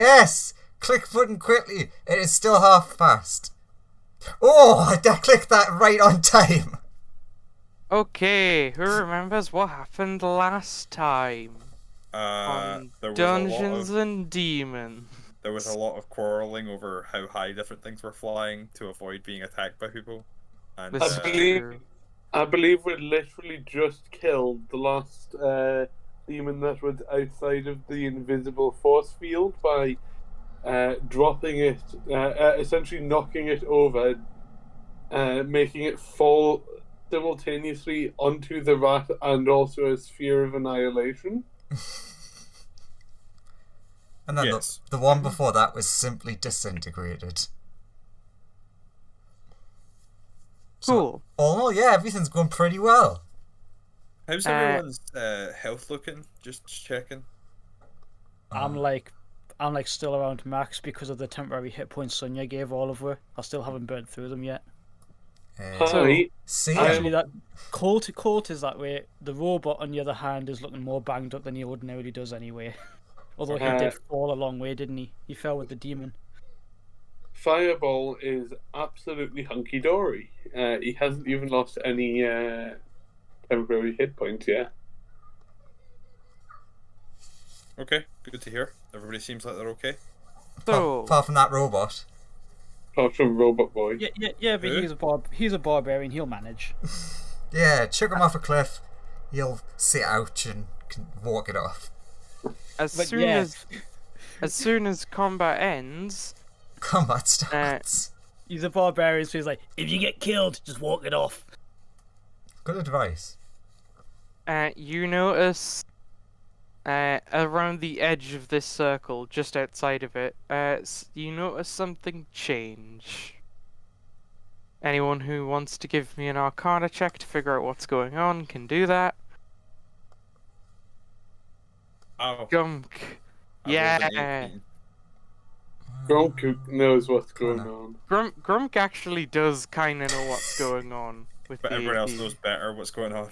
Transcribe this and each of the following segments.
Yes! Click button quickly. It is still half past. Oh, I clicked that right on time. Okay, who remembers what happened last time on There was a lot Dungeons of and Demons? there was a lot of quarreling over how high different things were flying to avoid being attacked by people, and This is true. I believe we literally just killed the last demon that was outside of the invisible force field by dropping it, essentially knocking it over, making it fall simultaneously onto the rat and also a sphere of annihilation. And then yes. the one before that was simply disintegrated. Cool. Oh yeah, everything's going pretty well. How's everyone's health looking? Just checking. I'm like still around max because of the temporary hit points Sonya gave Oliver. I still haven't burnt through them yet. See, Actually, that Colt is that way. The robot, on the other hand, is looking more banged up than he ordinarily does anyway. Although he did fall a long way, didn't he? He fell with the demon. Fireball is absolutely hunky-dory. He hasn't even lost any temporary hit points yet. Okay, good to hear. Everybody seems like they're okay. So, apart from that robot. Apart from Robot Boy. Yeah, but he's a barbarian. He'll manage. Yeah, chuck him off a cliff. He'll sit out and can walk it off. as soon as combat ends, Combat starts. He's a barbarian, so he's like, if you get killed, just walk it off. Good advice. you notice around the edge of this circle, just outside of it, you notice something change. Anyone who wants to give me an Arcana check to figure out what's going on can do that. Oh, Gunk. Yeah. Gromk knows what's going on. Grumk actually does kind of know what's going on. But everyone else knows better what's going on.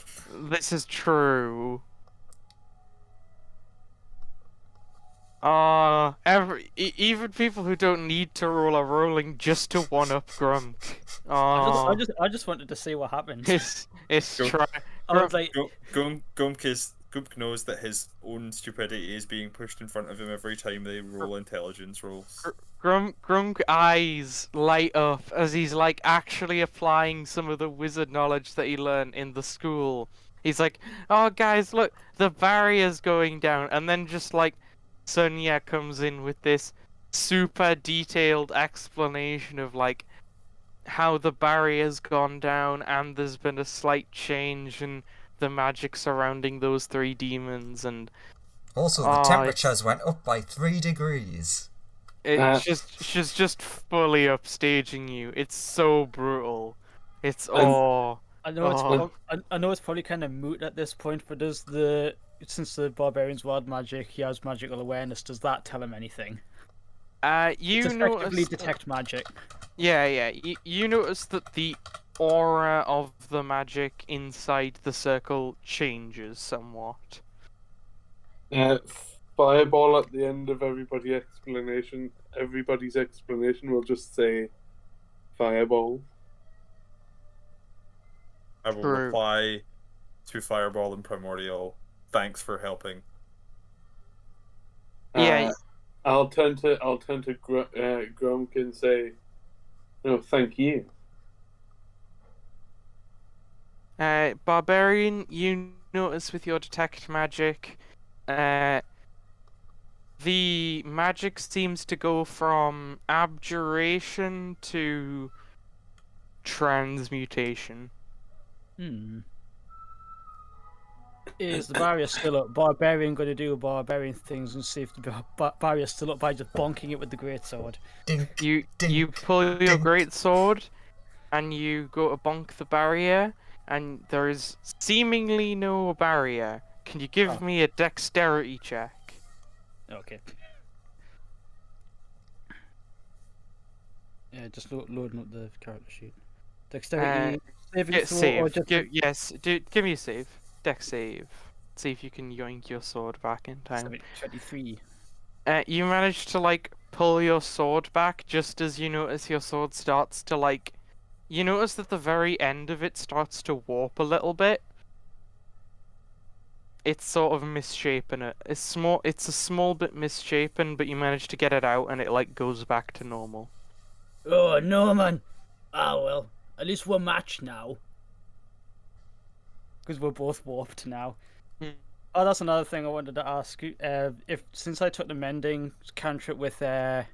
This is true. Even people who don't need to roll are rolling just to one-up Grumk. I just wanted to see what happened. It's try. I was like, Gump knows that his own stupidity is being pushed in front of him every time they roll intelligence rolls. Grunk eyes light up as he's like actually applying some of the wizard knowledge that he learned in the school. He's like, "Oh guys, look, the barrier's going down," and then just like Sonya comes in with this super detailed explanation of like how the barrier's gone down and there's been a slight change in the magic surrounding those three demons, and also the temperatures went up by 3 degrees. She's just fully upstaging you. It's so brutal. It's I know it's probably kind of moot at this point, but since the barbarian's wild magic, he has magical awareness. Does that tell him anything? You effectively detect magic. Yeah. You notice that the aura of the magic inside the circle changes somewhat. Fireball at the end of everybody's explanation will just say Fireball. I will reply to Fireball and Primordial. Thanks for helping. Yeah. I'll turn to Gromk and say, "No, thank you." Barbarian, you notice with your detect magic, the magic seems to go from abjuration to transmutation. Is the barrier still up? Barbarian going to do barbarian things and see if the barrier's still up by just bonking it with the greatsword? You pull your greatsword and you go to bonk the barrier, and there is seemingly no barrier. Can you give me a dexterity check? Okay. Yeah, just loading up the character sheet. Dexterity saving throw or just... give me a save. Dex save. See if you can yoink your sword back in time. 23. You manage to like pull your sword back just as you notice your sword starts to like. You notice that the very end of it starts to warp a little bit. It's sort of misshapen. It's small. It's a small bit misshapen, but you manage to get it out, and it like goes back to normal. Oh no, man. Ah well, at least we're matched now. Because we're both warped now. Hmm. Oh, that's another thing I wanted to ask. If since I took the mending cantrip with the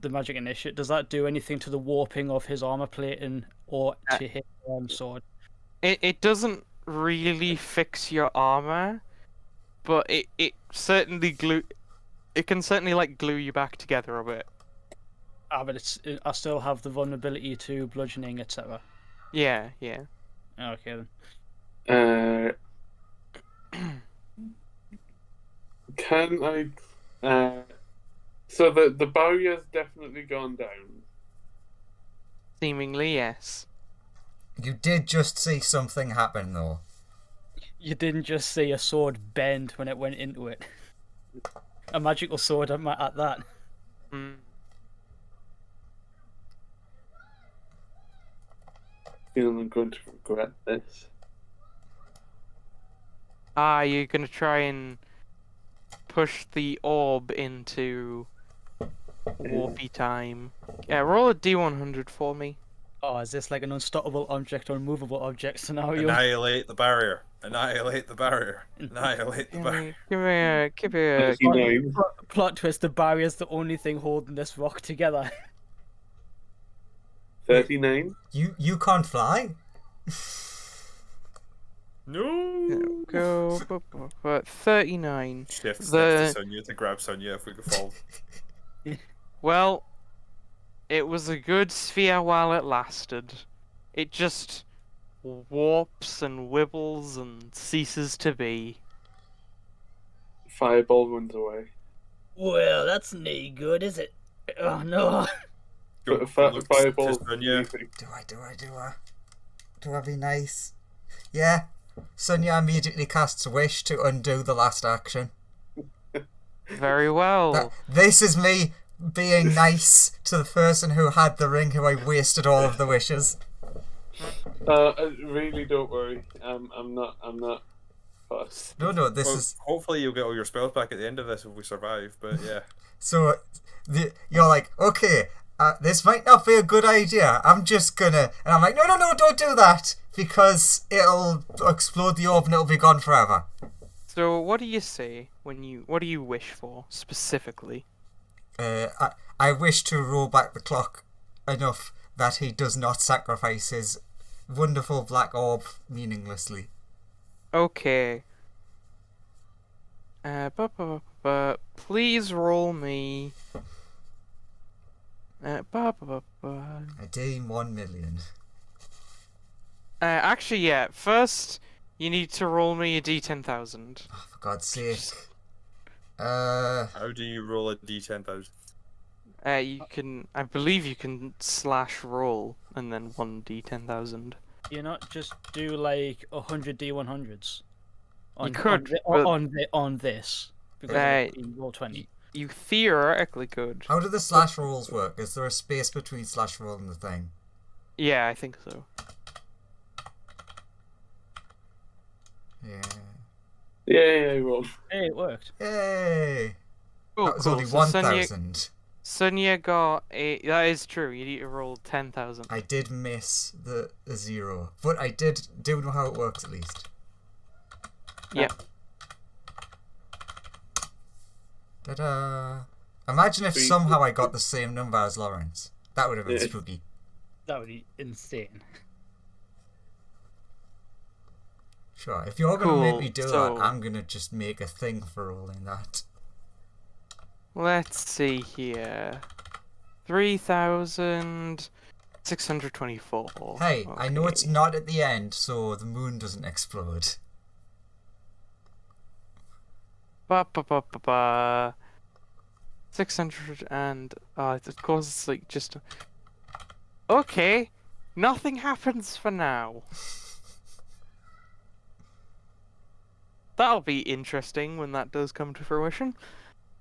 magic initiate, does that do anything to the warping of his armor plating or to his sword? It doesn't really fix your armor, but it certainly glue. It can certainly like glue you back together a bit. Ah, but I still have the vulnerability to bludgeoning, etc. Yeah. Okay then. Can I? So the barrier's definitely gone down. Seemingly, yes. You did just see something happen, though. You didn't just see a sword bend when it went into it. A magical sword at that. Mm. Feel I'm going to regret this. You're gonna try and push the orb into warpy time. Yeah, roll a d100 for me. Oh, is this like an unstoppable object or unmovable object scenario? Annihilate the barrier. Annihilate the barrier. Annihilate the barrier. Give me a. 39. Plot twist: the barrier's the only thing holding this rock together. 39. You can't fly? No. Go. 39. Shifts The- next to Sonia to grab Sonia if we could fall. Well, it was a good sphere while it lasted. It just warps and wibbles and ceases to be. Fireball runs away. Well, that's no good, is it? Oh no! Go, Fireball. fireball. Sonia. Do I be nice? Yeah. Sonia immediately casts Wish to undo the last action. Very well. This is me being nice to the person who had the ring, who I wasted all of the wishes. Really, don't worry. I'm not fussed. No, this Well, is... hopefully you'll get all your spells back at the end of this if we survive, but yeah. So, you're like, okay, this might not be a good idea. I'm just gonna... And I'm like, no, don't do that. Because it'll explode the orb and it'll be gone forever. So, what do you say when you? What do you wish for specifically? I wish to roll back the clock enough that he does not sacrifice his wonderful black orb meaninglessly. Okay. Please roll me. A Dame 1 million. Actually, yeah. First, you need to roll me a d10,000. Oh, for God's sake. How do you roll a d10,000? You can, I believe you can slash roll and then 1d10,000. You not just do like 100 D100s. You could, on this because roll 20. You theoretically could. How do the slash rolls work? Is there a space between slash roll and the thing? Yeah, I think so. Yeah. Yeah, roll. Hey, it worked. Yay! Oh, That was cool. only So 1,000. Sonia got a. That is true. You need to roll 10,000. I did miss the 0, but I do know how it works at least. Yeah. Ta-da! Imagine if Sweet. somehow I got the same number as Lawrence. That would have been Yeah. spooky. That would be insane. Sure, if you're gonna make Cool, me do so- that, I'm gonna just make a thing for rolling that. Let's see here. 3,624. Hey, I know it's Okay. not at the end, so the moon doesn't explode. Ba ba ba ba ba. 600 and of course it's like just. Okay, nothing happens for now. That'll be interesting when that does come to fruition.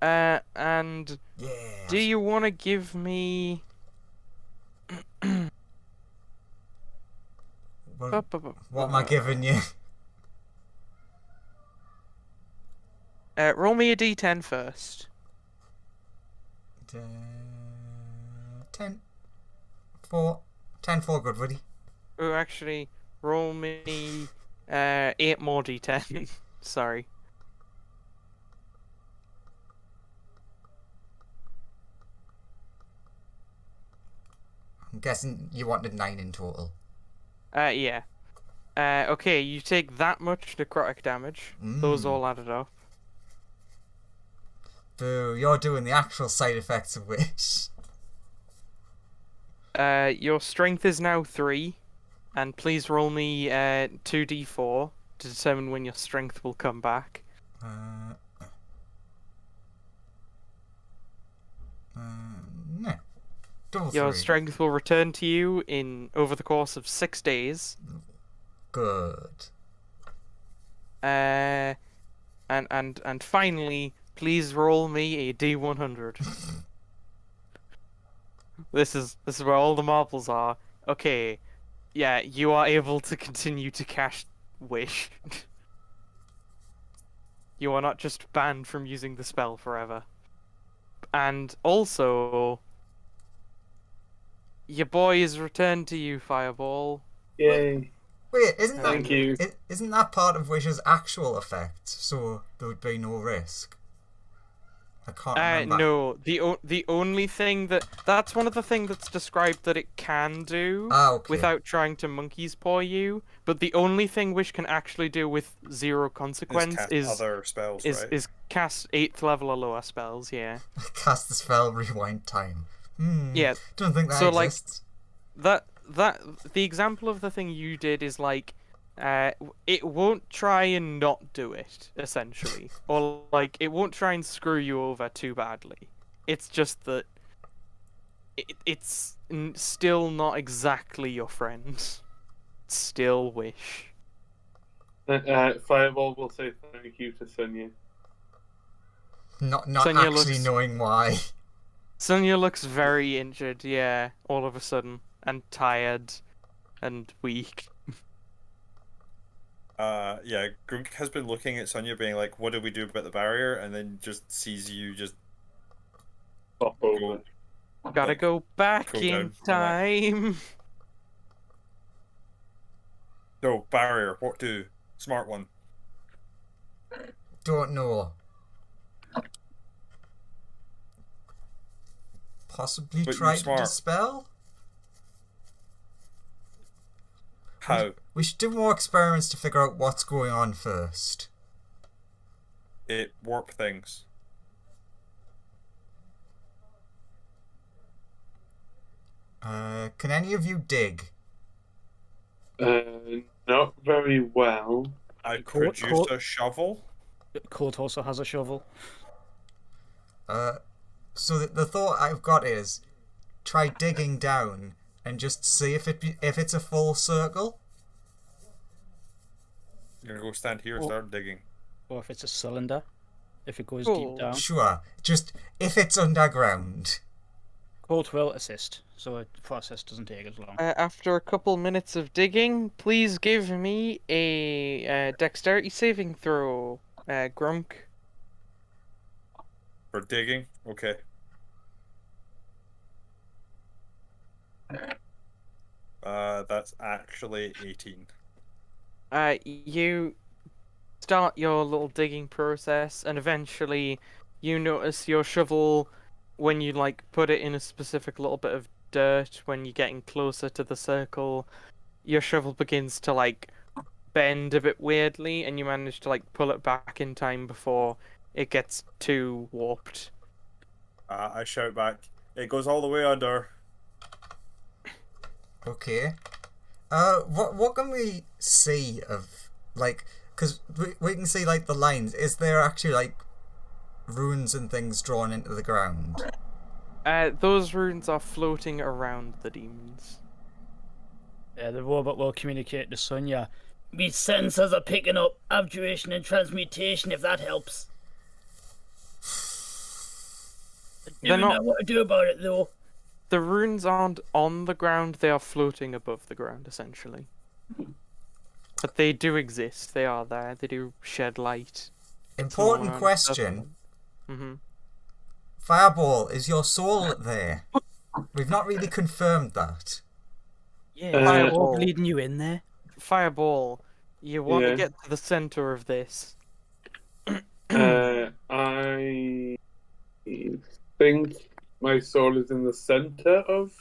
And Yeah. do you want to give me? What am I giving you? Roll me a d10 first. 10. 4. 10 4 good, buddy. Oh, actually, roll me 8 more d10. Sorry. I'm guessing you wanted 9 in total. Yeah. Okay, you take that much necrotic damage. Those all added up. Boo, you're doing the actual side effects of which. Your strength is now 3, and please roll me 2d4 to determine when your strength will come back. No. Double Your 3. strength will return to you over the course of 6 days. Good. And finally, please roll me a d100. This is where all the marbles are. Okay, yeah, you are able to continue to cast Wish. You are not just banned from using the spell forever. And also, your boy is returned to you, Fireball. Yay. Wait, isn't Thank you. Isn't that part of Wish's actual effect? So there would be no risk. I can't remember. No, the only thing that's one of the things that's described that it can do Okay. without trying to monkey's paw you. But the only thing Wish can actually do with 0 consequence Cast other spells, right? is cast 8th level or lower spells. Yeah. Cast the spell, rewind time. Yeah. Don't think that So, exists. That the example of the thing you did is like, it won't try and not do it, essentially, or like it won't try and screw you over too badly. It's just that it's still not exactly your friend. It's still Wish. Fireball will say thank you to Sonia. Not Sonia actually knowing why. Sonia looks very injured, yeah, all of a sudden, and tired, and weak. Yeah, Grunk has been looking at Sonia being like, what do we do about the barrier? And then just sees you just Pop over. Gotta go back Go in down. time. No, barrier, what do? Smart one. Don't know. Possibly But try you're to smart. dispel? How? We should do more experiments to figure out what's going on first. It warp things. Can any of you dig? Not very well. I Court- produced court- a shovel. Court also has a shovel. So the thought I've got is, try digging down and just see if it's a full circle. You're gonna go stand here and start digging. Or if it's a cylinder. If it goes Cool. deep down. Sure, just if it's underground. Court will assist, so the process doesn't take as long. After a couple minutes of digging, please give me a dexterity saving throw, Grunk. For digging? Okay. That's actually 18. You start your little digging process, and eventually you notice your shovel, when you like put it in a specific little bit of dirt, when you're getting closer to the circle, your shovel begins to like bend a bit weirdly, and you manage to like pull it back in time before it gets too warped. I shout back, it goes all the way under. Okay. What can we see of, like, because we can see like the lines. Is there actually like runes and things drawn into the ground? Those runes are floating around the demons. The robot will communicate to Sonia. Me sensors are picking up abjuration and transmutation, if that helps. They're Don't know not. what to do about it though. The runes aren't on the ground; they are floating above the ground, essentially. But they do exist. They are there. They do shed light. Important question. Mm-hmm. Fireball, is your soul there? We've not really confirmed that. Yeah, Fireball leading you in there. Fireball, you want to Yeah. get to the center of this. I think my soul is in the center of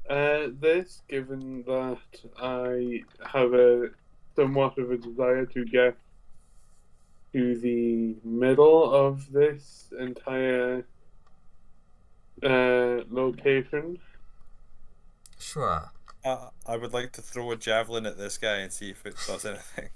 this, given that I have somewhat of a desire to get to the middle of this entire location. Sure. I would like to throw a javelin at this guy and see if it does anything.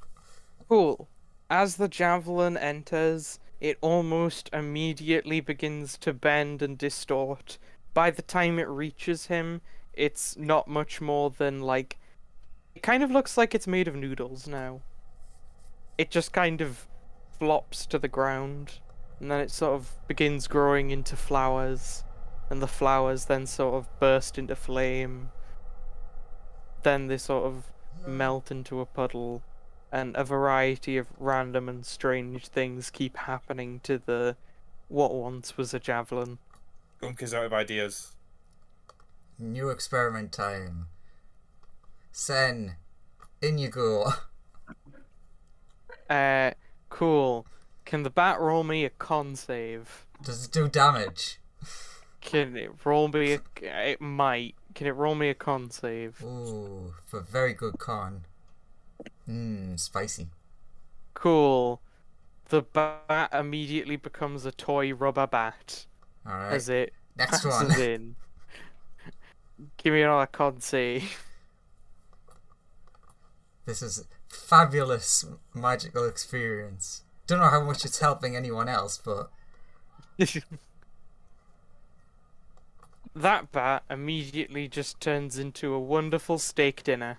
Cool. As the javelin enters, it almost immediately begins to bend and distort. By the time it reaches him, it's not much more than like... It kind of looks like it's made of noodles now. It just kind of flops to the ground, and then it sort of begins growing into flowers, and the flowers then sort of burst into flame. Then they sort of melt into a puddle, and a variety of random and strange things keep happening to the what once was a javelin. Gunk is out of ideas. New experiment time. Sen, in you go. Cool. Can the bat roll me a con save? Does it do damage? Can it roll me a... It might. Can it roll me a con save? Ooh, for very good con. Spicy. Cool. The bat immediately becomes a toy rubber bat. Alright. As it Next passes one. in. Give me another con save. This is fabulous magical experience. Don't know how much it's helping anyone else, but That bat immediately just turns into a wonderful steak dinner.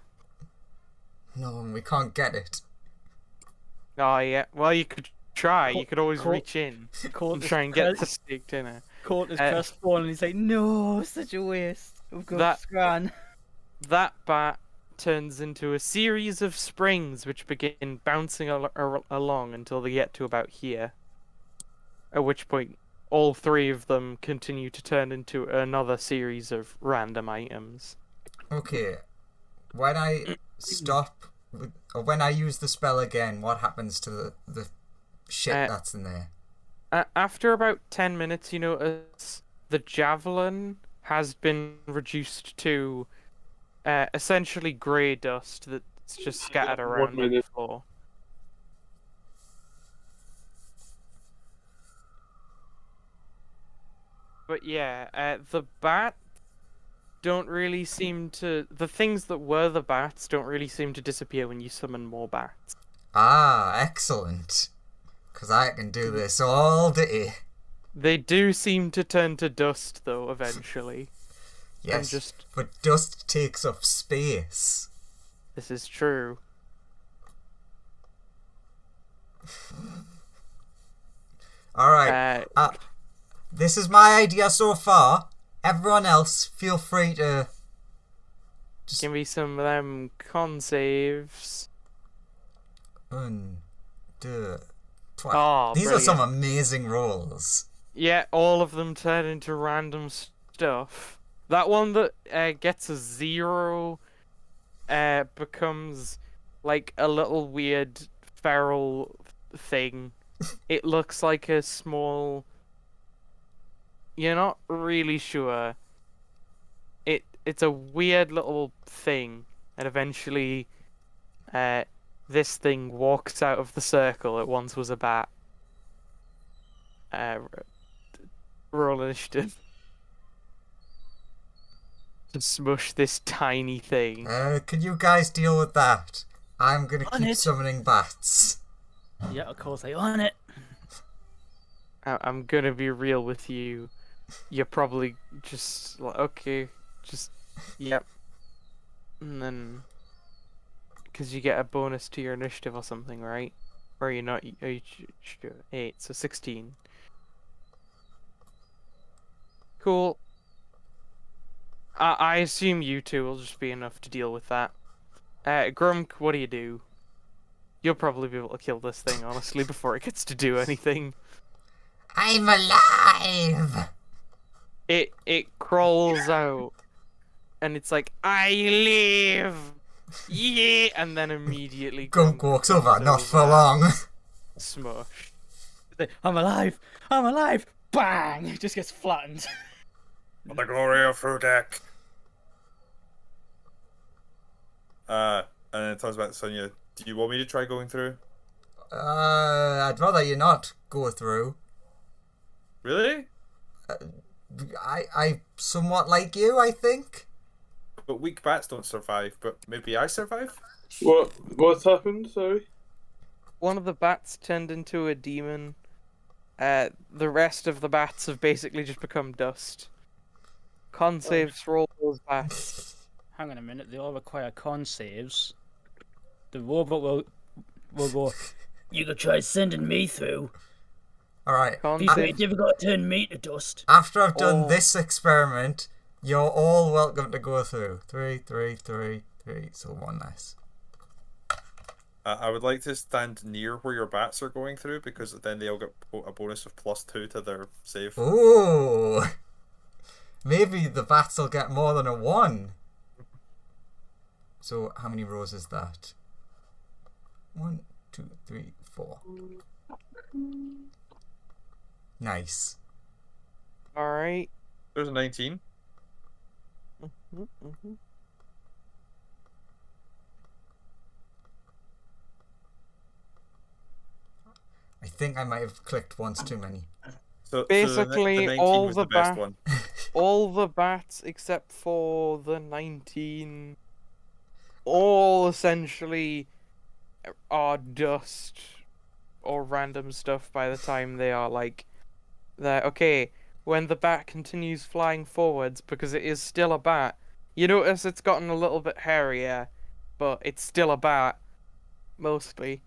no, we can't get it. Oh yeah, well you could try. You could always reach in and try and get the steak dinner. Court is crestfallen and he's like, no, such a waste. We've got That- scran. That bat turns into a series of springs which begin bouncing along until they get to about here. At which point, all three of them continue to turn into another series of random items. Okay, when I stop, or when I use the spell again, what happens to the shit that's in there? After about 10 minutes, you notice the javelin has been reduced to essentially grey dust that's just scattered around on the floor. But yeah, the bat don't really seem to... The things that were the bats don't really seem to disappear when you summon more bats. Ah, excellent. Because I can do this all day. They do seem to turn to dust, though, eventually. Yes, but dust takes up space. This is true. Alright, this is my idea so far. Everyone else, feel free to... Just give me some of them con saves. 1, 2, 3. Oh, these brilliant. are some amazing rolls. Yeah, all of them turn into random stuff. That one that gets a 0 becomes like a little weird feral thing. It looks like a small... You're not really sure. It's a weird little thing, and eventually this thing walks out of the circle it once was a bat. Roll initiative. To smush this tiny thing. Can you guys deal with that? I'm gonna On keep it. summoning bats. Yeah, of course, I on it. I'm gonna be real with you. You're probably just like, okay, just, yep. And then, because you get a bonus to your initiative or something, right? Or you're not, are you sure? 8, so 16. Cool. I assume you two will just be enough to deal with that. Grumk, what do you do? You'll probably be able to kill this thing, honestly, before it gets to do anything. I'm alive! It crawls out, and it's like, I live! Yeah! And then immediately Gunk walks over, not for long. Smush. I'm alive! I'm alive! Bang! It just gets flattened. For the glory of Frudeck. And then it talks about Sonia. Do you want me to try going through? I'd rather you not go through. Really? I somewhat like you, I think. But weak bats don't survive, but maybe I survive? What's happened? Sorry. One of the bats turned into a demon. The rest of the bats have basically just become dust. Con saves for all those bats. Hang on a minute, they all require con saves. The robot will go, you could try sending me through. Alright. Con Be save- pretty difficult to turn me to dust. After I've done Oh. this experiment, you're all welcome to go through. 3, 3, 3, 3. So one less. I would like to stand near where your bats are going through, because then they'll get a bonus of +2 to their save. Ooh. Maybe the bats will get more than a 1. So how many rows is that? 1, 2, 3, 4. Nice. Alright. There's a 19. I think I might have clicked once too many. So Basically, the 19 all was the the best ba- one. All the bats except for the 19 all essentially are dust or random stuff by the time they are like that. Okay, when the bat continues flying forwards, because it is still a bat, you notice it's gotten a little bit hairier, but it's still a bat mostly.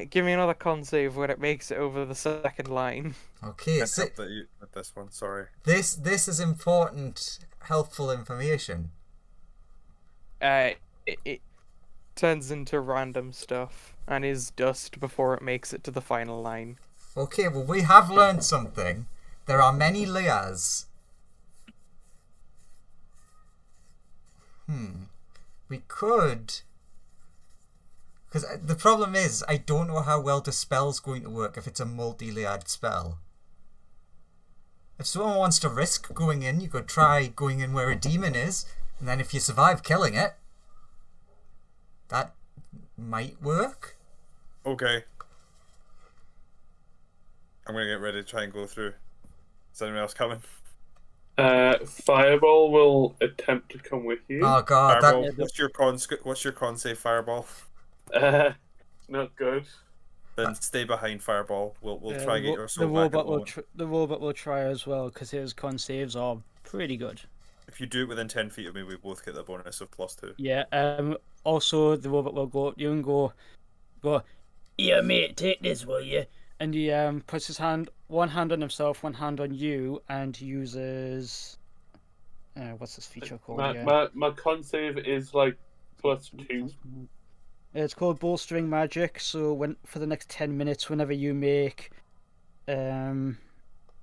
Give me another con save when it makes it over the second line. Okay, Can't so help that you with this one. Sorry. this is important, helpful information. It turns into random stuff and is dust before it makes it to the final line. Okay, well we have learned something. There are many layers. We could... Because the problem is, I don't know how well the spell's going to work if it's a multi-layered spell. If someone wants to risk going in, you could try going in where a demon is, and then if you survive killing it, that might work. Okay. I'm gonna get ready to try and go through. Is anyone else coming? Fireball will attempt to come with you. Oh god, Fireball. that... What's your con save, Fireball? Not good. Then stay behind, Fireball. We'll try and get your The soul back at the robot will moment. the robot will try as well because his con saves are pretty good. If you do it within 10 feet of me, we both get the bonus of +2. Yeah. Also, the robot will go. You can go. Yeah, mate, take this, will you? And he puts his one hand on himself, one hand on you, and uses. What's this feature called? My con save is like +2. It's called bolstering magic. So for the next 10 minutes, whenever you make an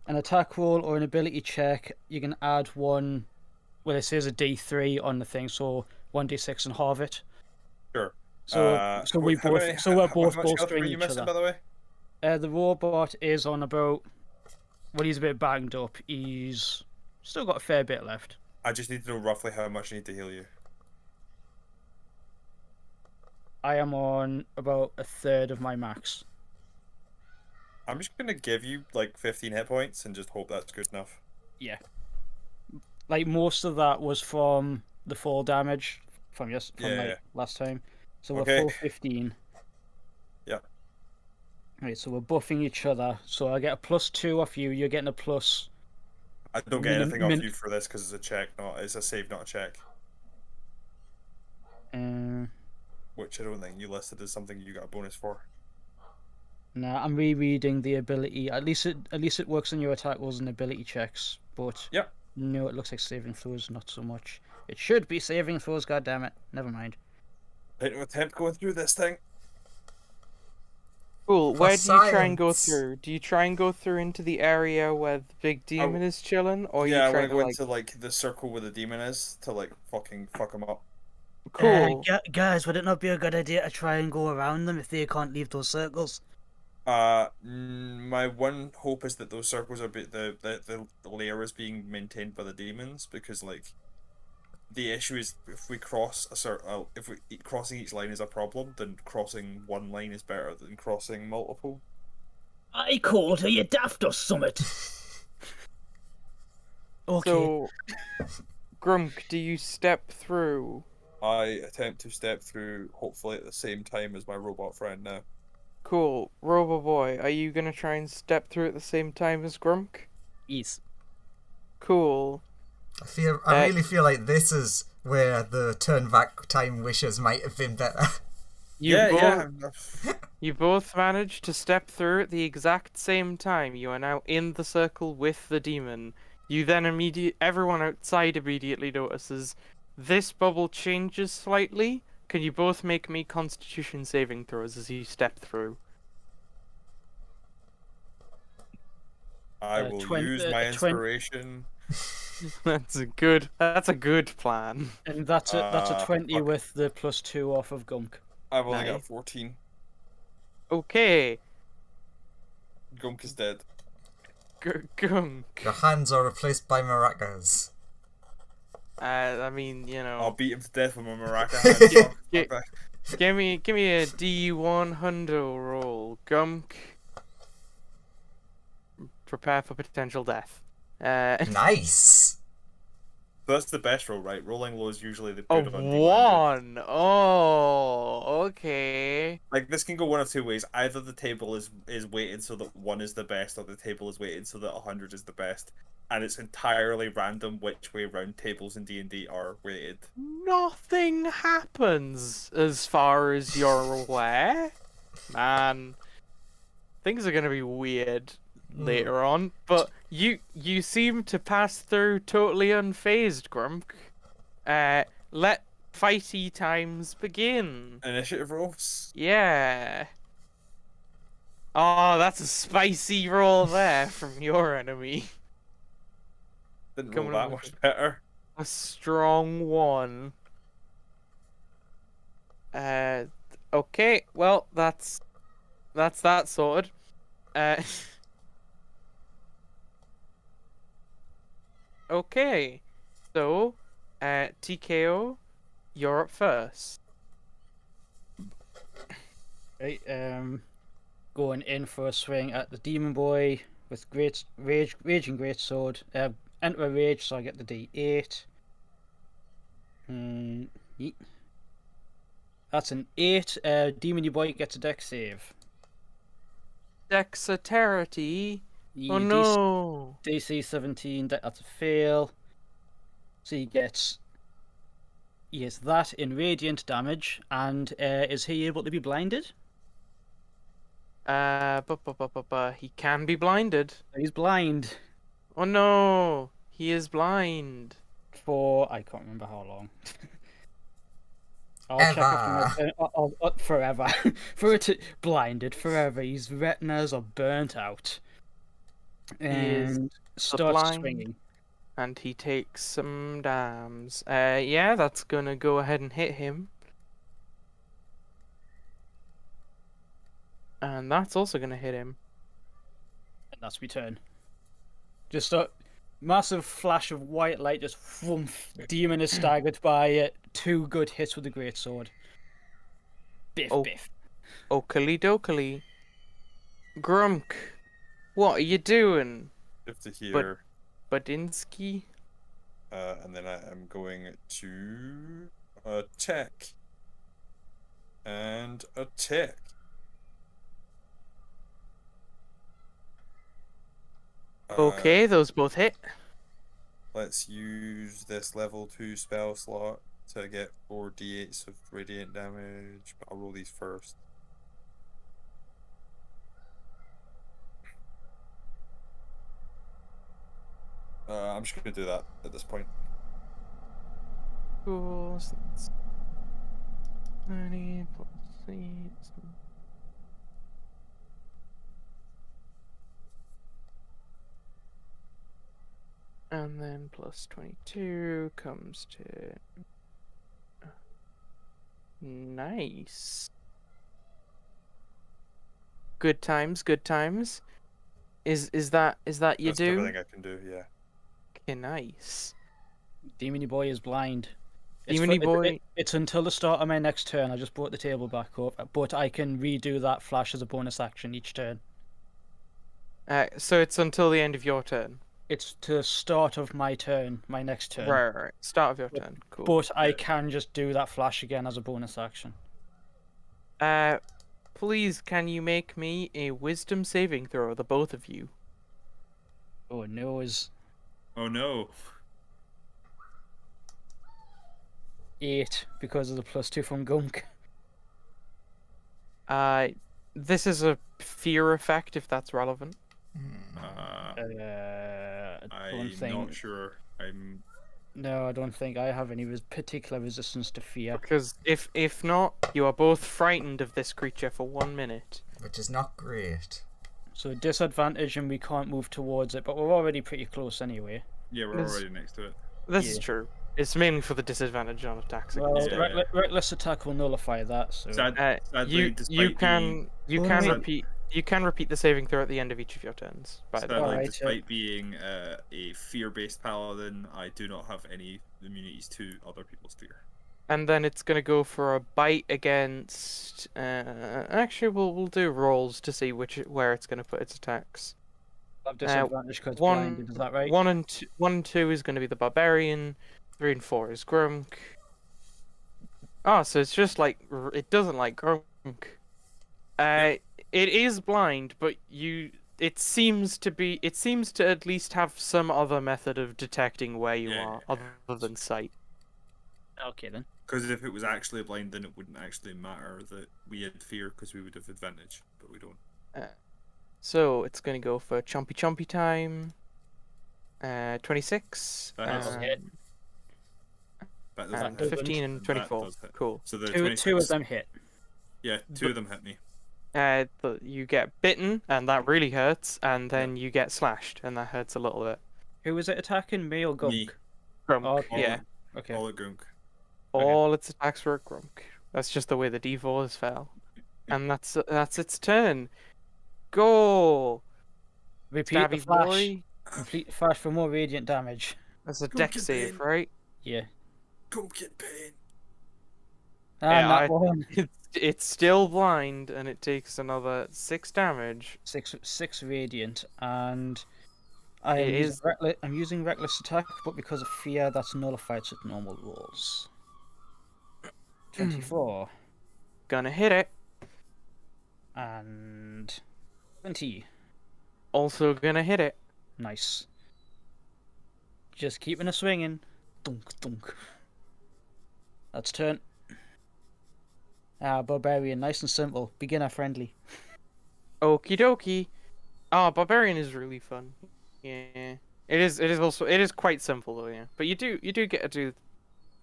attack roll or an ability check, you can add one. Well, it says a D3 on the thing, so 1d6 and halve it. Sure. So we're both how much health bolstering were you each missing, other. by the way? The robot is on about. Well, he's a bit banged up. He's still got a fair bit left. I just need to know roughly how much I need to heal you. I am on about a third of my max. I'm just gonna give you like 15 hit points and just hope that's good enough. Yeah. Like most of that was from the fall damage from Yeah. last time. So Okay. we're full 15. Yeah. Right, so we're buffing each other. So I get a +2 off you. You're getting a plus. I don't get anything off min- you for this because it's a check, it's a save, not a check. Um, Which I don't think you listed as something you got a bonus for. Nah, I'm rereading the ability. At least it works on your attack rolls and ability checks. But Yep. no, it looks like saving throws, not so much. It should be saving throws. God damn it! Never mind. Right, attempt going through this thing. Cool. For Where do you try and go science. through? Do you try and go through into the area where the big demon is chilling, or Yeah, I you try want to to go like? into like the circle where the demon is to like fucking fuck him up. Cool. Guys, would it not be a good idea to try and go around them if they can't leave those circles? My one hope is that those circles are the layer is being maintained by the demons, because like the issue is if we cross a certain crossing each line is a problem, then crossing one line is better than crossing multiple. I called her, you daft or summit. Okay. So, Grunk, do you step through? I attempt to step through, hopefully at the same time as my robot friend now. Cool. Robo Boy, are you gonna try and step through at the same time as Grunk? Yes. Cool. I really feel like this is where the turn back time wishes might have been better. You both managed to step through at the exact same time. You are now in the circle with the demon. You then everyone outside immediately notices this bubble changes slightly. Can you both make me Constitution saving throws as you step through? I will use my inspiration. That's a good plan. And that's a 20 fuck. with the +2 off of Gunk. I've only Nice. got 14. Okay. Gunk is dead. Gunk. Your hands are replaced by maracas. I mean, you know. I'll beat him to death with my maraca hand. Gi- Give me a D100 roll. Gunk. Prepare for potential death. Nice. That's the best roll, right? Rolling low is usually the A good on D100. 1. Oh, okay. Like, this can go one of two ways. Either the table is weighted so that 1 is the best, or the table is weighted so that 100 is the best. And it's entirely random which way round tables in D&D are weighted. Nothing happens as far as you're aware. Man, things are gonna be weird later on, but you seem to pass through totally unfazed, Grump. Let fighty times begin. Initiative rolls. Yeah. Oh, that's a spicy roll there from your enemy. Didn't Coming roll up that with much better. A strong 1. Okay, well, that's that sorted. Okay, so, TKO, you're up first. Right, going in for a swing at the demon boy with raging greatsword. Enter a rage, so I get the D8. Yeet. That's an 8. Demon boy gets a dex save. Dexterity. Oh DC no. DC 17. That's a fail. So he gets that in radiant damage, and is he able to be blinded? He can be blinded. He's blind Oh no, he is blind. for I can't remember how long. I'll check after my forever. For it to blinded forever. His retinas are burnt out. And starts blind. swinging. And he takes some dams. Yeah, that's gonna go ahead and hit him. And that's also gonna hit him. And that's my turn. Just a massive flash of white light, just whoomph. Demon is staggered by 2 good hits with the greatsword. Biff, biff. Oakley dokely. Grunk, what are you doing? Shift to here. Badinsky? And then I am going to attack. And attack. Okay, those both hit. Let's use this level 2 spell slot to get 4 d8s of radiant damage. But I'll roll these first. I'm just gonna do that at this point. Cool. So that's 30 plus 8. And then plus 22 comes to... Nice. Good times, good times. Is that you That's do? everything I can do. Yeah. Okay, nice. Demony Boy is blind. Demony Boy. It's until the start of my next turn. I just brought the table back up, but I can redo that flash as a bonus action each turn. So it's until the end of your turn. It's to start of my turn, my next turn. Right. Start of your turn. Cool. But I can just do that flash again as a bonus action. Please, can you make me a wisdom saving throw, the both of you? Oh no, is Oh no. 8 because of the +2 from Gunk. This is a fear effect, if that's relevant. I don't I'm think. not sure. No, I don't think I have any particular resistance to fear. Because if not, you are both frightened of this creature for 1 minute. Which is not great. So disadvantage, and we can't move towards it, but we're already pretty close anyway. Yeah, we're already next to it. This is Yeah. true. It's mainly for the disadvantage on attacks. Well, against Yeah. it. reckless attack will nullify that. So Sadly, you despite can wait. repeat the saving throw at the end of each of your turns. By the way. Sadly, Alright, despite being a fear-based paladin, I do not have any immunities to other people's fear. And then it's gonna go for a bite against. Actually, we'll do rolls to see where it's gonna put its attacks. I have disadvantage because one- blinded. Is that right? 1 and 2 is gonna be the barbarian. 3 and 4 is Grunk. Oh, so it's just like it doesn't like Grunk. It is blind, but it seems to at least have some other method of detecting where you Yeah. are other than sight. Okay then. Because if it was actually blind, then it wouldn't actually matter that we had fear, because we would have advantage, but we don't. So it's gonna go for chompy time. 26. That doesn't hit. That doesn't doesn't- hit. 15 and That 24. does hit. Cool. So the Two 26, of them hit. Yeah, two of them hit me. You get bitten, and that really hurts, and then you get slashed, and that hurts a little bit. Who was it attacking? Me or Gunk? Me. Grunk, Oh, okay. yeah. Okay. All at Gunk. All its attacks were at Grunk. That's just the way the D4s fell. And that's its turn. Go! Repeat the Stabby flash. boy. Complete flash for more radiant damage. That's a Go deck get save, bitten. right? Yeah. Gunk in pain. And Yeah, that one. It's still blind, and it takes another 6 damage. 6 radiant, and It I'm using reckless attack, but because of fear, that's nullified at normal rolls. 24 Gonna hit it. and 20. Also gonna hit it. Nice. Just keeping a swinging. Dunk dunk. That's turn. Barbarian, nice and simple, beginner friendly. Okie dokie. Oh, Barbarian is really fun. Yeah. It is quite simple though, yeah. But you do get to do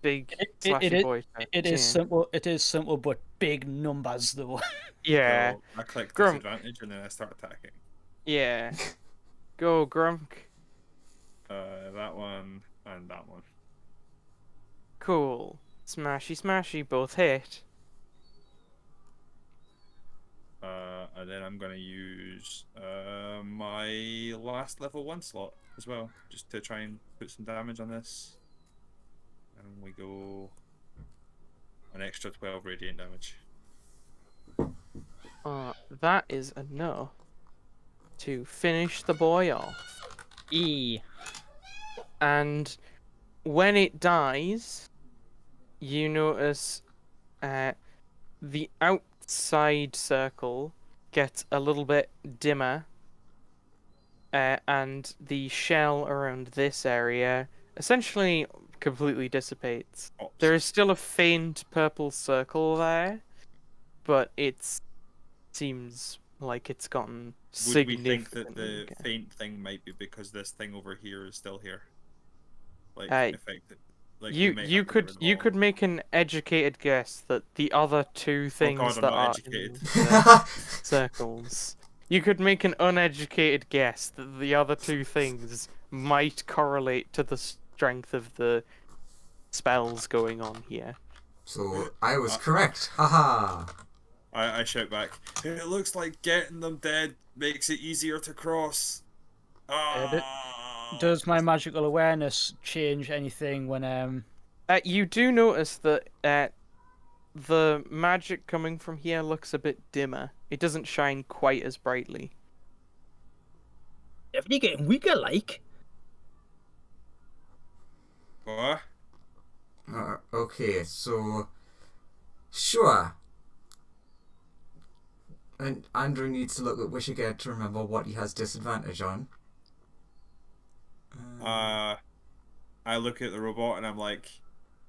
big slashy boy types, It is yeah. simple. It is simple, but big numbers though. Yeah. So I click Grunk. disadvantage and then I start attacking. Yeah. Go Grunk. That one and that one. Cool. Smashy smashy, both hit. And then I'm gonna use my last level 1 slot as well, just to try and put some damage on this. And we go an extra 12 radiant damage. That is enough to finish the boy off. And when it dies, you notice the outside circle gets a little bit dimmer, and the shell around this area essentially completely dissipates. Ops. There is still a faint purple circle there, but it seems Like it's gotten Would we think significantly that the bigger. faint thing might be because this thing over here is still here? Like, Uh, effective. Like, You we may you have to get could rid of you all of could them. make an educated guess that the other two Oh things god, I'm that not are educated. in the circles. You could make an uneducated guess that the other two things might correlate to the strength of the spells going on here. So I was correct. Haha. I shout back. It looks like getting them dead makes it easier to cross. Does my magical awareness change anything when You do notice that the magic coming from here looks a bit dimmer. It doesn't shine quite as brightly. Definitely getting weaker, like? What? Okay, so sure. And Andrew needs to look at Wish again to remember what he has disadvantage on. I look at the robot and I'm like,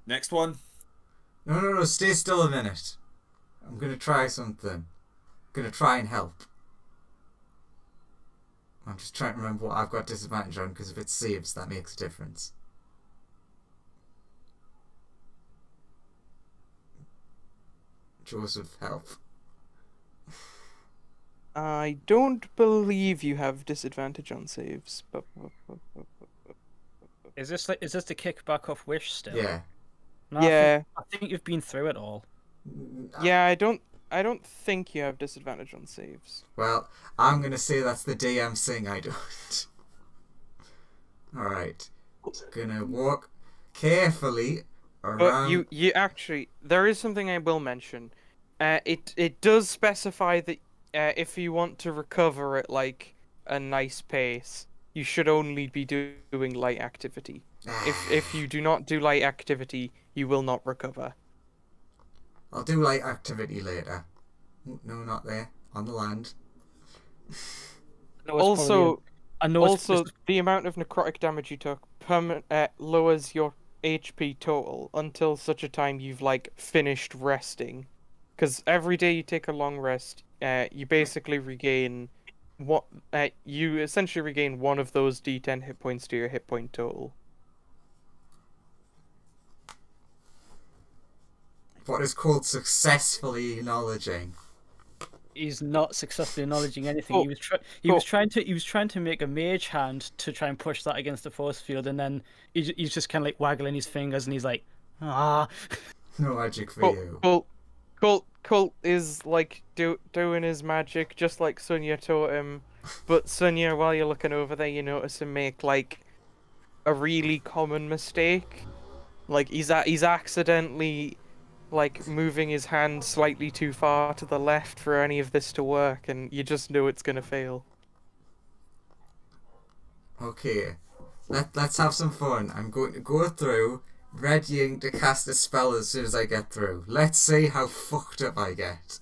next one. No, stay still a minute. I'm gonna try something. I'm gonna try and help. I'm just trying to remember what I've got disadvantage on, because if it saves, that makes a difference. Joseph, help. I don't believe you have disadvantage on saves. Is this the kickback off Wish still? Yeah. No, Yeah. I think you've been through it all. Yeah, I don't think you have disadvantage on saves. Well, I'm gonna say that's the DM saying I don't. Alright. Gonna walk carefully around. But you actually, there is something I will mention. It does specify that if you want to recover at like a nice pace, you should only be doing light activity. If you do not do light activity, you will not recover. I'll do light activity later. No, not there. On the land. Also, the the amount of necrotic damage you took lowers your HP total until such a time you've like finished resting. Because every day you take a long rest, you basically regain you essentially regain one of those D10 hit points to your hit point total. What is called successfully acknowledging. He's not successfully acknowledging anything. Oh, He was trying to make a mage hand to try and push that against the force field, and then he's just kind of like waggling his fingers, and he's like, ah. No magic for you. Colt is like doing his magic just like Sunya taught him, but Sunya, while you're looking over there, you notice him make like a really common mistake. Like he's accidentally like moving his hand slightly too far to the left for any of this to work, and you just know it's gonna fail. Okay, let's have some fun. I'm going to go through, readying to cast a spell as soon as I get through. Let's see how fucked up I get.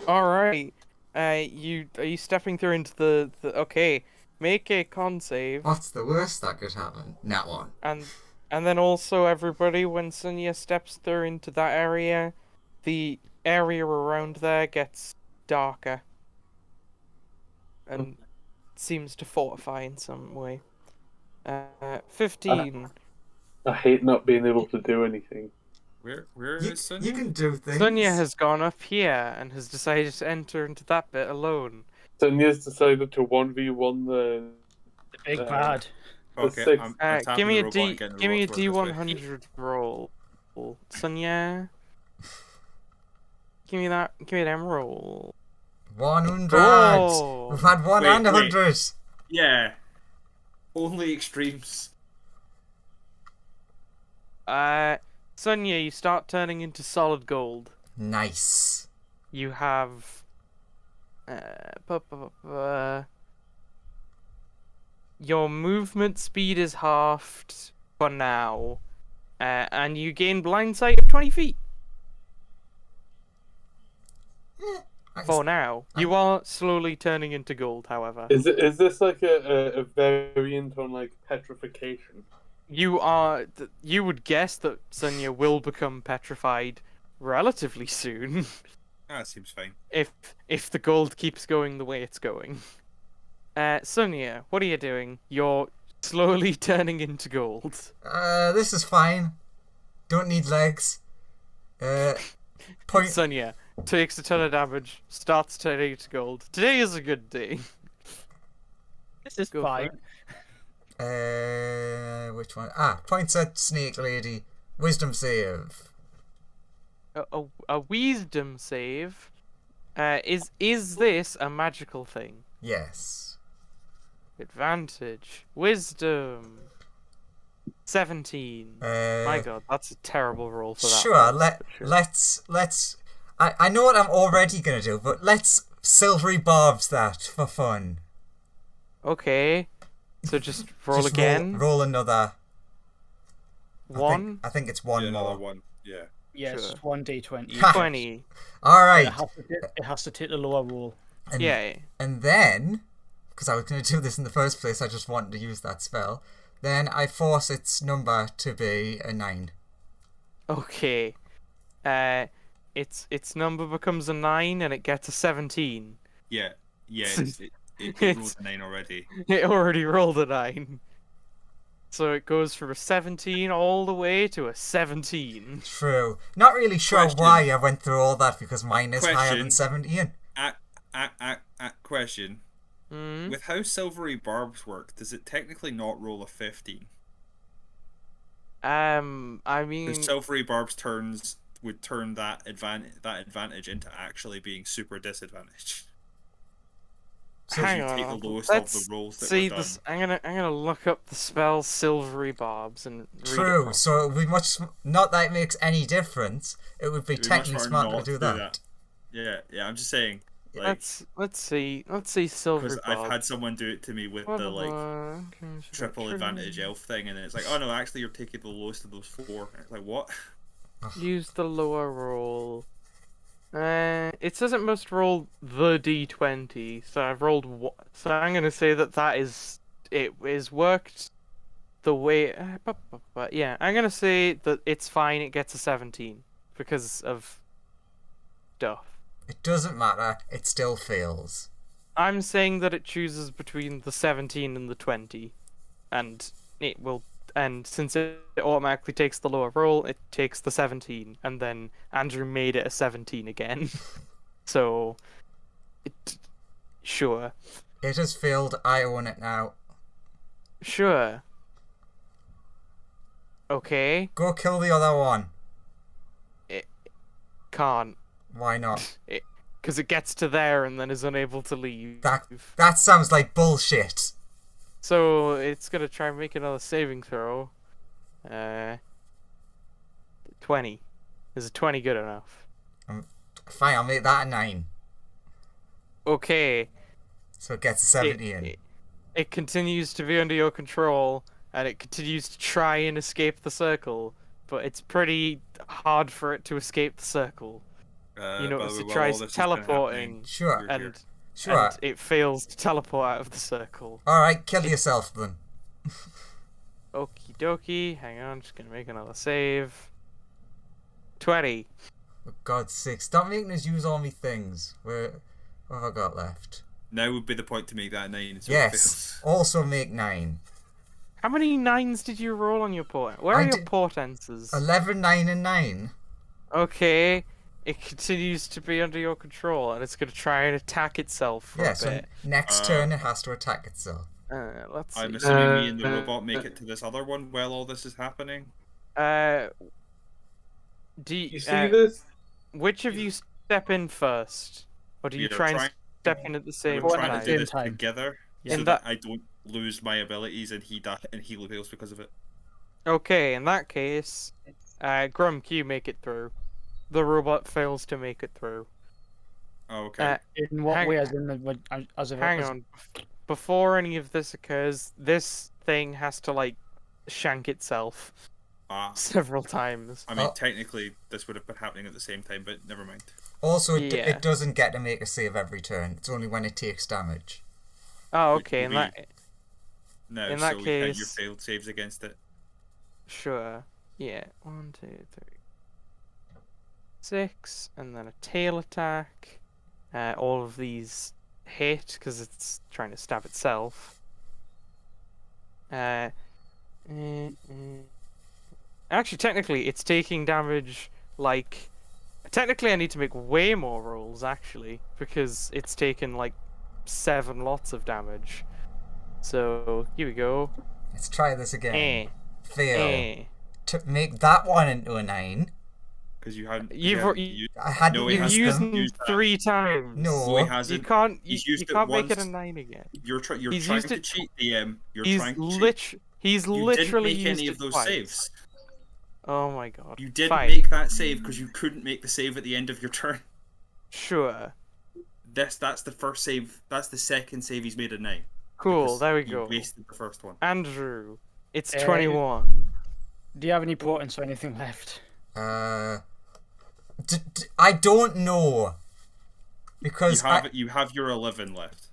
All right, are you stepping through into the okay? Make a con save. What's the worst that could happen? Nat one. And then also everybody, when Sunya steps through into that area, the area around there gets darker. And seems to fortify in some way. 15. I hate not being able to do anything. Where is Sunya? You can do things. Sunya has gone up here and has decided to enter into that bit alone. Sonya's decided to 1v1 the Big bad. Okay, six. I'm Give me tapping a the robot D. and getting the Give me a robot to work this way. D100 roll. Sunya. Give me that. Give me them roll. 100. Oh. We've had one Wait, and 100. Yeah. Only extremes. Sunya, you start turning into solid gold. Nice. You have your movement speed is halved for now, and you gain blind sight of 20 feet. For now, you are slowly turning into gold. However, Is this like a variant on like petrification? you would guess that Sunya will become petrified relatively soon. That seems fine. If the gold keeps going the way it's going. Sonia, what are you doing? You're slowly turning into gold. This is fine. Don't need legs. Point. Sonia takes a ton of damage, starts turning into gold. Today is a good day. This is Go for fine. Which one? Points at Snake Lady. Wisdom save. A wisdom save. Is this a magical thing? Yes. Advantage. Wisdom. 17. My god, that's a terrible roll for that. Sure. Sure. Let's. I know what I'm already gonna do, but let's silvery barbs that for fun. Okay. So just roll Just again. Roll another. One. I think it's one Yeah, more. another one. Yeah. Yes, Sure. 1d20. Ha! 20. All right. It has to take the lower roll. And, Yeah. And then, because I was going to do this in the first place, I just wanted to use that spell. Then I force its number to be a 9. Okay. Its number becomes a 9 and it gets a 17. Yeah. Yeah. It It's- rolled a 9 already. It already rolled a 9. So it goes from a 17 all the way to a 17. True. Not really sure Question. why I went through all that because mine is higher Question. than 17. Question. Mm. With how silvery barbs work, does it technically not roll a 15? I Because mean, silvery barbs would turn that advantage into actually being super disadvantaged. So hang you on. take the lowest Let's of the rolls that see were this. done. I'm gonna look up the spell Silvery Barbs and read it True. properly. So it would be much. Not that it makes any difference. It would be It'd be much technically smarter smart to not do to do that. Yeah. I'm just saying. Like, Let's see Silvery because Barbs. I've had someone do it to me with Blah, the blah, like blah. Okay, so triple true. advantage elf thing, and then it's like, oh no, actually you're taking the lowest of those 4. And it's like, what? Use the lower roll. It says it must roll the d20, so I've rolled so I'm gonna say that it is worked the way. But yeah, I'm gonna say that it's fine. It gets a 17 because of stuff. It doesn't matter. It still fails. I'm saying that it chooses between the 17 and the 20, and it will. And since it automatically takes the lower roll, it takes the 17, and then Andrew made it a 17 again. So, sure. It has failed. I own it now. Sure. Okay. Go kill the other one. Can't. Why not? Because it gets to there and then is unable to leave. That sounds like bullshit. So, it's gonna try and make another saving throw. 20. Is a 20 good enough? Fine, I'll make that a 9. Okay. So it gets a 17. It continues to be under your control, and it continues to try and escape the circle, but it's pretty hard for it to escape the circle. You By the notice way, it while tries all this has been teleporting, happening, Sure. you're here. Sure. and it fails to teleport out of the circle. Alright, kill yourself then. Okie dokie, hang on, just gonna make another save. 20. For God's sake, stop making us use all me things. What have I got left? Now would be the point to make that 9. So it Yes. fails. Also make 9. How many 9s did you roll on your port? Where I are your did- portenses? 11, 9, and 9. Okay, it continues to be under your control, and it's gonna try and attack itself for Yeah, a so bit. next turn it has to attack itself. Let's see. I'm assuming me and the robot make it to this other one while all this is happening. Do You see this? which of you step in first, or do you We're try and trying- step in at the same We're One trying at to the do same this time. together In so that- that I don't lose my abilities and he loses because of it. Okay, in that case, Grump, you make it through. The robot fails to make it through. Oh, okay. In what Hang- way? As in as of Hang on. Before any of this occurs, this thing has to like shank itself several times. I mean, Oh. technically, this would have been happening at the same time, but never mind. Also, Yeah. it doesn't get to make a save every turn. It's only when it takes damage. Oh, Which okay. will In be- that, No, In that so we count your case- failed saves against it. sure. Yeah. 1, 2, 3. 6, and then a tail attack. All of these hit because it's trying to stab itself. Actually, technically, it's taking damage, like... Technically, I need to make way more rolls, actually, because it's taken, like, 7 lots of damage. So, here we go. Let's try this again. Fail. Eh. To make that one into a 9. Because you hadn't. I hadn't No, he You've hasn't used them used that. 3 times. No. No, he You hasn't. can't, He's you used it can't make it a once. 9 again. You're trying He's to used it cheat, DM. You're He's trying to cheat. He's You literally didn't make used any it of those twice. saves. Oh my god. You didn't Fine. make that save because you couldn't make the save at the end of your turn. Sure. That's the first save. That's the second save he's made at 9. Cool, Because there we you go. wasted the first one. Andrew, it's Eh. 21. Do you have any portents or anything left? I don't know. Because You have your 11 left.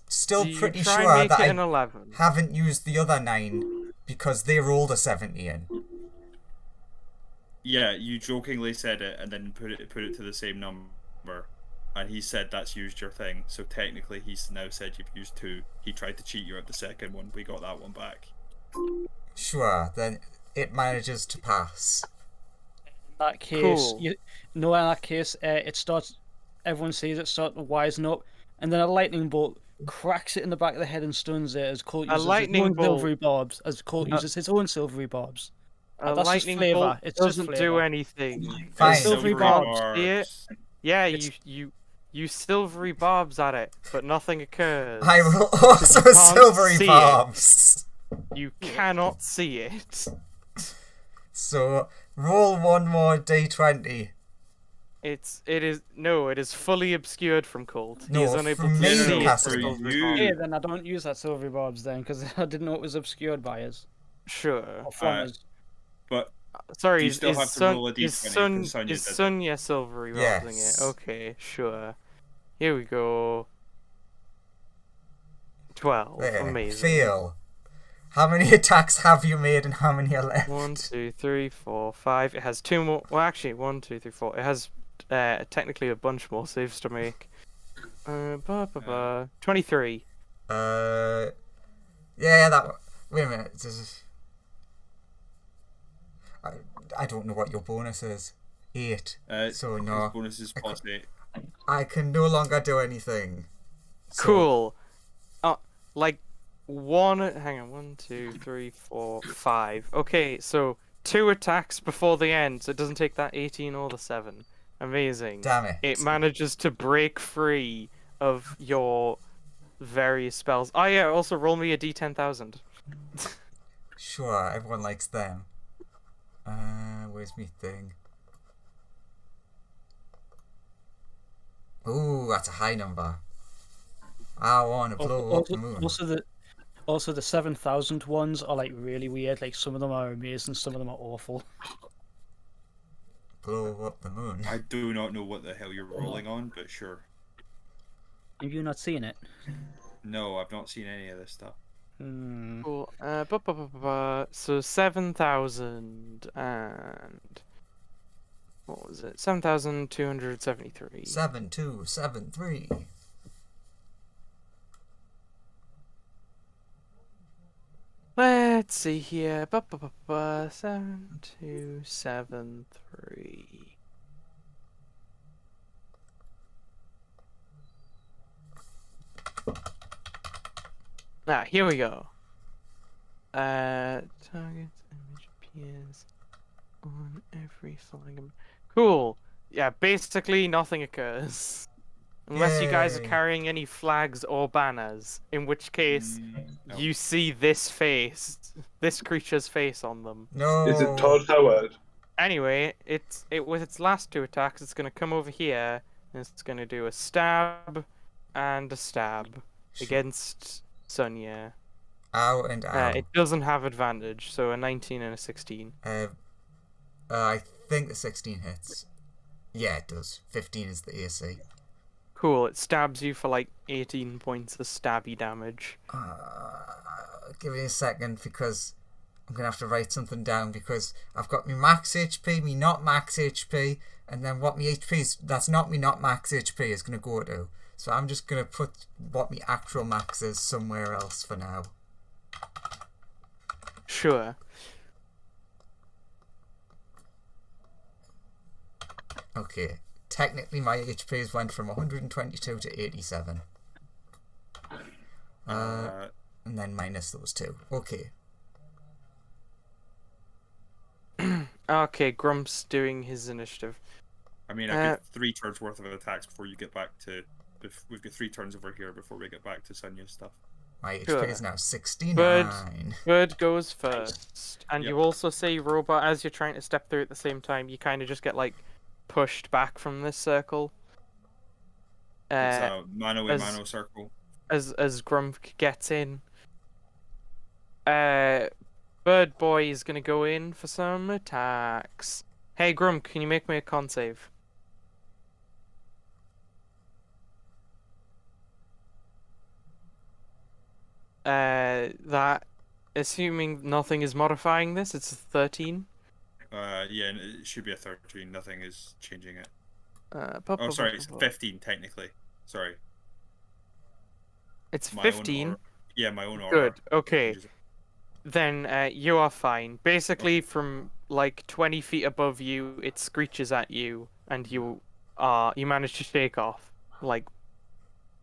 still You pretty try and sure make that it an I 11. haven't used the other 9 because they rolled a 70 in. Yeah, you jokingly said it and then put it to the same number, and he said that's used your thing. So technically, he's now said you've used 2. He tried to cheat you at the second one. We got that one back. Sure, then it manages to pass. In that case, Cool. in that case, it starts. Everyone sees it start to wisen up, and then a lightning bolt cracks it in the back of the head and stuns it as Colt A uses lightning his own bolt- silvery barbs. As Colt uses his own silvery barbs. A That's just lightning flavour. bolt It's just doesn't do flavour. anything. Fine. Silvery barbs. barbs. See it? Yeah, It's- you silvery barbs at it, but nothing occurs. I will also You can't silvery see it. barbs. You cannot see it. So roll one more d20. It is fully obscured from Colt. No, He is unable from to me, see it. Castle. for For silvery you. barbs. Yeah, then I don't use that silvery barbs then, because I didn't know it was obscured by us. Sure. Or from us. But Sorry, you is, still is, have to Sun, roll a is, d20 Sun, because Sonya is did it. Sonya silvery barbsing Yes. it? Okay, sure. Here we go. 12. There. Amazing. Fail. How many attacks have you made and how many are left? 1, 2, 3, 4, 5. It has 2 more. Well, actually, 1, 2, 3, 4. It has technically a bunch more saves to make. 23. Yeah, that. Wait a minute. I don't know what your bonus is. 8. So no. His bonus is plus 8. I can no longer do anything. So, Cool. Like, hang on, 1, 2, 3, 4, 5. Okay, so 2 attacks before the end, so it doesn't take that 18 or the 7. Amazing. Damn it. It manages to break free of your various spells. Oh yeah, also roll me a d10,000. Sure, everyone likes them. Where's me thing? Ooh, that's a high number. I want to blow up the moon. Also the 7,000 ones are like really weird. Like some of them are amazing, some of them are awful. Blow up the moon. I do not know what the hell you're rolling on, but sure. Have you not seen it? No, I've not seen any of this stuff. Hmm. Cool. So 7,000 and what was it? 7,273. 7273. Let's see here. 7,273. Ah, here we go. Target image appears on every flying. Cool. Yeah, basically nothing occurs. Unless you guys are Yay. carrying any flags or banners, in which case No. you see this face, this creature's face on them. No. Is it Todd Howard? Anyway, with its last 2 attacks, it's gonna come over here and it's gonna do a stab and a stab against Sonya. Ow and ow. It doesn't have advantage, so a 19 and a 16. I think the 16 hits. Yeah, it does. 15 is the AC. Cool, it stabs you for like 18 points of stabby damage. Give me a second because I'm going to have to write something down because I've got me max HP, me not max HP, and then what me HP is, that's not me not max HP is going to go to. So I'm just going to put what me actual max is somewhere else for now. Sure. Okay. Technically my HPs went from 122 to 87. And then minus those two. Okay. Okay, Grump's doing his initiative. I mean, I get 3 turns worth of attacks before you get back to. We've got 3 turns over here before we get back to Sonia's stuff. My HP Sure. is now 69. Bird goes first, and Yep. you also say robot as you're trying to step through at the same time. You kind of just get like pushed back from this circle. It's a mano a as- mano circle. As Grump gets in. Bird Boy is gonna go in for some attacks. Hey Grump, can you make me a con save? That, assuming nothing is modifying this, it's a 13. Yeah, and it should be a 13. Nothing is changing it. Oh, Sorry, it's 15 technically. Sorry. It's My own 15. aura. Yeah, my own aura. Good. Okay. changes it. Then you are fine. Basically, from like 20 feet above you, it screeches at you, and you manage to shake off. Like,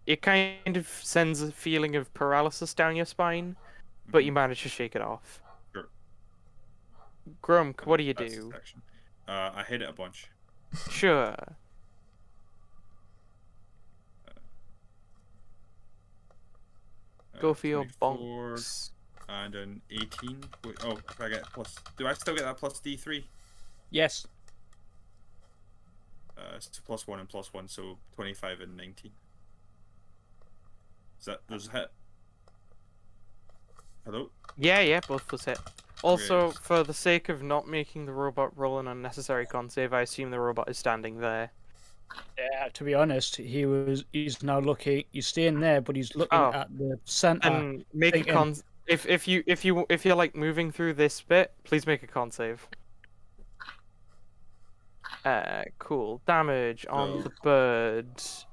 it kind of sends a feeling of paralysis down your spine, but you manage to shake it off. Sure. Grump, what do you That's do? his action. I hit it a bunch. Sure. Go for your 24 bonks. And an 18. Wait, oh, if I get plus. Do I still get that plus D3? Yes. It's +1 and +1, so 25 and 19. Is that there's a hit? Hello? Yeah, both those hit. Also, Okay. for the sake of not making the robot roll an unnecessary con save, I assume the robot is standing there. Yeah, to be honest, he's now looking. He's staying there, but he's looking Oh. at the center. And make a thinking- con. If you're like moving through this bit, please make a con save. Cool. Damage on the bird. So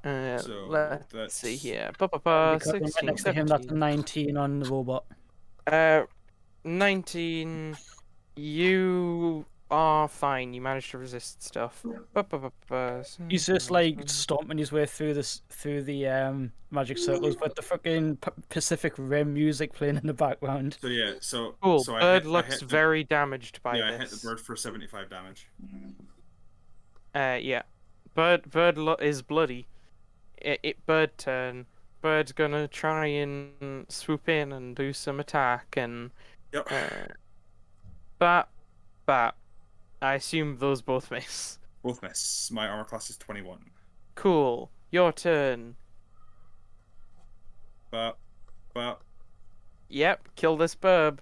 Let's that's- see here. Because I'm right 16, next to him, that's a 17. 19 on the robot. 19. You are fine. You managed to resist stuff. He's just like stomping his way through the magic circles with the fucking Pacific Rim music playing in the background. So yeah, so Cool. so Bird I looks hit the, very damaged by yeah, I this. hit the bird for 75 damage. Yeah. Bird is bloody. Bird turn. Bird's gonna try and swoop in and do some attack and Yep. bat. I assume those both miss. Both miss. My armor class is 21. Cool. Your turn. But Yep. Kill this burb.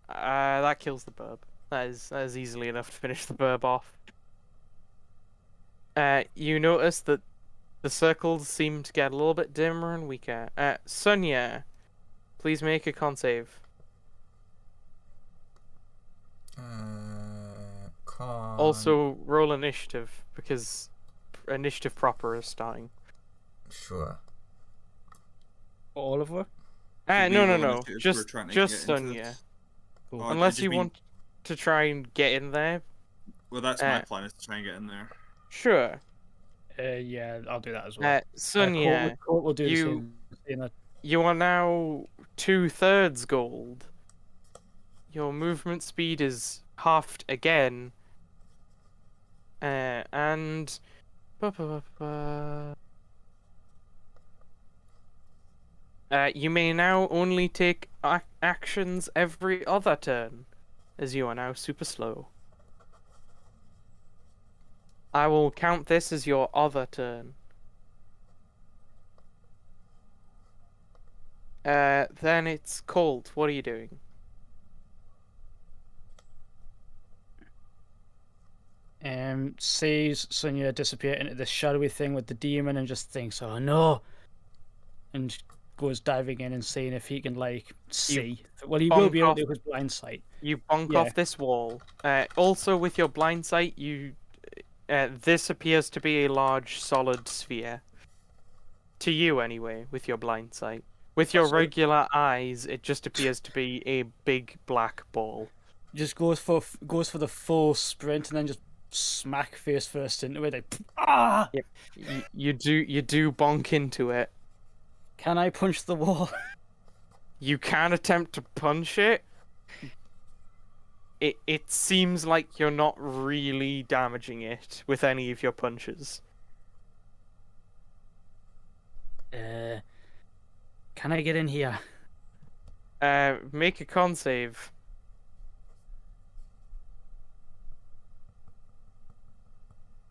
That kills the burb. That is easily enough to finish the burb off. You notice that the circles seem to get a little bit dimmer and weaker. Sonia, please make a con save. Con. Also, roll initiative, because initiative proper is starting. Sure. All of her? Did we No. roll initiative? We're Just trying to just get into Sonia. this. Cool. Oh, Unless it's you been- want to try and get in there. Well, that's my uh, plan, is to try and get in there. Sure. Yeah, I'll do that as well. Sonia, Court will do you- the same. You know, you are now 2/3 gold. Your movement speed is halved again. And you may now only take actions every other turn, as you are now super slow. I will count this as your other turn. Then it's Colt. What are you doing? sees Sonia disappear into this shadowy thing with the demon and just thinks, oh no, and goes diving in and seeing if he can like see. Well, he bonk will be able off- to with blind sight. You bonk Yeah. off this wall. Also, with your blind sight, this appears to be a large, solid sphere. To you, anyway, with your blind sight. With your So- regular eyes, it just appears to be a big black ball. Just goes for the full sprint and then just smack face first into it. Like, ah! You do bonk into it. Can I punch the wall? You can attempt to punch it. It seems like you're not really damaging it with any of your punches. Can I get in here? Make a con save.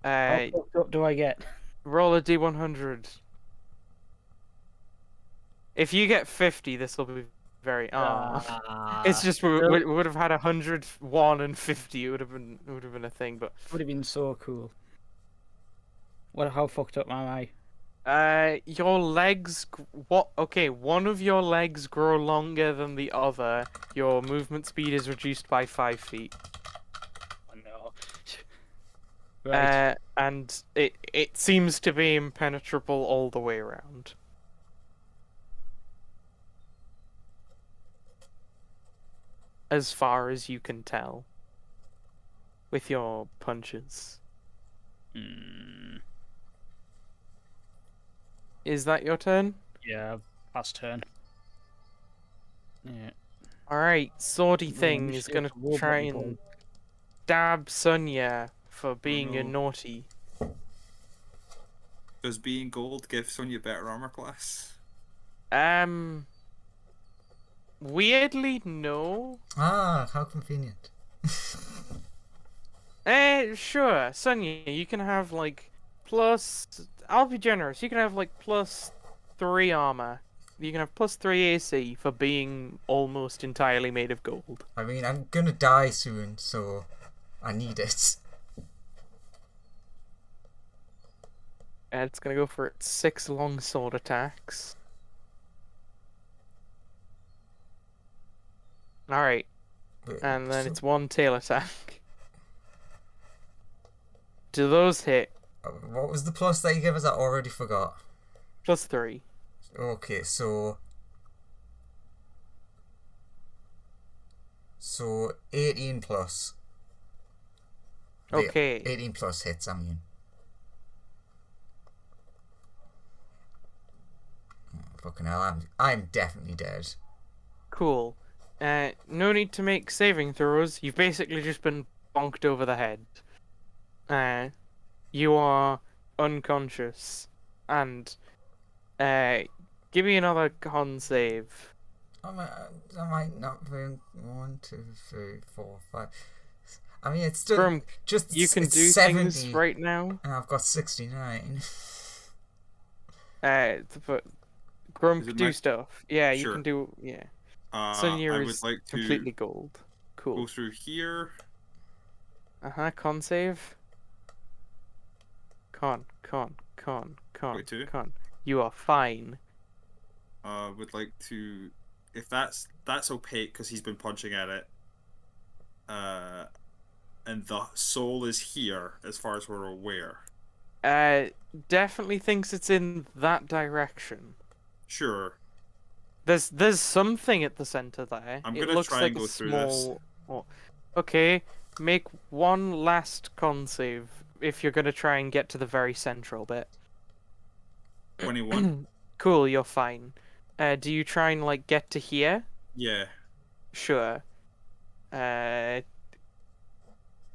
How fucked up do I get? Roll a d100. If you get 50, this will be very. It's just we would have had 101 and 50. It would have been a thing, but would have been so cool. How fucked up am I? your legs. Okay, one of your legs grow longer than the other. Your movement speed is reduced by 5 feet. Oh no. Right. And it seems to be impenetrable all the way around. As far as you can tell. With your punches. Is that your turn? Yeah, last turn. Yeah. Alright, Swordy Thing is initiate gonna the war try button and stab Sonya for being a no. naughty. Does being gold give Sonya better armor class? Weirdly, no. Ah, how convenient. Sure, Sonya, you can have like plus. I'll be generous. You can have like +3 armor. You can have +3 AC for being almost entirely made of gold. I mean, I'm gonna die soon, so I need it. And it's gonna go for its 6 longsword attacks. Alright, and then it's 1 tail attack. Do those hit? What was the plus that you gave us? I already forgot. +3. Okay, so 18 plus. Okay. 18 plus hits, I mean. Fucking hell, I'm definitely dead. Cool. No need to make saving throws. You've basically just been bonked over the head. You are unconscious. And give me another con save. I might not be 1, 2, 3, 4, 5. I mean, it's still Grump, just you can it's do 70, things right now. and I've got 69. But Is Grump, it do my- stuff. Yeah, you Sure. can do. Yeah. I Sonya would is like to completely gold. go Cool. through here. Con save. Con. Wait, two? Con. You are fine. Would like to, if that's opaque because he's been punching at it. And the soul is here as far as we're aware. Definitely thinks it's in that direction. Sure. There's something at the center there. I'm It gonna looks try like and a go through this. small. Oh, okay, make one last con save if you're gonna try and get to the very central bit. 21. Cool, you're fine. Do you try and like get to here? Yeah. Sure.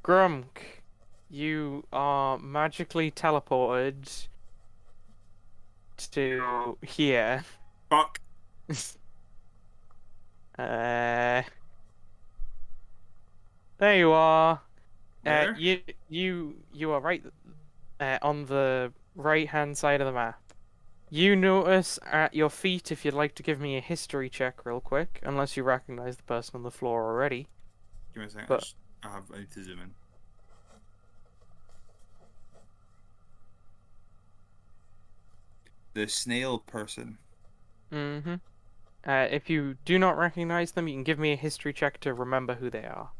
Grumk, you are magically teleported to here. Fuck. There you are. Where? You are right on the right-hand side of the map. You notice at your feet, if you'd like to give me a history check real quick, unless you recognize the person on the floor already. Give me a second. But- I need to zoom in. The snail person. Mm-hmm. If you do not recognize them, you can give me a history check to remember who they are.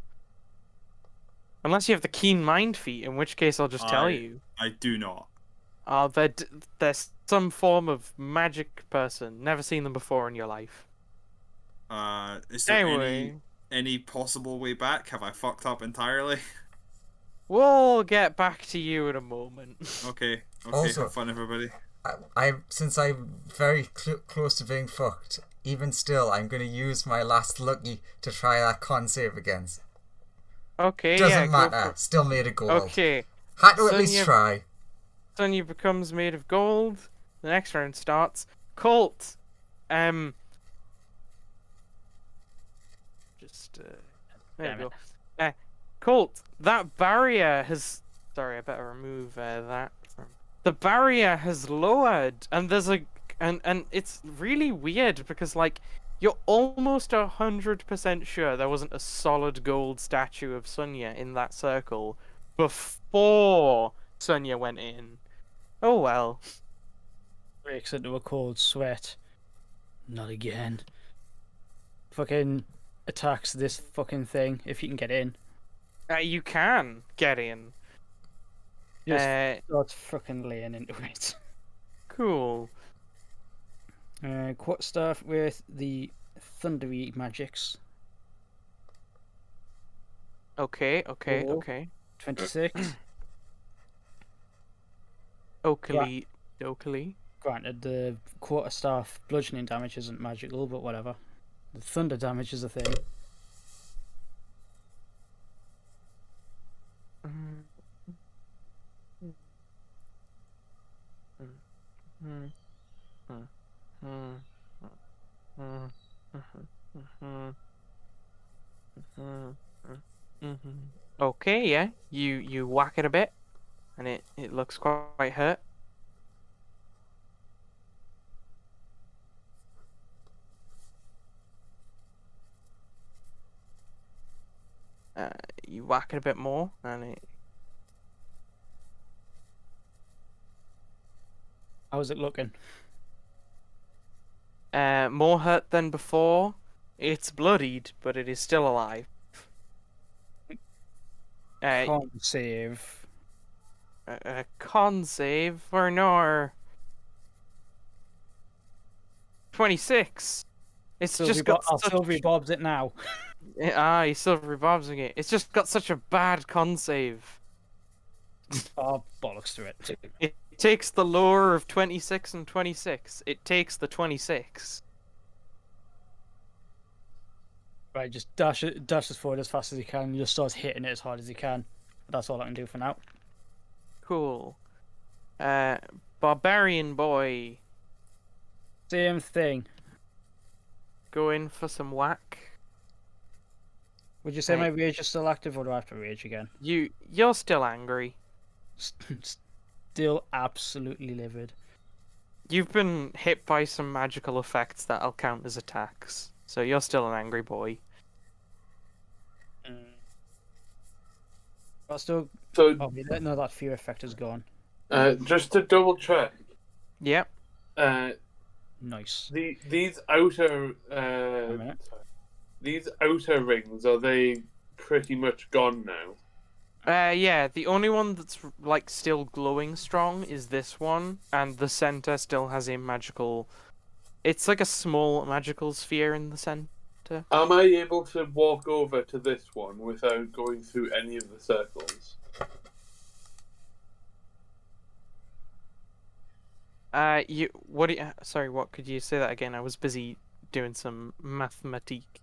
Unless you have the keen mind feat, in which case I'll just tell you. I do not. They're some form of magic person. Never seen them before in your life. Is there Anyway, any possible way back? Have I fucked up entirely? we'll get back to you in a moment. Okay. Also- Have fun, everybody. Since I'm very close to being fucked, even still, I'm going to use my last lucky to try that con save again. Okay, Doesn't go matter. for- Still made of gold. Okay, Had to at least Sonia- try. Sonya becomes made of gold. The next round starts. Colt, just there Damn you go. Colt, that barrier has. Sorry, I better remove that. The barrier has lowered, and there's and it's really weird because like you're almost 100% sure there wasn't a solid gold statue of Sonya in that circle before Sonya went in. Oh well. Breaks into a cold sweat. Not again. Fucking attacks this fucking thing if you can get in. You can get in. Just Uh, starts fucking laying into it. cool. Start with the thundery magics. Okay. Cool. Okay. 26. Oakley. Granted, the quarterstaff bludgeoning damage isn't magical, but whatever. The thunder damage is a thing. Okay, yeah. You whack it a bit, and it looks quite hurt. You whack it a bit more, and it. How's it looking? More hurt than before. It's bloodied, but it is still alive. Con save. Con save for no 26. It's just got I'll such... Sylvie Bob's it now. he's silver bobsing it. It's just got such a bad con save. Oh, bollocks to it. It takes the lower of 26 and 26. It takes the 26. Right, just dashes forward as fast as he can. Just starts hitting it as hard as he can. That's all I can do for now. Cool. Barbarian boy. Same thing. Go in for some whack. Would you say Right. my rage is still active, or do I have to rage again? You're still angry. Still absolutely livid. You've been hit by some magical effects that'll count as attacks. So you're still an angry boy. I'll still. So, Oh, no, that fear effect is gone. just to double check, Yep. Nice. these outer A minute. these outer rings, are they pretty much gone now? Yeah, the only one that's like still glowing strong is this one, and the center still has a magical. It's like a small magical sphere in the center. Am I able to walk over to this one without going through any of the circles? Sorry, what could you say that again? I was busy doing some mathematique.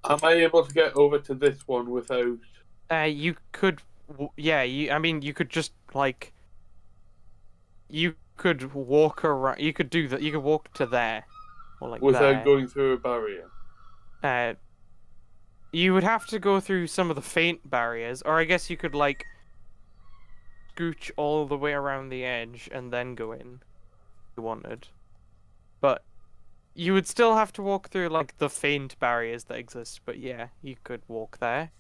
Am I able to get over to this one without? You could, I mean, you could just like. You could walk around. You could do that. You could walk to there, or like Without there. going through a barrier? You would have to go through some of the faint barriers, or I guess you could like scooch all the way around the edge and then go in if you wanted. But you would still have to walk through like the faint barriers that exist, but yeah, you could walk there.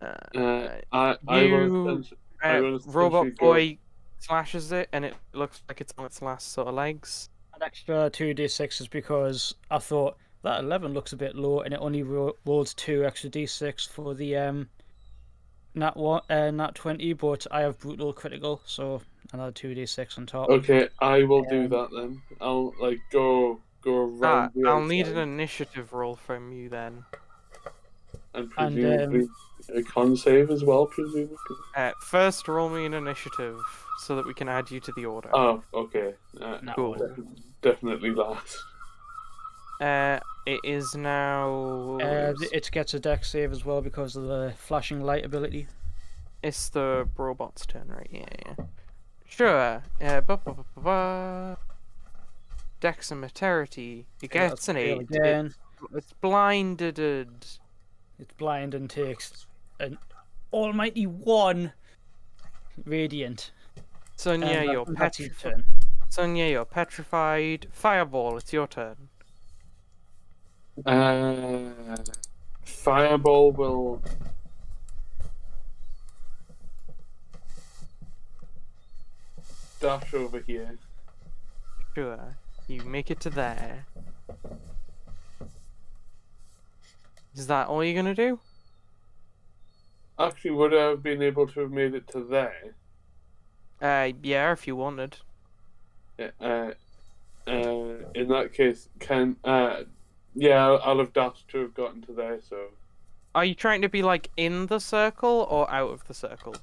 I will You I will robot essentially go- boy slashes it, and it looks like it's on its last sort of legs. An extra 2d6 is because I thought that 11 looks a bit low, and it only rolls 2 extra d6 for the nat 20, but I have brutal critical, so another 2d6 on top. Okay, I will do that then. I'll like go around the I'll need an outside initiative roll from you then. and presumably a con save as well, presumably. First, roll me an initiative so that we can add you to the order. Oh, okay. Cool. Definitely last. It is now. It gets a dex save as well because of the flashing light ability. It's the robot's turn, right? Yeah. Sure. Dexterity. It gets an 8. Again. It's blinded. It's blind and takes an almighty 1 radiant. Sonia, you're that's your petrified. turn. Sonia, you're petrified. Fireball, it's your turn. Fireball will dash over here. Sure. You make it to there. Is that all you're gonna do? Actually, would I have been able to have made it to there? Yeah, if you wanted. In that case, I'll have dashed to have gotten to there. So. Are you trying to be like in the circle or out of the circle?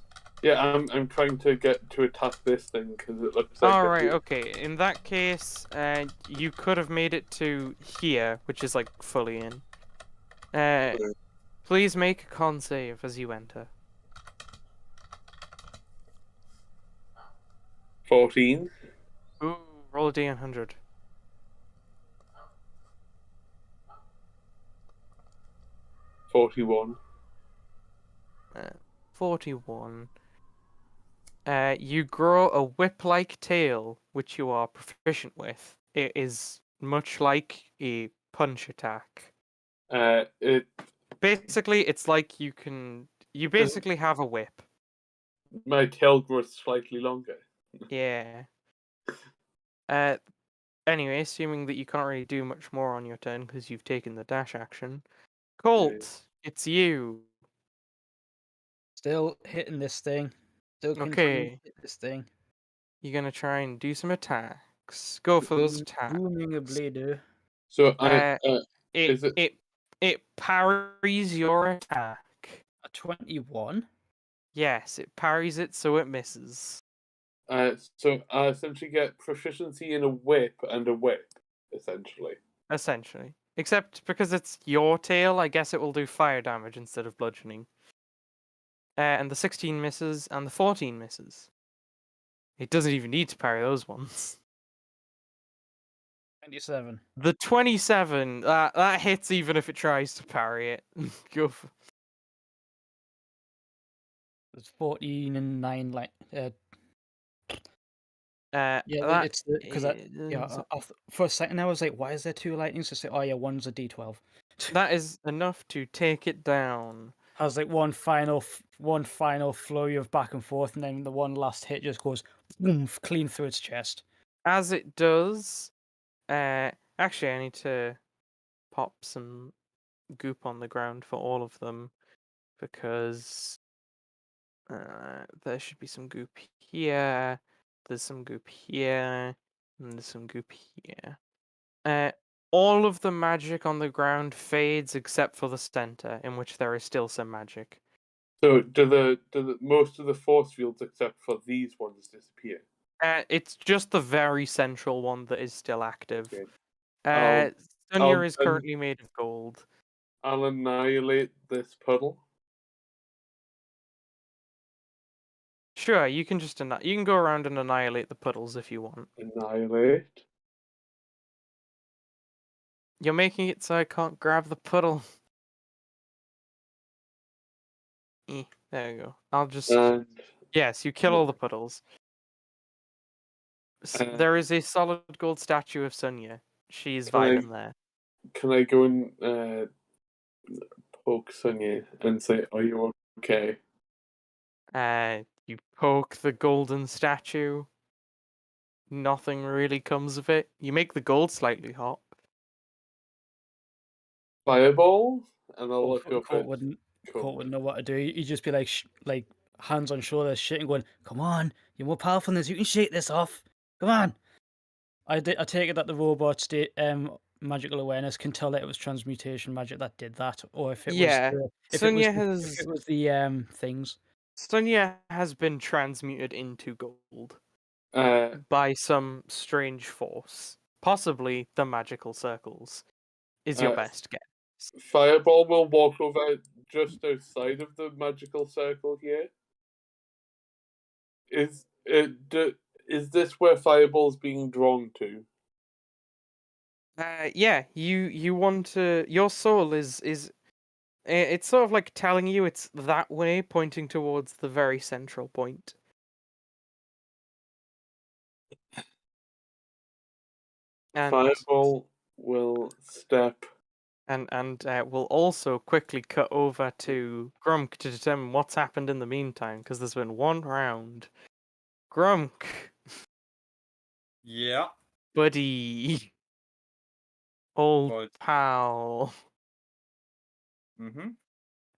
Yeah, I'm trying to get to attack this thing because it looks like. Alright, okay. In that case, you could have made it to here, which is like fully in. Please make a con save as you enter. 14. Ooh, roll a d100. 41. 41. You grow a whip-like tail, which you are proficient with. It is much like a punch attack. Basically, it's like you basically have a whip. My tail grows slightly longer. Yeah. Anyway, assuming that you can't really do much more on your turn because you've taken the dash action. Colt, it's you. Still hitting this thing. Still continuing Okay. to hit this thing. You're gonna try and do some attacks. Go for those attacks. Booming a blade. So It parries your attack. A 21. Yes, it parries it so it misses. So I essentially get proficiency in a whip and a whip, essentially. Essentially. Except because it's your tail, I guess it will do fire damage instead of bludgeoning. And the 16 misses, and the 14 misses. It doesn't even need to parry those ones. 27. The 27, that hits even if it tries to parry it. Go for... It's 14 and 9 like it's because for a second I was like, why is there 2 lightnings? To say, oh yeah, one's a D12. That is enough to take it down. Has like one final flurry of back and forth, and then the one last hit just goes boom, clean through its chest. As it does, actually I need to pop some goop on the ground for all of them because there should be some goop here. There's some goop here, and there's some goop here. All of the magic on the ground fades except for the center, in which there is still some magic. So do the most of the force fields except for these ones disappear? It's just the very central one that is still active. Okay. Sonia is currently made of gold. I'll annihilate this puddle. Sure, you can just you can go around and annihilate the puddles if you want. Annihilate. You're making it so I can't grab the puddle. There you go. I'll just... Yes, you kill all the puddles. There is a solid gold statue of Sonia. She's vibing there. Can I go and poke Sonia and say, are you okay? You poke the golden statue. Nothing really comes of it. You make the gold slightly hot. Fireball, and I'll look up Court at wouldn't. Cool. Court wouldn't know what to do. He'd just be like hands on shoulders, shitting, going, "Come on, you're more powerful than this. You can shake this off. Come on." I take it that the robot state magical awareness can tell that it was transmutation magic that did that, or if it was Yeah, if it was the things. Sunya has been transmuted into gold Uh, by some strange force. Possibly the magical circles is your Uh, best guess. Fireball will walk over just outside of the magical circle here. Is is this where Fireball's being drawn to? Yeah, you want to. Your soul is it's sort of like telling you it's that way, pointing towards the very central point. And Fireball will step. and we'll also quickly cut over to Grunk to determine what's happened in the meantime, because there's been one round. Grunk, Yeah. buddy, old But pal. mm-hmm.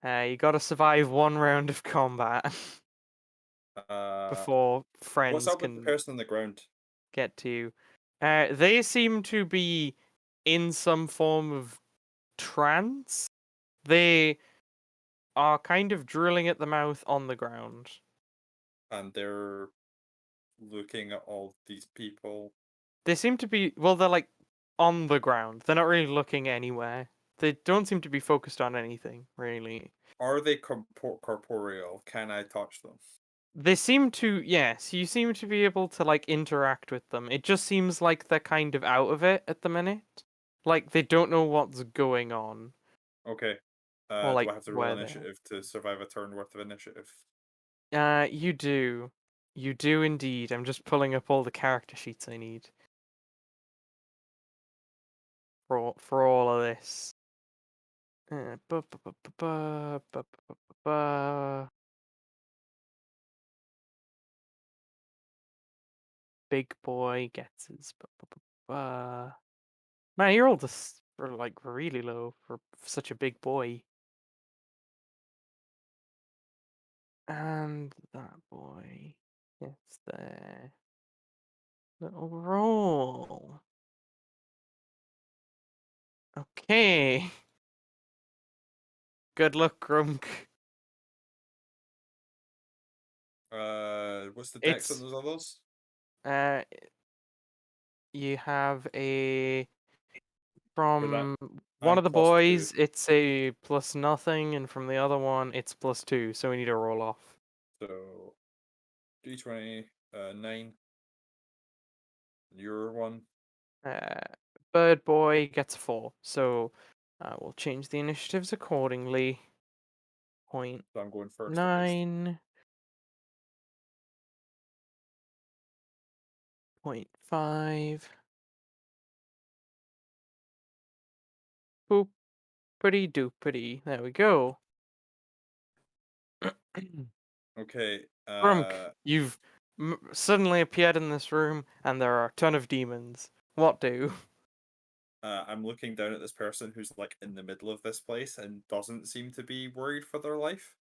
You got to survive one round of combat before What's friends up with the can person on the ground? get to you. They seem to be in some form of trance. They are kind of drilling at the mouth on the ground. And they're looking at all these people. They seem to be, well, they're like on the ground. They're not really looking anywhere. They don't seem to be focused on anything, really. Are they corporeal? Can I touch them? They seem to, yes, you seem to be able to like interact with them. It just seems like they're kind of out of it at the minute. Like they don't know what's going on. Okay. Or like do I have to roll where they are. initiative to survive a turn worth of initiative? You do. You do indeed. I'm just pulling up all the character sheets I need for all of this. Ba, ba, ba, ba, ba, ba, ba, ba, ba. Big boy gets his. Ba, ba, ba, ba. Man, you're all just like really low for such a big boy. And that boy gets their little roll. Okay. Good luck, Grunk. What's the dex on It's those others? uh, you have a Because from one I'm of the +2. boys, it's a plus nothing, and from the other one, it's +2. So we need to roll off. So D20, 9. Your one. Bird boy gets 4. So we'll change the initiatives accordingly. Point So I'm going first at least. 9. 0.5. Boopity doopity. There we go. Okay. Grunk, you've suddenly appeared in this room, and there are a ton of demons. What do? I'm looking down at this person who's like in the middle of this place and doesn't seem to be worried for their life.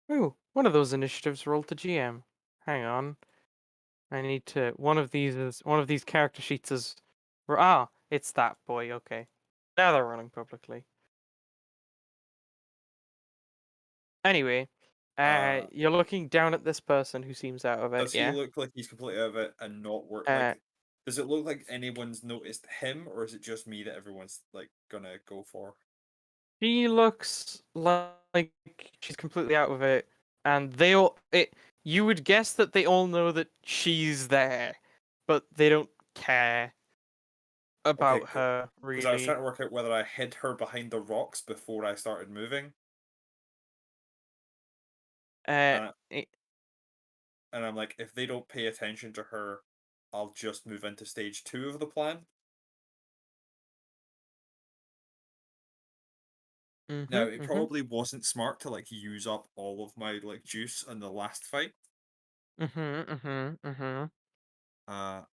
Ooh, one of those initiatives rolled to GM. Hang on. I need to. One of these character sheets is. Ah, it's that boy. Okay. Now they're running publicly. Anyway, you're looking down at this person who seems out of it. Does he look like he's completely out of it and not work? Like, does it look like anyone's noticed him, or is it just me that everyone's like gonna go for? She looks like she's completely out of it, and they all. You would guess that they all know that she's there, but they don't care about her Because I was really. trying to work out whether I hid her behind the rocks before I started moving. And I'm like, if they don't pay attention to her, I'll just move into stage 2 of the plan. Now, it Mm-hmm. probably wasn't smart to like use up all of my like juice in the last fight. Mm-hmm. Mm-hmm. Mm-hmm. Uh,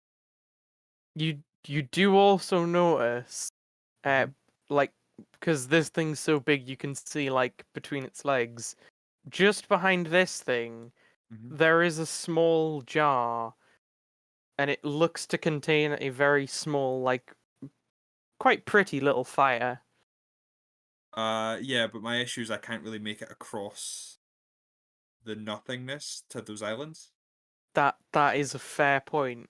You do also notice, uh, Mhm. like, because this thing's so big, you can see like between its legs. Just behind this thing, Mhm. there is a small jar, and it looks to contain a very small, like, quite pretty little fire. Yeah, but my issue is I can't really make it across the nothingness to those islands. That is a fair point.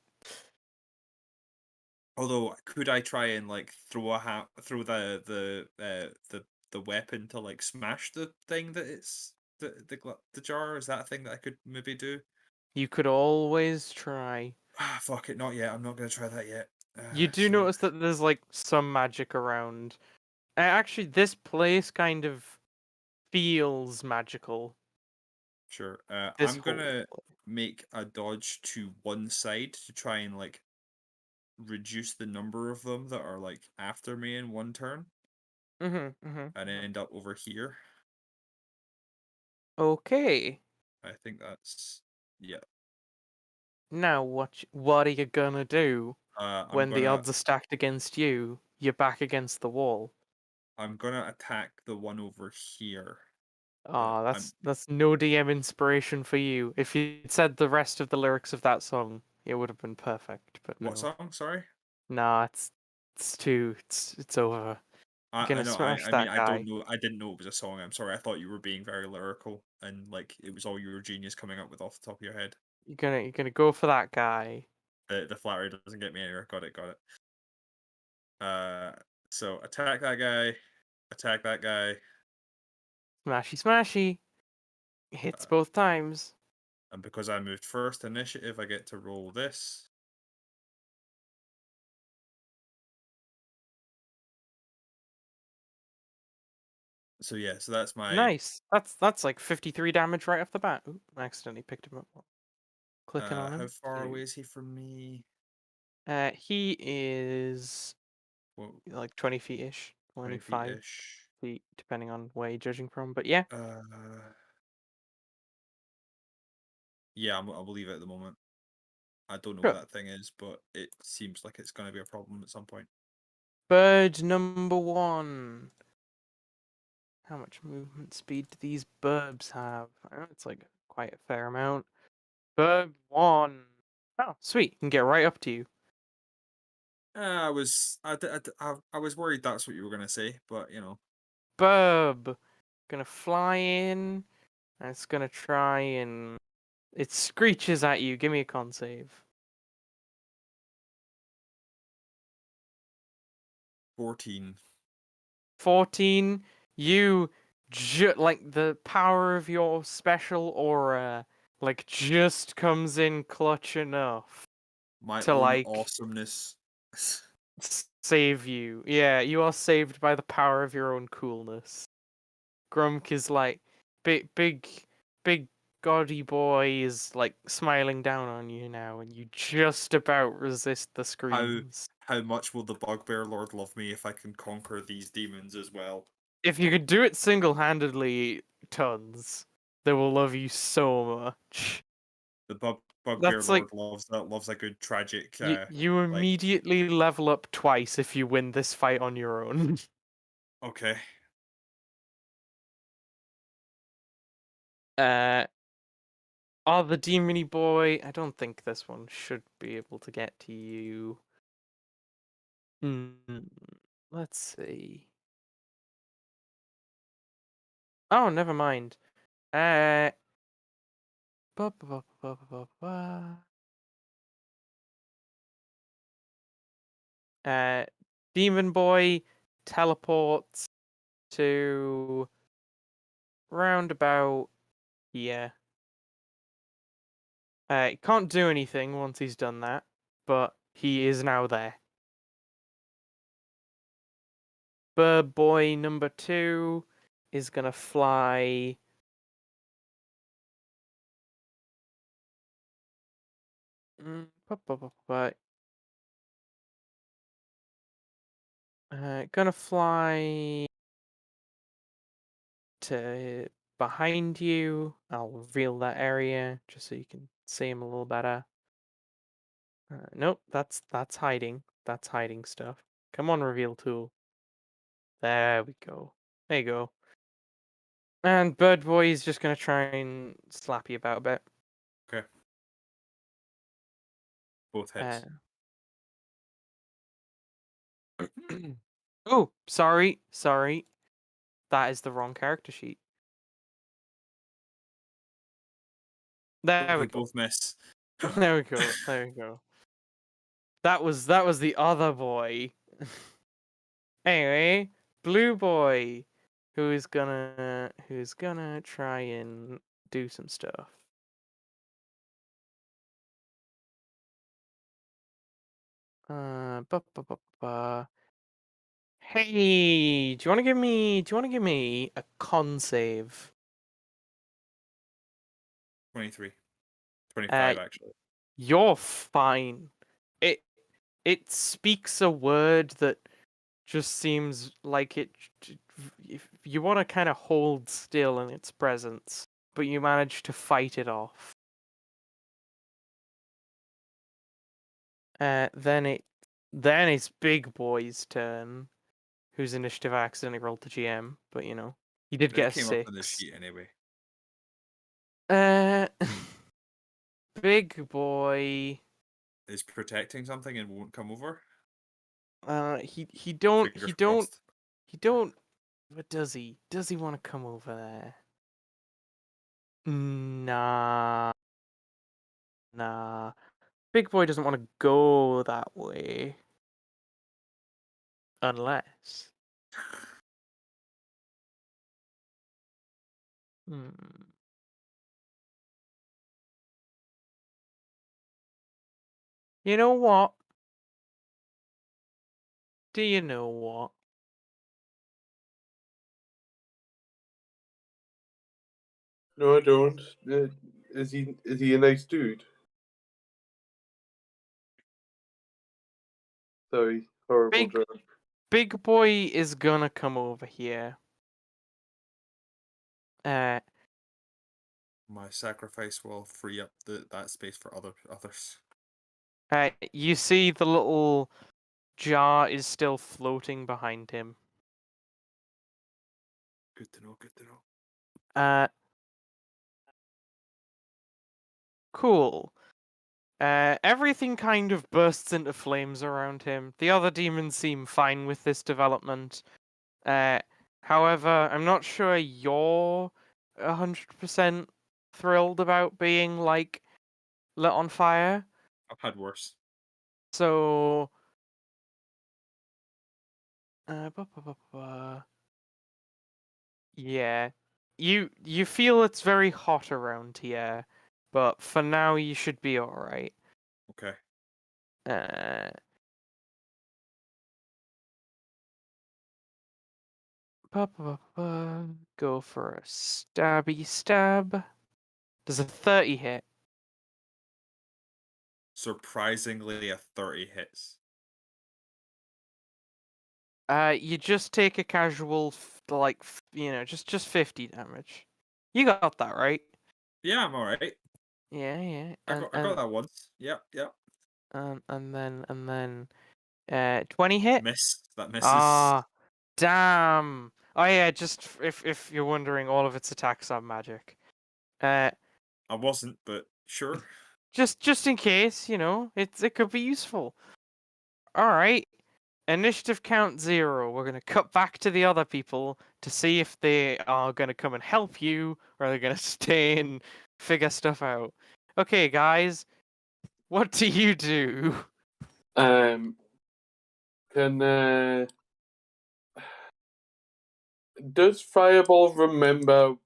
Although, could I try and like throw the weapon to like smash the thing that it's the jar? Is that a thing that I could maybe do? You could always try. Ah, fuck it, not yet. I'm not gonna try that yet. You do So notice that there's like some magic around. Actually, this place kind of feels magical. sure. This I'm whole gonna make a dodge to one side to try and like reduce the number of them that are like after me in one turn, and end up over here. Okay. I think that's yeah. Now what are you gonna do I'm when the gonna odds are stacked against you? You're back against the wall. attack the one over here. Ah, I'm that's no DM inspiration for you. If you'd said the rest of the lyrics of that song, it would have been perfect. But what no, song? Sorry. nah, it's over. You're I gonna know. smash I mean that I don't guy. know. I didn't know it was a song. I'm sorry. I thought you were being very lyrical and like it was all your genius coming up with off the top of your head. You're gonna go for that guy. The flattery doesn't get me anywhere. Got it. Got it. Uh, so attack that guy. Attack that guy. Smashy smashy. Hits Uh, both times. and because I moved first initiative, I get to roll this. So yeah, so that's my Nice. That's like 53 damage right off the bat. Oop, I accidentally picked him up. Clicking on how him. far away is he from me? He is Well, like 20 feet ish, 20 feet 25 ish. feet, depending on where you're judging from. But yeah, Yeah, I'll leave it at the moment. I don't know what sure. that thing is, but it seems like it's going to be a problem at some point. Bird number one. How much movement speed do these burbs have? I know it's like quite a fair amount. Burb one. Oh, sweet. Can get right up to you. I was worried that's what you were going to say, but you know. Burb. Gonna fly in. And it's gonna try and. It screeches at you. Give me a con save. 14. 14. You. Like the power of your special aura. Like just comes in clutch enough My to own like awesomeness. save you. Yeah, you are saved by the power of your own coolness. Grumk is like big gaudy boy is like smiling down on you now, and you just about resist the how screams. how much will the Bugbear Lord love me if I can conquer these demons as well? If you could do it single-handedly, tons, they will love you so much. The Bugbear That's like Lord loves a good tragic you like immediately level up twice if you win this fight on your own. okay. uh Oh, the demony boy. I don't think this one should be able to get to you. Hmm. Let's see. Oh, never mind. Uh, ba, ba, ba, ba, ba, ba, ba. uh, demon boy teleports to roundabout here. He can't do anything once he's done that, but he is now there. Bird boy number 2 is gonna fly. Gonna fly to behind you. I'll reveal that area just so you can see him a little better. Nope, that's hiding. That's hiding stuff. Come on, reveal tool. There we go. There you go. And Bird Boy is just gonna try and slap you about a bit. Okay. Both hits. Oh, sorry. That is the wrong character sheet. There we go. Both miss. There we go. There we go. That was the other boy. Anyway, Blue Boy, who's gonna try and do some stuff. Ba, ba, ba, ba. Hey, do you want to give me a con save? 23. 25 actually. You're fine. It speaks a word that just seems like it. If you want to kind of hold still in its presence, but you manage to fight it off. Then it's Big Boy's turn, whose initiative I accidentally rolled to GM, but you know he did get a It came up on the 6. sheet anyway. Big Boy. Is protecting something and won't come over? He don't. Fingers crossed. What does he? Does he want to come over there? Nah. Big Boy doesn't want to go that way. Unless. You know what? Do you know what? No, I don't. Is he a nice dude? Sorry, horrible joke. Big Boy is gonna come over here. My sacrifice will free up that space for others. You see the little jar is still floating behind him. Good to know. Cool. Everything kind of bursts into flames around him. The other demons seem fine with this development. However, I'm not sure you're 100% thrilled about being, like, lit on fire. I've had worse. So... yeah. You feel it's very hot around here, but for now you should be alright. Okay. Go for a stabby stab. Does a 30 hit? Surprisingly, a 30 hits. You just take a casual, just 50 damage. You got that, right? Yeah, I'm alright. Yeah. I got that once. Yep. And then 20 hit? Miss. That misses. Ah, damn. Oh yeah, just if you're wondering, all of its attacks are magic. I wasn't, but sure. Just in case, it could be useful. All right. Initiative count 0. We're gonna cut back to the other people to see if they are gonna come and help you, or they're gonna stay and figure stuff out. Okay, guys, what do you do? Does Fireball remember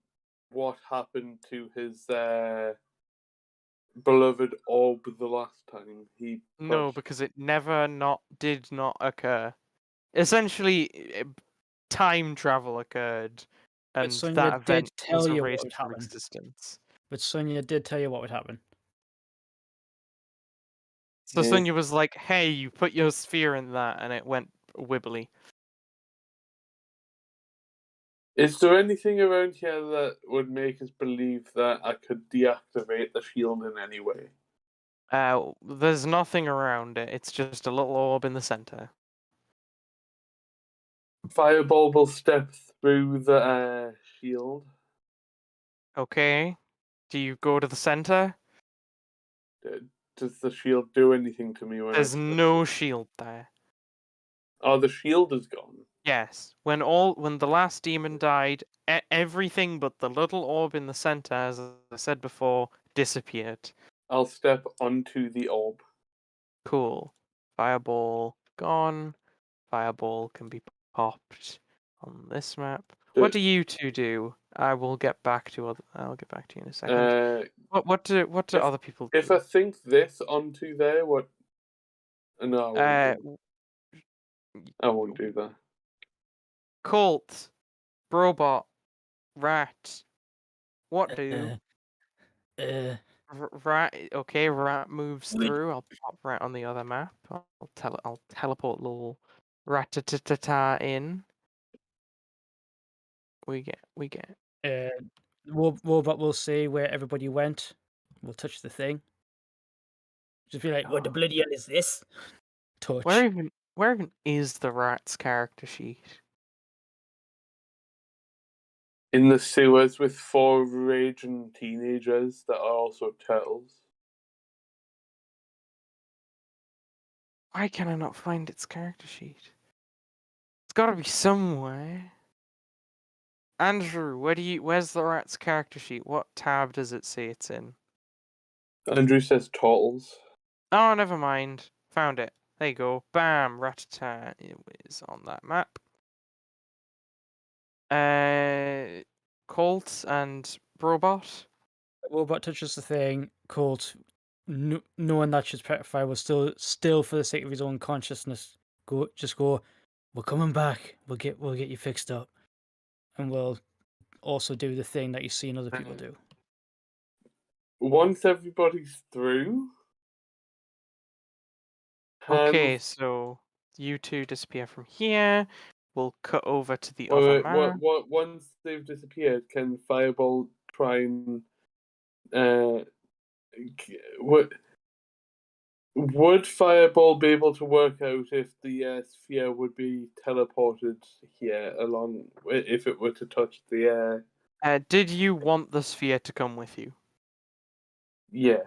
what happened to his beloved orb the last time he pushed? No, because it did not occur. Essentially, time travel occurred, and that event was erased from existence. But Sonia did tell you what would happen. So Sonia was like, "Hey, you put your sphere in that," and it went wibbly. Is there anything around here that would make us believe that I could deactivate the shield in any way? There's nothing around it. It's just a little orb in the center. Fireball will step through the shield. Okay. Do you go to the center? Does the shield do anything to me when There's I... no shield there. Oh, the shield is gone. Yes. When the last demon died, everything but the little orb in the center, as I said before, disappeared. I'll step onto the orb. Cool. Fireball gone. Fireball can be popped on this map. What do you two do? I'll get back to you in a second. What do other people do? If I think this onto there, what? No, I won't do that. Colt, Brobot, Rat. What do? Rat. Okay, Rat moves through. I'll pop Rat on the other map. I'll teleport little Rat-ta-ta-ta in. We get. Robot will see where everybody went. We'll touch the thing. Just be like, what the bloody hell is this? Touch. Where even is the Rat's character sheet? In the sewers with 4 raging teenagers that are also turtles. Why can I not find its character sheet? It's got to be somewhere. Andrew, where's the Rat's character sheet? What tab does it say it's in? Andrew says turtles. Oh, never mind. Found it. There you go. Bam, Ratata. It is on that map. Colt and Brobot. Robot touches the thing. Colt, knowing that she's petrified, will still for the sake of his own consciousness, go. We're coming back. We'll get you fixed up, and we'll also do the thing that you've seen other people do. Once everybody's through. Okay, so you two disappear from here. We'll cut over to the other map. Once they've disappeared, can Fireball try and would Fireball be able to work out if the sphere would be teleported here along if it were to touch the air? Did you want the sphere to come with you? Yeah.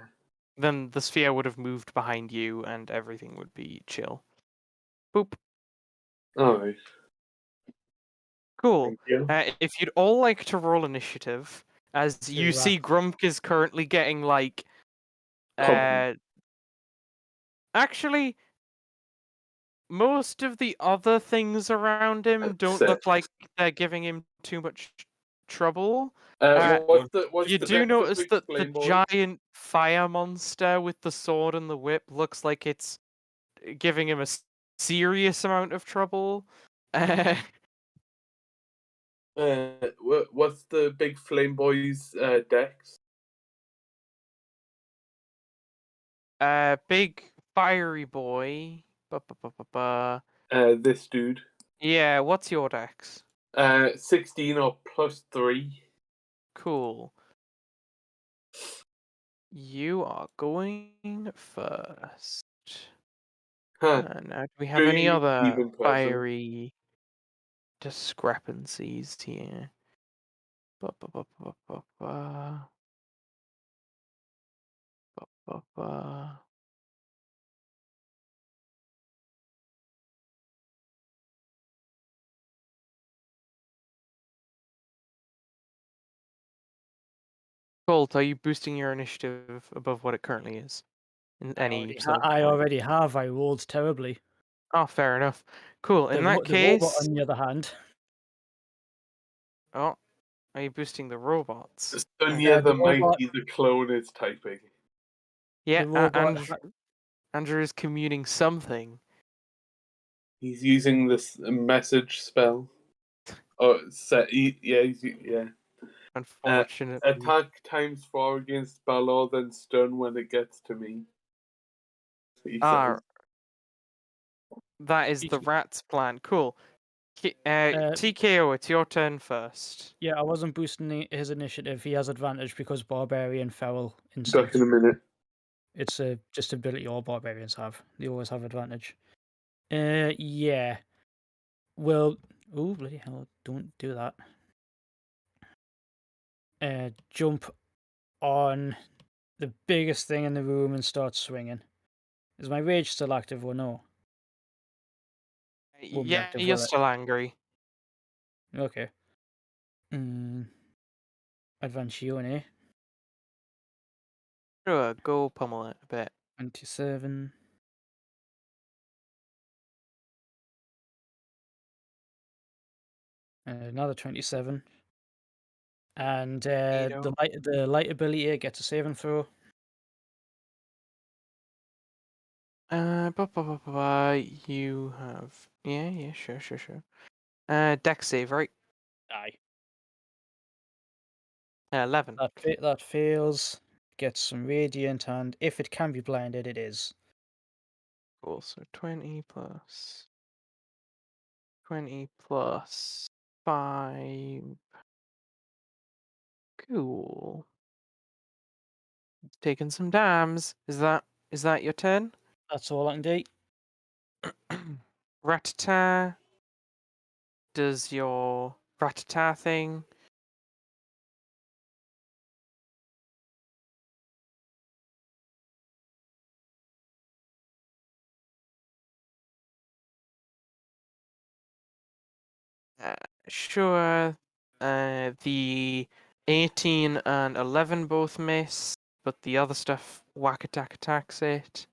Then the sphere would have moved behind you and everything would be chill. Boop. Alright. Cool. Thank you. If you'd all like to roll initiative, as you see Grump is currently getting like actually most of the other things around him don't look like they're giving him too much trouble. You do notice that the giant fire monster with the sword and the whip looks like it's giving him a serious amount of trouble. What's the big flame boy's dex? Big fiery boy. This dude. Yeah, what's your dex? 16 or plus 3. Cool. You are going first. Now, do we have any other fiery discrepancies here? Colt, are you boosting your initiative above what it currently is? In any I already have. I rolled terribly. Oh, fair enough. Cool. In that case, the robot, on the other hand. Oh, are you boosting the robots? The mighty, the clone is typing. Yeah, Andrew is commuting something. He's using this message spell. Oh, yeah. Unfortunately. Attack times 4 against Balor, then stun when it gets to me. That is the rat's plan. Cool. TKO, it's your turn first. Yeah, I wasn't boosting his initiative. He has advantage because Barbarian Feral Back Instinct. in a minute. It's a just ability all barbarians have. They always have advantage. Yeah. Well, oh bloody hell! Don't do that. Jump on the biggest thing in the room and start swinging. Is my rage still active or no? Won't be Yeah, active, you're will it? still angry. Okay. Advance you, eh? Sure, go pummel it a bit. 27. Another 27. And Neato. the light ability gets a saving throw. You have yeah, sure. Dex save, right? Aye. 11. That fails. Gets some radiant, and if it can be blinded, it is. Cool. So 20 plus 5. Cool. Taking some dams. Is that your turn? That's all I can do. Ratata does your Ratata thing. Sure. The 18 and 11 both miss, but the other stuff whack attack attacks it.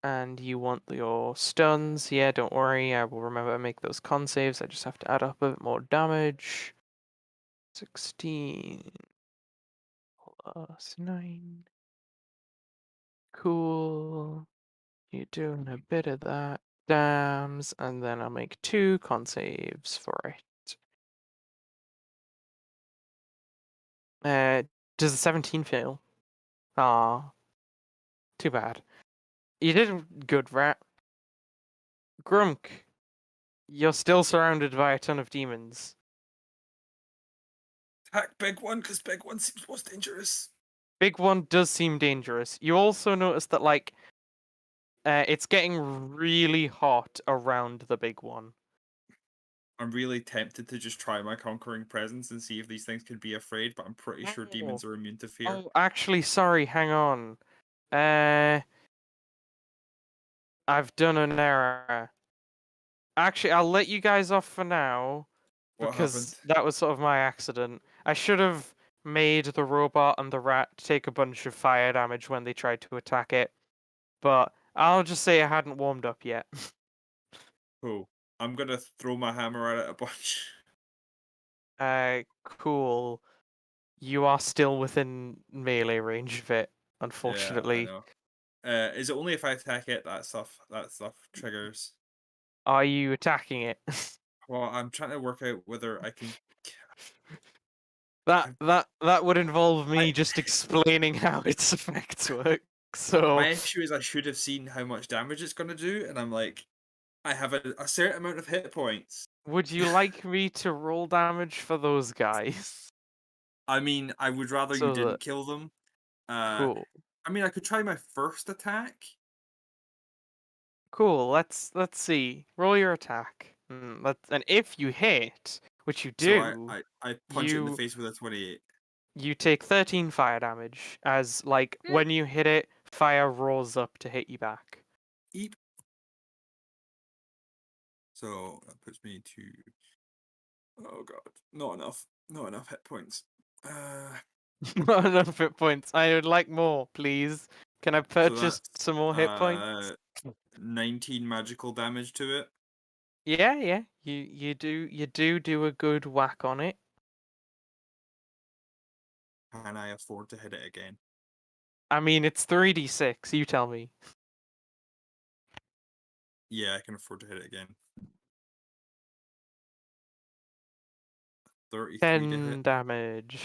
And you want your stuns. Yeah, don't worry. I will remember to make those con saves. I just have to add up a bit more damage. 16 plus 9. Cool. You're doing a bit of that. Dams. And then I'll make 2 con saves for it. Does the 17 fail? Ah, too bad. You did good, Rat. Grunk, you're still surrounded by a ton of demons. Attack big one, because big one seems most dangerous. Big one does seem dangerous. You also notice that, like, it's getting really hot around the big one. I'm really tempted to just try my conquering presence and see if these things could be afraid, but I'm pretty sure demons are immune to fear. Oh, actually, sorry, hang on. I've done an error. Actually, I'll let you guys off for now. What Because happened? that was sort of my accident. I should have made the robot and the rat take a bunch of fire damage when they tried to attack it. But I'll just say I hadn't warmed up yet. Cool. I'm gonna throw my hammer at it a bunch. Cool. You are still within melee range of it, unfortunately. Yeah, I know. Is it only if I attack it that stuff triggers? Are you attacking it? Well, I'm trying to work out whether I can. That would involve me just explaining how its effects work. So My issue is I should have seen how much damage it's gonna do, and I'm like, I have a certain amount of hit points. would you like me to roll damage for those guys? I mean, I would rather So you didn't that- kill them. Cool. I mean, I could try my first attack. Cool. Let's see. Roll your attack. And if you hit, which you So do, I punch it in the you face with a 28. you take 13 fire damage. As like when you hit it, fire rolls up to hit you back. Eep. So that puts me to. Oh god, not enough. Not enough hit points. Not enough hit points. I would like more, please. Can I purchase that's, some more hit points? 19 magical damage to it. Yeah. You do a good whack on it. Can I afford to hit it again? I mean, it's 3d6. You tell me. Yeah, I can afford to hit it again. 33 to 10 hit. damage.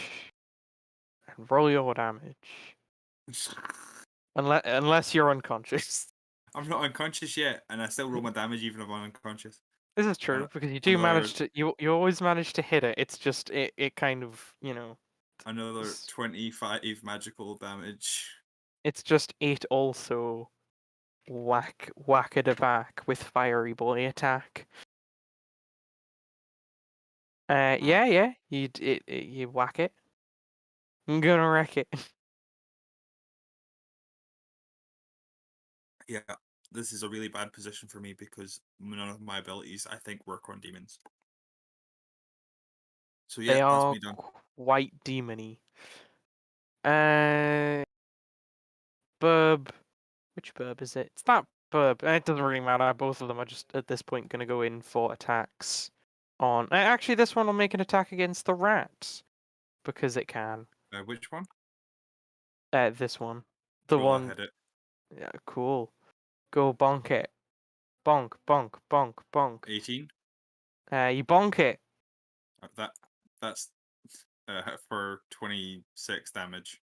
And roll your damage. Unless you're unconscious. I'm not unconscious yet, and I still roll my damage even if I'm unconscious. This is true Ano- because you do another manage to you always manage to hit it. It's just it kind of another s- 25 magical damage. it's just it also whack it back with fiery boy attack. Yeah, you whack it. I'm gonna wreck it. Yeah, this is a really bad position for me because none of my abilities, I think, work on demons. So They yeah, that's are me done. quite demony. Burb. Which burb is it? It's that burb. It doesn't really matter. Both of them are just at this point going to go in for attacks on. Actually, this one will make an attack against the rat because it can. Which one? This one, the Roll one. ahead it. Yeah, cool. Go bonk it. Bonk, bonk, bonk, bonk. 18. You bonk it. That's for 26 damage.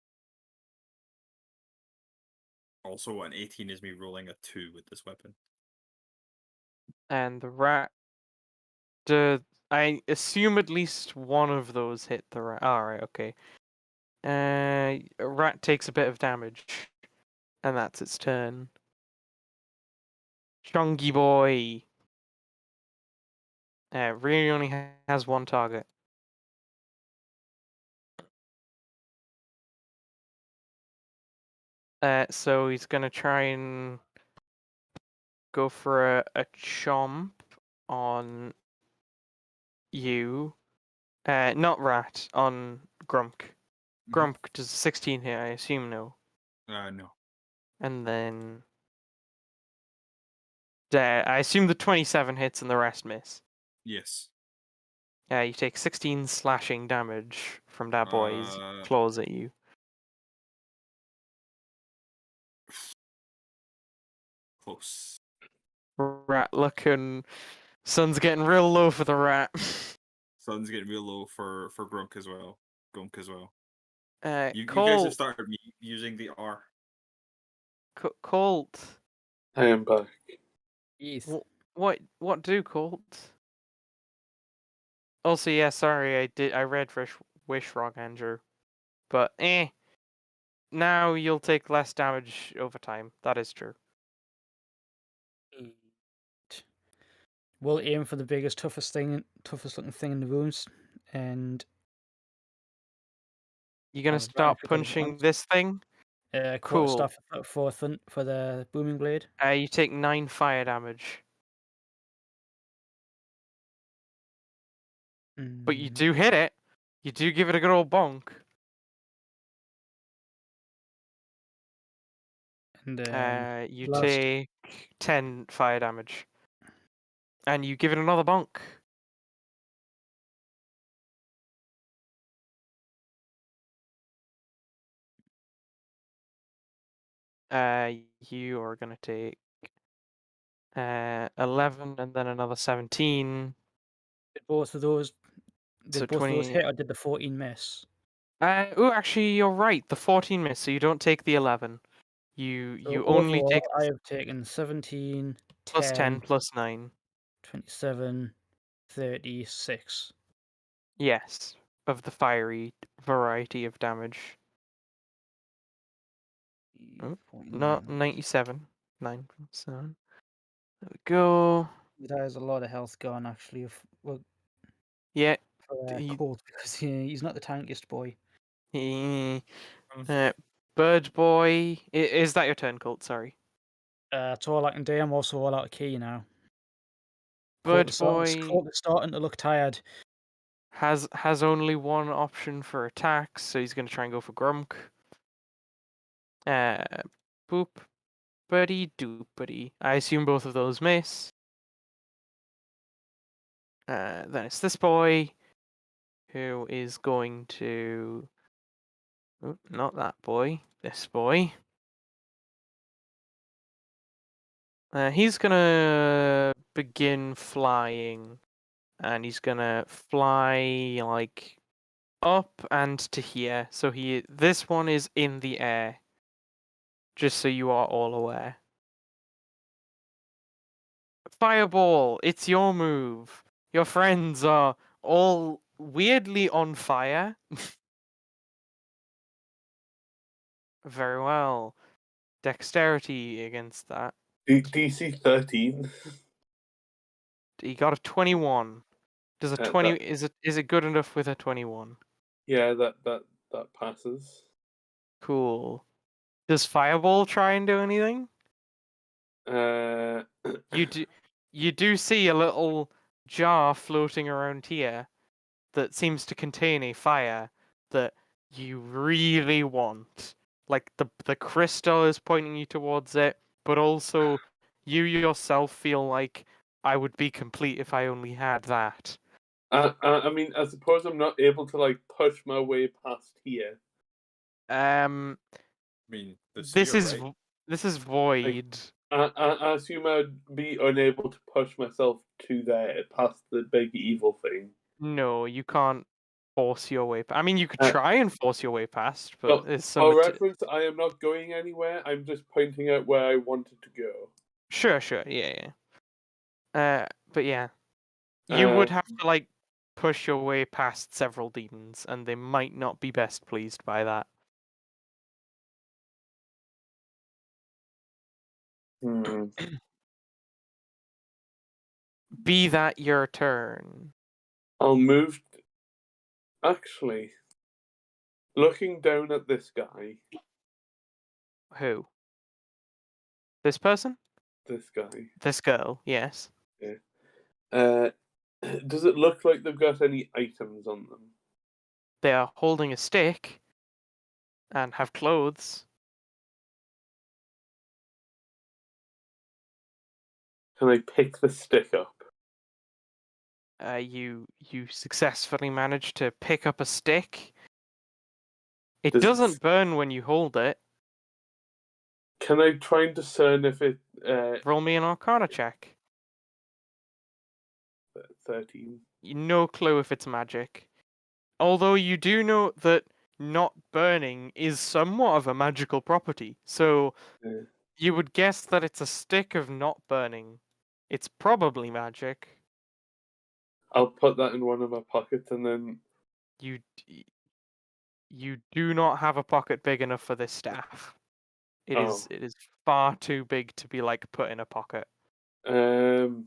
Also, an 18 is me rolling a 2 with this weapon. And the rat. I assume at least one of those hit the rat. Alright, okay. A rat takes a bit of damage. And that's its turn. Chungy boy. Really only has one target. So he's gonna try and go for a chomp on you. Not rat, on Grump. Grump does 16 hit, I assume no. No. And then I assume the 27 hits and the rest miss. Yes. You take 16 slashing damage from that boy's claws at you. Close. Rat looking. Sun's getting real low for the rat. Sun's getting real low for Grunk as well. Gunk as well. You guys Colt. have started using the R. Colt. I am back. Yes. What do Colt? Also, yeah, sorry, I read Wish Rock Andrew, but now you'll take less damage over time. That is true. We'll aim for the biggest, toughest looking thing in the rooms, and You're gonna have start advantage because of punching once. this thing. Cool. Quarterstaff for the booming blade. You take 9 fire damage, but you do hit it. You do give it a good old bonk. And you last take 10 fire damage, and you give it another bonk. You are gonna take 11 and then another 17. did both of those So both of those 20. hit, or did the 14 miss? Actually, you're right. The 14 miss, so you don't take the 11. You So only overall, take I have taken 17, plus 10 10, plus 9. 27, 36. Yes, of the fiery variety of damage. Oh, not 97. 9.7. There we go. That has a lot of health gone, actually, Yeah. for Colt, because he's not the tankiest boy. Bird boy. Is that your turn, Colt? Sorry. That's all I can do. I'm also all out of key now. Bird boy Colt is starting to look tired. has only one option for attacks, so he's going to try and go for Grumk. Boop. Buddy doopity. I assume both of those miss. Then it's this boy, who is going to... Oh, not that boy. This boy. He's gonna begin flying, and he's gonna fly like up and to here. So this one is in the air. Just so you are all aware. Fireball, it's your move. Your friends are all weirdly on fire. Very well. Dexterity against that. DC 13. He got a 21. Does a 20 is it good enough with a 21? Yeah, that passes. Cool. Does Fireball try and do anything? Uh, You do see a little jar floating around here that seems to contain a fire that you really want. Like the crystal is pointing you towards it, but also you yourself feel like I would be complete if I only had that. I mean, I suppose I'm not able to like push my way past here. I mean, this is void. I assume I'd be unable to push myself to there past the big evil thing. No, you can't force your way. I mean, you could Uh, try and force your way past, but there's some. For reference, I am not going anywhere. I'm just pointing out where I wanted to go. Sure, yeah. But yeah, you would have to like push your way past several demons, and they might not be best pleased by that. Be that your turn. I'll move. Actually, looking down at this guy. Who? This person? This guy. This girl, yes. Yeah. Does it look like they've got any items on them? They are holding a stick and have clothes. Can I pick the stick up? You successfully manage to pick up a stick. It Does doesn't burn when you hold it. Can I try and discern if it? Roll me an Arcana check. 13. No clue if it's magic. Although you do know that not burning is somewhat of a magical property, so Yeah. you would guess that it's a stick of not burning. It's probably magic. I'll put that in one of my pockets and then. You do not have a pocket big enough for this staff. It is far too big to be like put in a pocket. Do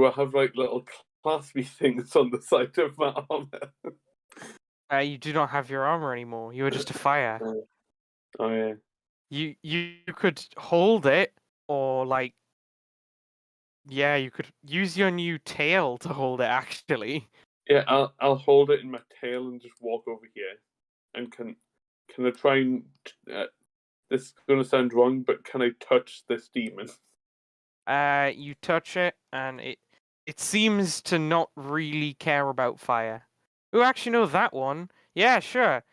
I have like little claspy things on the side of my armor? You do not have your armor anymore. You are just a fire. Oh yeah. You could hold it, or like, yeah, you could use your new tail to hold it. Actually, Yeah, I'll hold it in my tail and just walk over here. And can I try and? This is gonna sound wrong, but can I touch this demon? you touch it, and it seems to not really care about fire. Oh, actually, no, that one. Yeah, sure.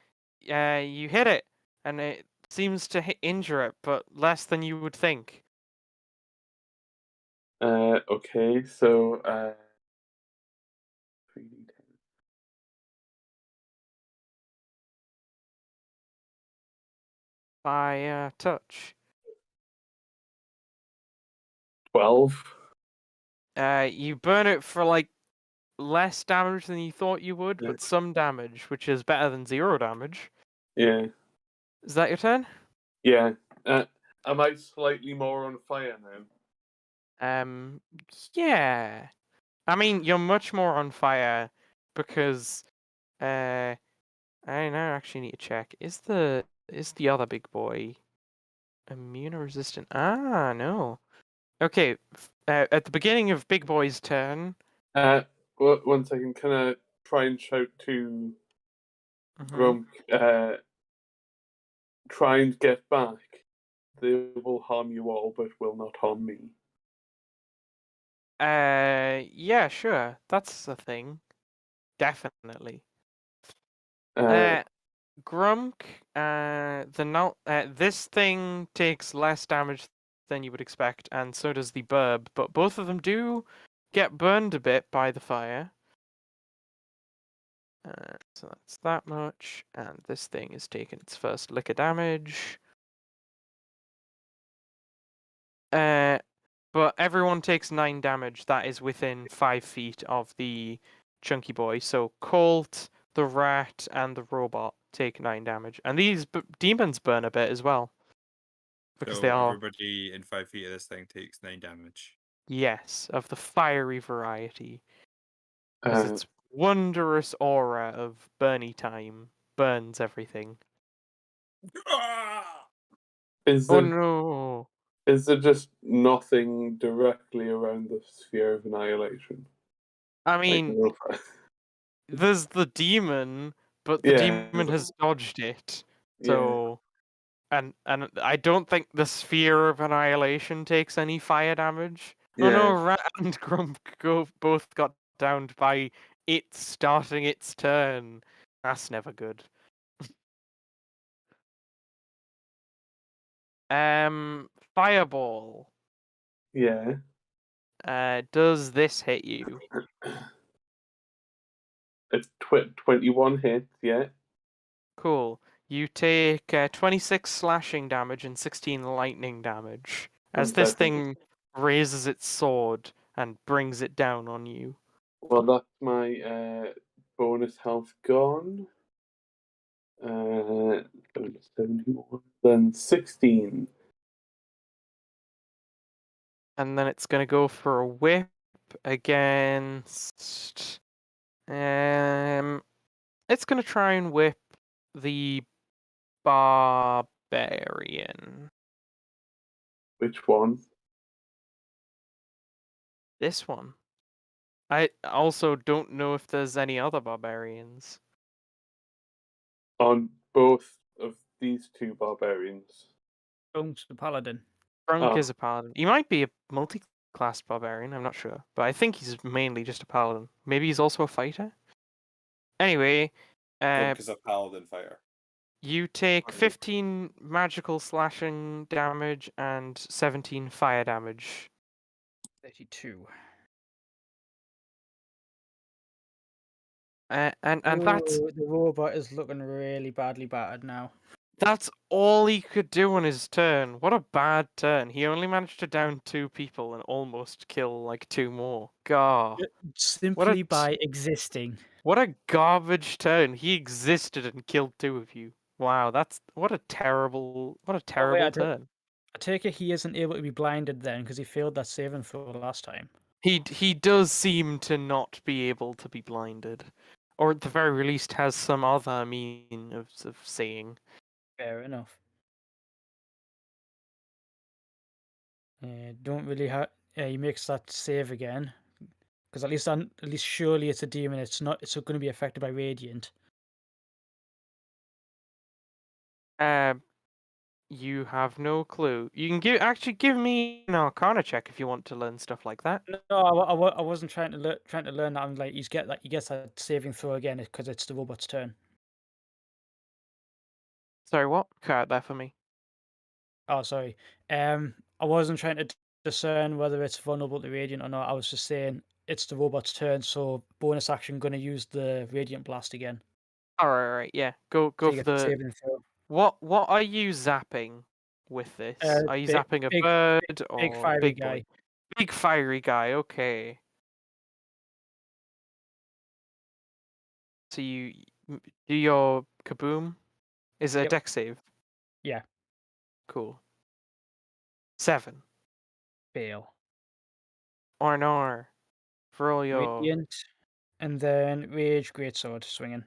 You hit it, and it seems to injure it, but less than you would think. Okay, so 3d10. Fire touch. 12. You burn it for like less damage than you thought you would, Yeah. but some damage, which is better than 0 damage. Yeah. Is that your turn? Yeah. Am I slightly more on fire now? Yeah. I mean, you're much more on fire because, I now actually need to check. Is the other big boy immune or resistant? Ah, no. Okay. At the beginning of Big Boy's turn. 1 second. Can I try and shout to Grump? Try and get back. They will harm you all, but will not harm me. Yeah, sure. That's a thing. Definitely. Grunk, this thing takes less damage than you would expect, and so does the burb, but both of them do get burned a bit by the fire. So that's that much, and this thing is taking its first lick of damage. But everyone takes 9 damage that is within 5 feet of the chunky boy. So Colt, the rat, and the robot take 9 damage. And these demons burn a bit as well. Because So they are, everybody in 5 feet of this thing takes 9 damage. yes, of the fiery variety. As Uh, its wondrous aura of Bernie time burns everything. is Oh there no! is there just nothing directly around the sphere of annihilation? I Like, mean, no- there's the demon, but the yeah, demon has dodged it. yeah, So, and I don't think the sphere of annihilation takes any fire damage. Oh no, yeah. Rat and Grump both got downed by it starting its turn. That's never good. Fireball. Yeah. Does this hit you? It's 21 hits, yeah. Cool. You take 26 slashing damage and 16 lightning damage as And this that, thing raises its sword and brings it down on you. well, that's my bonus health gone. 71. Then 16. And then it's going to go for a whip against. It's going to try and whip the barbarian. Which one? This one. I also don't know if there's any other barbarians. On both of these two barbarians. Grump's the paladin. Drunk Oh. is a paladin. He might be a multi-class barbarian, I'm not sure. But I think he's mainly just a paladin. Maybe he's also a fighter? Anyway, Drunk is a paladin fighter. you take 15 magical slashing damage and 17 fire damage. 32. And that's Ooh, the robot is looking really badly battered now. all he could do on his turn. What a bad turn. He only managed to down 2 people and almost kill like 2 more. God. Simply by existing. What a garbage turn. He existed and killed 2 of you. Wow, what a terrible turn. I take it he isn't able to be blinded then because he failed that saving throw last time. He does seem to not be able to be blinded, or at the very least has some other mean of seeing. Fair enough. Don't really have. He makes that save again, because at least surely it's a demon. It's not. It's going to be affected by radiant. You have no clue. You can give me an Arcana check if you want to learn stuff like that. No, I wasn't trying to learn that. I'm like, he gets that saving throw again because it's the robot's turn. Sorry, what? Cut out there for me. Oh, sorry. I wasn't trying to discern whether it's vulnerable to radiant or not. I was just saying it's the robot's turn, so bonus action going to use the radiant blast again. All right, yeah. Go So you for get the. saving throw. What are you zapping with this? Are you zapping a bird or big fiery big guy? boy? Big fiery guy. Okay. So you do your kaboom. Is it a Yep. dex save? Yeah. Cool. 7. Fail. Or an R. For all your. Radiant, and then rage greatsword swinging.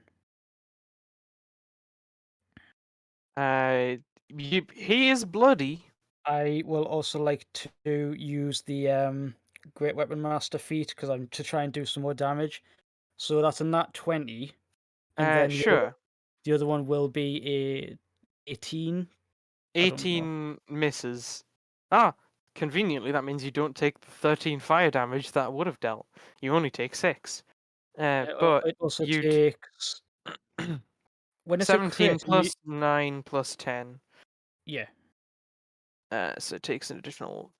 He is bloody. I will also like to use the Great Weapon Master feat because I'm to try and do some more damage. So that's a nat 20, and then Sure. the other one will be a 18. 18 misses. Ah, conveniently that means you don't take the 13 fire damage that would have dealt. You only take 6. But It also you takes when it's a 17 crit. plus 9 plus 10. Yeah. So it takes an additional.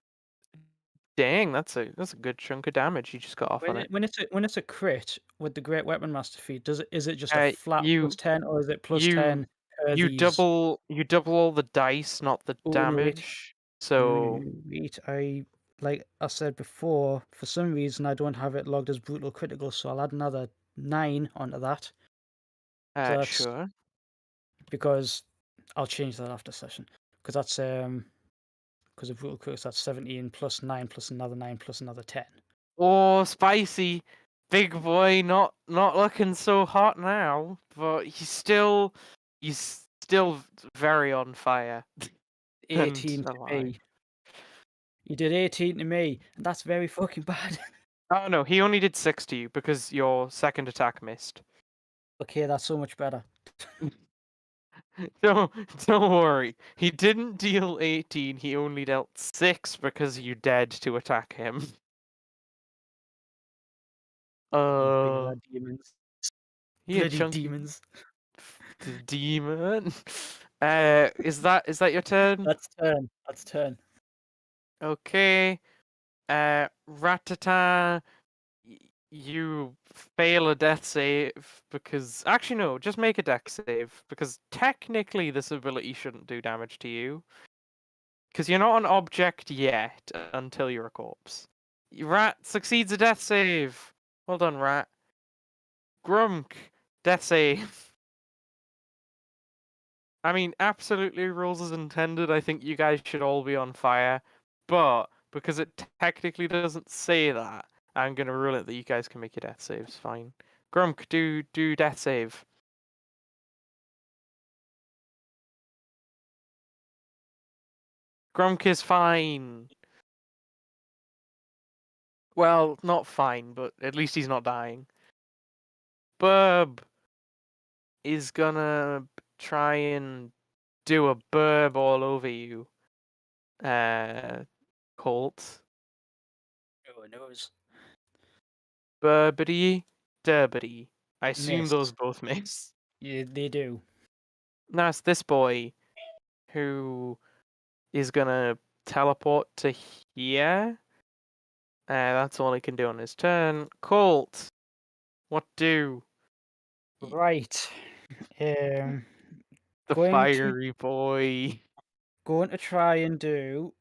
Dang, that's a good chunk of damage you just got off on it. When it's a crit with the Great Weapon Master feat, is it just a flat You plus 10 or is it plus you 10 per you these? double all the dice, not the Oh, no, wait. damage. So Wait, I like I said before, for some reason I don't have it logged as brutal critical, so I'll add another 9 onto that. So that's Sure. because I'll change that after session. Because that's because of brutal critical, that's 17 plus 9 plus another 9 plus another 10. Oh, spicy. Big boy, not looking so hot now, but he's still very on fire. 18 And to alive. me. You did 18 to me, and that's very fucking bad. Oh no, he only did 6 to you because your second attack missed. Okay, that's so much better. Don't worry. He didn't deal 18, he only dealt 6 because you dared to attack him. You big red demons. Yeah, Bloody chunky demons. demon. Is that your turn? That's turn. Okay. Ratata, you fail a death save because actually no, just make a dex save because technically this ability shouldn't do damage to you because you're not an object yet until you're a corpse. Rat succeeds a death save. Well done, Rat. Grunk, death save. I mean, absolutely rules as intended. I think you guys should all be on fire, but because it technically doesn't say that, I'm gonna rule it that you guys can make your death saves. Fine. Grunk, do death save. Grunk is fine. Well, not fine, but at least he's not dying. Burb is gonna try and do a burb all over you. Colt. Oh, nose. Burbity, derbity. I assume Miss. those both miss. Yeah, they do. Now it's this boy who is gonna teleport to here. That's all he can do on his turn. Colt, what do? Right. The Going to fiery boy. try and do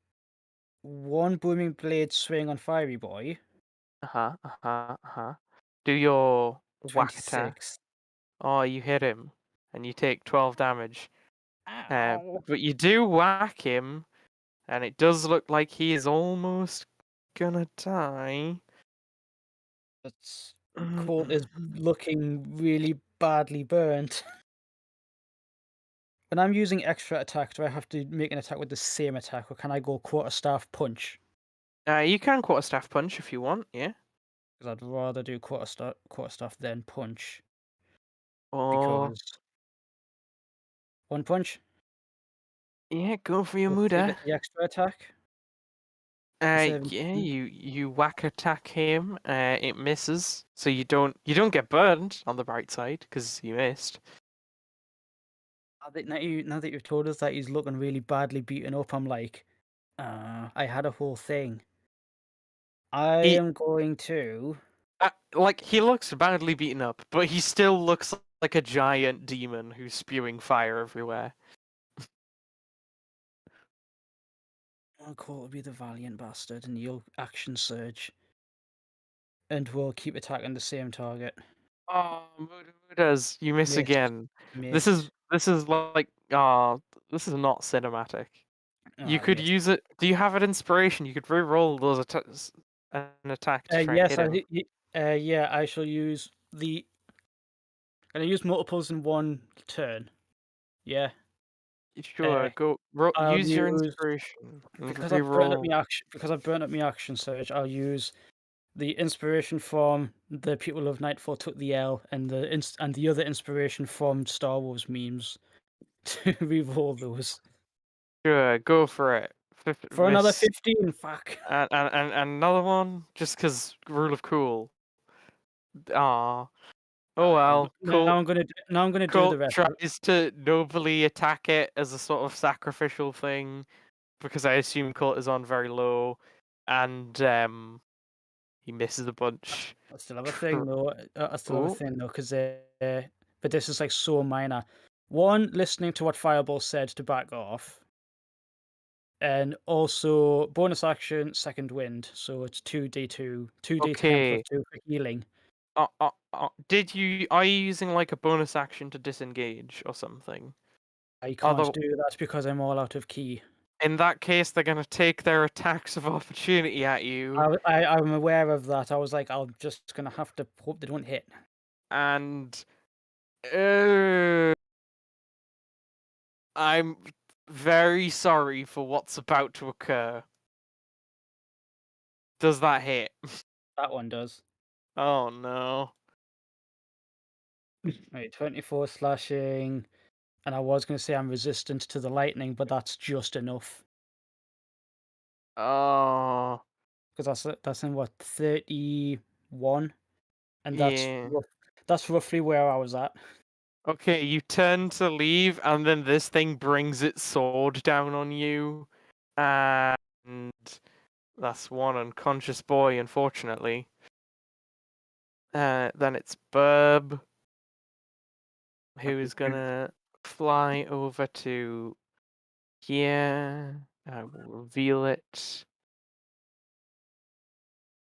one booming blade swing on Fiery Boy. Do your whack attack. 26. Oh, you hit him, and you take 12 damage. Ow. But you do whack him, and it does look like he is almost gonna die. That's Colt is looking really badly burnt. When I'm using extra attack, do I have to make an attack with the same attack, or can I go quarterstaff punch? You can quarterstaff punch if you want, yeah. Because I'd rather do quarterstaff than punch. Or Because one punch. yeah, go for your We'll give Muda. it the extra attack. instead of- Yeah, you whack attack him. It misses, so you don't get burned on the bright side because you missed. Now that you've told us that he's looking really badly beaten up, I'm like, I had a whole thing. I He- am going to. Like he looks badly beaten up, but he still looks like a giant demon who's spewing fire everywhere. I'll call to be the valiant bastard, and you'll action surge, and we'll keep attacking the same target. Oh, Mudas, you miss Missed. again. This Missed. is like this is not cinematic. You I could missed. use it. Do you have an inspiration? You could re-roll those attacks, an attack to try and Yes, hit him. yeah, I shall use the. Can I use multiples in one turn? Yeah. Sure, go I'll use your use- inspiration. and Because I've burnt up re-roll. my action. Because I've burnt up my action surge, I'll use the inspiration from the people of Nightfall took the L, and the other inspiration from Star Wars memes to re-roll those Sure, go for it. for another Miss. 15. Fuck. And another one, just because rule of cool. Ah. Oh well. Cool. Now I'm gonna do Colt the rest. tries to nobly attack it as a sort of sacrificial thing, because I assume Colt is on very low, and he misses a bunch. I still have a thing though. Because but this is like so minor. One, listening to what Fireball said to back off. And also bonus action, second wind. So it's 2d2, 2d10 plus Okay. 2 for healing. Are you using like a bonus action to disengage or something? I can't Although do that because I'm all out of key. in that case, they're gonna take their attacks of opportunity at you, I'm aware of that. I was like, I'm just gonna have to hope they don't hit. and I'm very sorry for what's about to occur. Does that hit? That one does. Oh no. Right, 24 slashing. And I was going to say I'm resistant to the lightning, but that's just enough. Oh, Because that's in what, 31? And yeah. that's roughly where I was at. Okay, you turn to leave, and then this thing brings its sword down on you, and that's one unconscious boy, unfortunately. Then it's Burb, who is gonna fly over to here. I will reveal it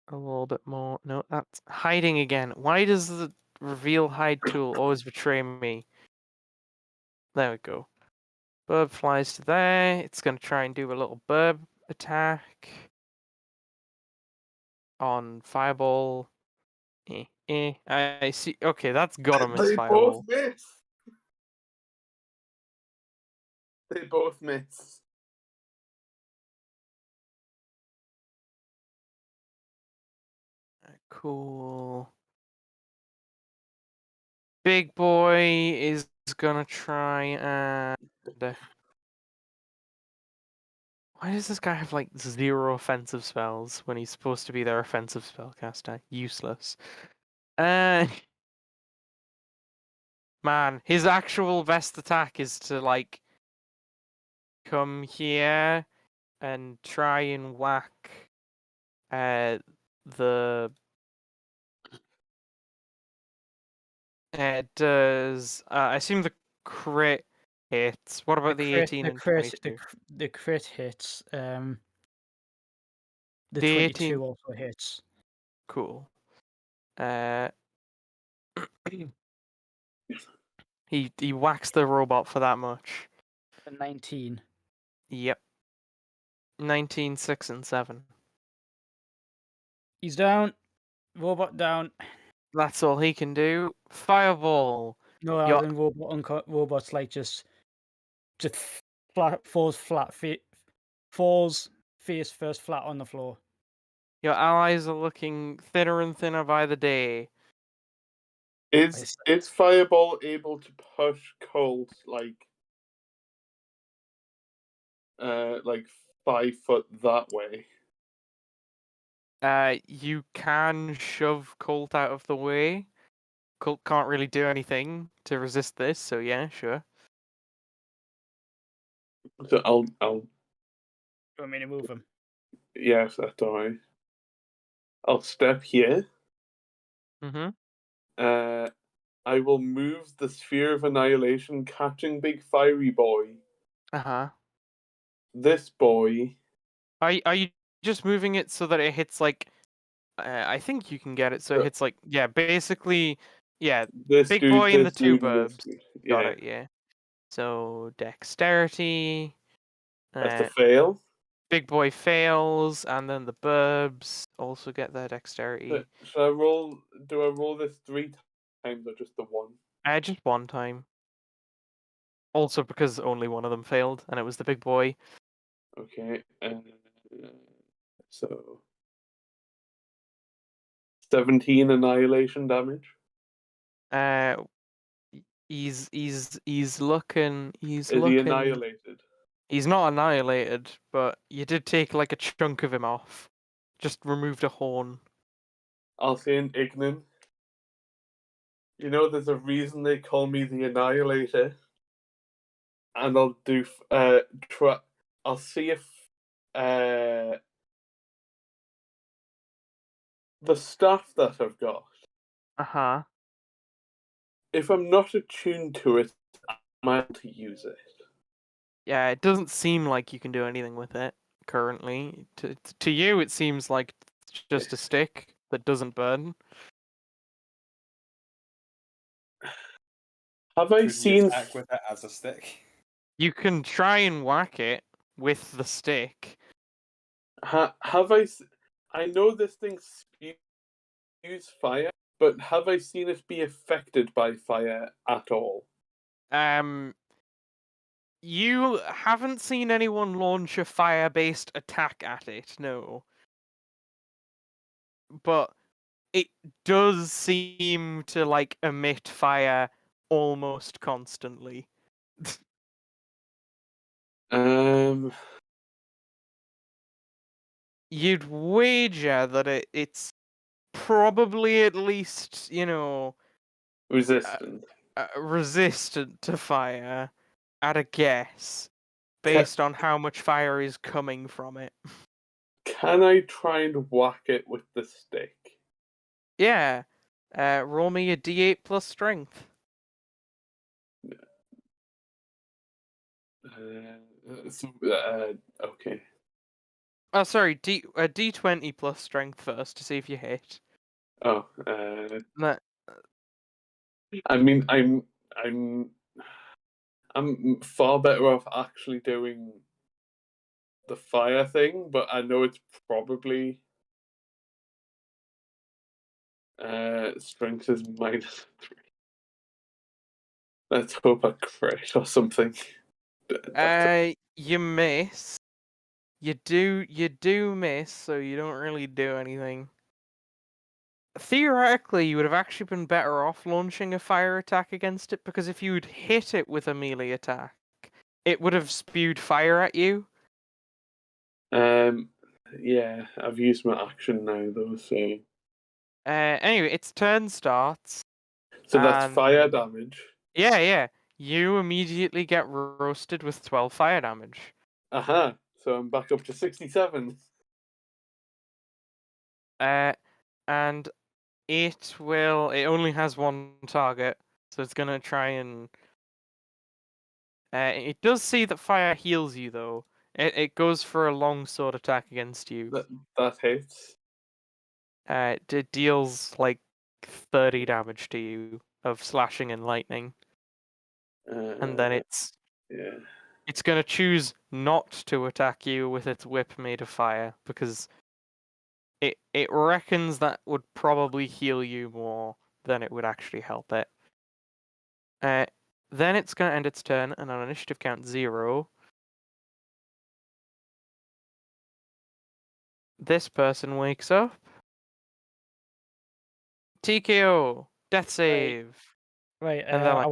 a little bit more. No, that's hiding again. Why does the reveal hide tool always betray me? There we go. Burb flies to there. It's going to try and do a little burb attack on Fireball. I see. Okay, that's got to miss They both Fireball. miss. They both miss. Cool. Big boy is gonna try and. Why does this guy have like 0 offensive spells when he's supposed to be their offensive spellcaster? Useless. Man, his actual best attack is to like come here and try and whack the does I assume the crit hits. What about the 18 and 22? The crit hits. The The 22 18, also hits. cool. He whacks the robot for that much. A 19. Yep. 19, 6, and 7. He's down. Robot down. That's all he can do. Fireball. No, I Your think robot's like just falls face first flat on the floor. your allies are looking thinner and thinner by the day. Is Fireball able to push Colt like 5 foot that way? You can shove Colt out of the way. Colt can't really do anything to resist this, so yeah, sure. So I'll You want me to move him? yes, that's alright. I'll step here. Mm-hmm. I will move the Sphere of Annihilation, catching Big Fiery Boy. Uh-huh. This boy. Are you just moving it so that it hits like I think you can get it so it hits like basically This big dude, boy and the this 2 dude, and this burbs. dude. Got Yeah, it, yeah. So dexterity. that's a fail. Big boy fails, and then the burbs also get their dexterity. Should I roll? Do I roll this 3 times or just the one? Just one time. Also because only one of them failed, and it was the big boy. Okay, so 17 annihilation damage. He's looking. Is he annihilated? He's not annihilated, but you did take like a chunk of him off. Just removed a horn. I'll say an Ignan. You know, there's a reason they call me the Annihilator. And I'll do. I'll see if the staff that I've got. Uh-huh. If I'm not attuned to it, I'm able to use it. Yeah, it doesn't seem like you can do anything with it currently. To you, it seems like it's just a stick that doesn't burn. Have I Could you seen? attack with it as a stick? You can try and whack it with the stick. Have I? I know this thing spews fire, but have I seen it be affected by fire at all? You haven't seen anyone launch a fire-based attack at it, no. But it does seem to like emit fire almost constantly. Um. You'd wager that it's probably at least, Resistant. resistant to fire at a guess, based on how much fire is coming from it. Can I try and whack it with the stick? Yeah. Roll me a d8 plus strength. Okay. Oh, sorry, a d20 plus strength first to see if you hit. Oh. That, I mean, I'm far better off actually doing the fire thing, but I know it's probably strength is -3. Let's hope I crit or something. you miss. You do miss, so you don't really do anything. Theoretically, you would have actually been better off launching a fire attack against it, because if you'd hit it with a melee attack, it would have spewed fire at you. Yeah, I've used my action now though, so Anyway, its turn starts. that's and fire damage. Yeah. You immediately get roasted with 12 fire damage. Aha! So I'm back up to 67. And it only has one target, so it's gonna try and. It does see that fire heals you though. It goes for a long sword attack against you. That hits. It deals like 30 damage to you of slashing and lightning, and then Yeah. it's gonna choose not to attack you with its whip made of fire, because it reckons that would probably heal you more than it would actually help it. Then it's gonna end its turn, and on initiative count 0, this person wakes up. TKO, death save. Right, And they're like,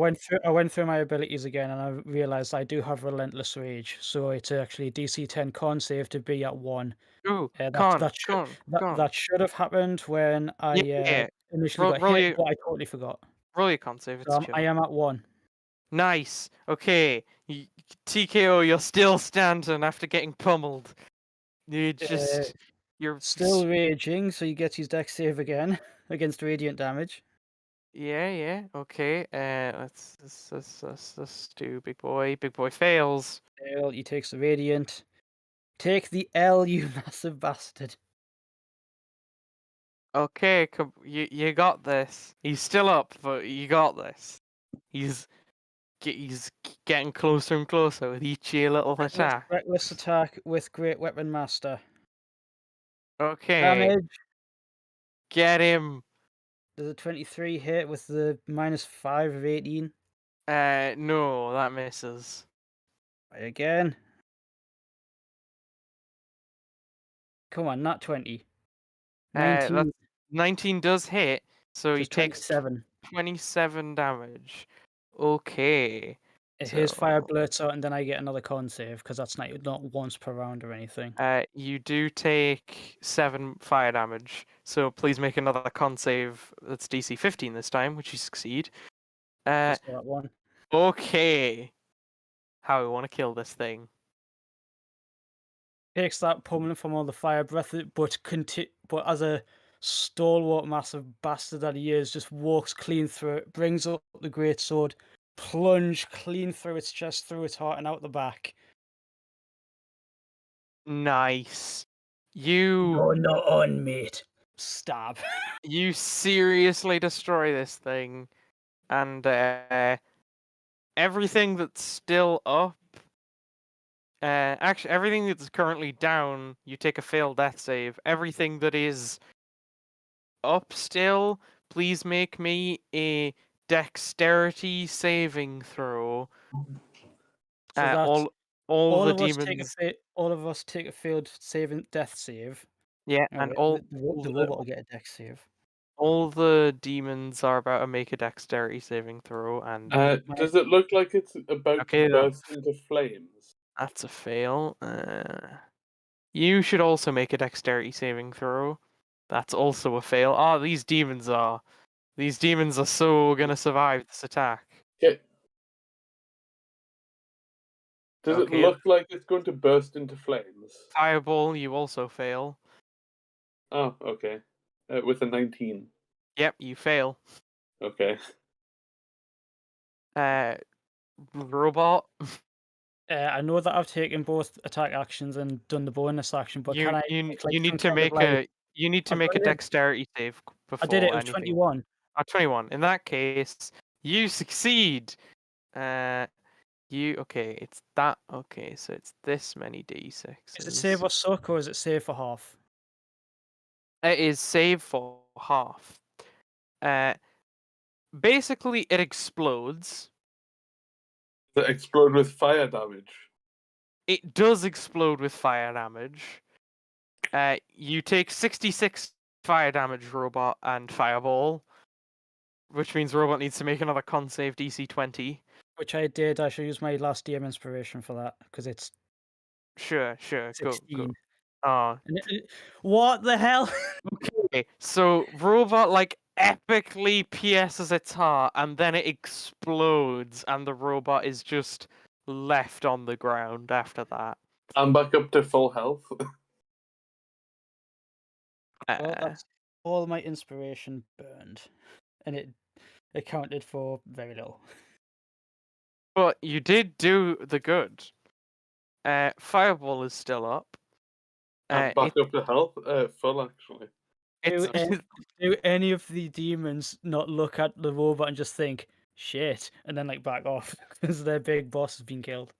I went through my abilities again, and I realized I do have relentless rage. So it's actually DC 10 con save to be at 1. ooh, That should have happened when I Yeah. initially got Roll hit, your but I totally forgot. con save. It's So chill. I am at 1. Nice. Okay. TKO, you're still standing after getting pummeled. You're Still raging, so he gets his dex save again against radiant damage. Yeah. Okay. Let's do big boy. Big boy fails. Fail, he takes the radiant. Take the L, you massive bastard. Okay, you got this. He's still up, but you got this. He's getting closer and closer with each little attack. Reckless attack with Great Weapon Master. Okay, Damage. get him. Does a 23 hit with the -5 of 18? No, that misses. Right, again. Come on, not 20. 19. 19 does hit, so he takes 27 damage. Okay. His fire blurts out, and then I get another con save, because that's not once per round or anything. You do take 7 fire damage, so please make another con save that's DC 15 this time, which you succeed. Just that one. Okay. How we want to kill this thing. Takes that pummeling from all the fire breath, but as a stalwart massive bastard that he is, just walks clean through it, brings up the great sword, plunge clean through its chest, through its heart, and out the back. Nice. You You're not on, mate. Stab. you seriously destroy this thing, and everything that's still up. Actually, everything that's currently down, you take a failed death save. Everything that is up still, please make me a dexterity saving throw. So that's All all the of us take demons. all of us take a failed death save. Yeah, Oh, and wait, all the robot will get a dex save. all the demons are about to make a dexterity saving throw, and Does it look like it's about Okay, to burst into flames? that's a fail. You should also make a dexterity saving throw. That's also a fail. Ah, these demons are so gonna survive this attack. Okay. Does it Okay, look like it's going to burst into flames? fireball, you also fail. Oh, okay. With a 19. Yep, you fail. Okay. Robot, I know that I've taken both attack actions and done the bonus action, but can I make, like, you some need to kind of, make like, a I've got it in. dexterity save I did it. before It was anything. 21. 21. In that case, you succeed. Okay, it's that. Okay, so it's this many d6s. Is it save or suck, or is it save for half? It is save for half. Basically, it explodes. Does it explode with fire damage? It does explode with fire damage. You take 66 fire damage, robot, and fireball, which means robot needs to make another con save DC 20. Which I did. I should use my last DM inspiration for that because it's Sure, go. 16. Oh, What the hell? okay. So robot like epically pierces its heart, and then it explodes, and the robot is just left on the ground after that. I'm back up to full health. Well, that's all my inspiration burned, and it accounted for very little. But you did do the good. Fireball is still up. I'm back up to health. Full, actually. It's Do any of the demons not look at the robot and just think, shit, and then, like, back off because their big boss has been killed?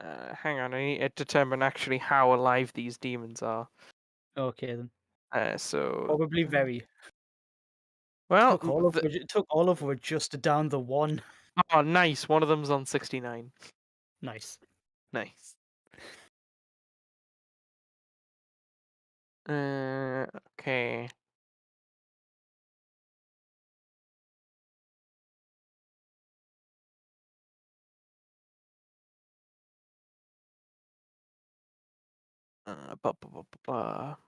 hang on, I need to determine actually how alive these demons are. Okay, then. So Probably very. well, It took all of them just to down the one. oh, nice. One of them's on 69. Nice. Nice. Okay. Ba, ba, ba, ba, ba.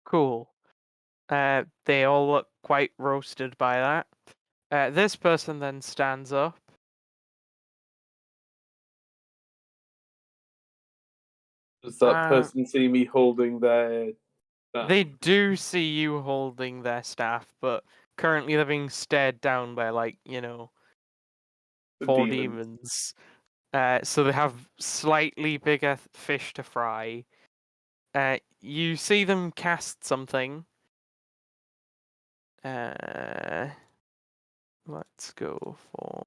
Cool. They all look quite roasted by that. This person then stands up. Does that person see me holding their staff? They do see you holding their staff, but currently they're being stared down by, like, The 4 demons. demons. So they have slightly bigger fish to fry. You see them cast something. Let's go for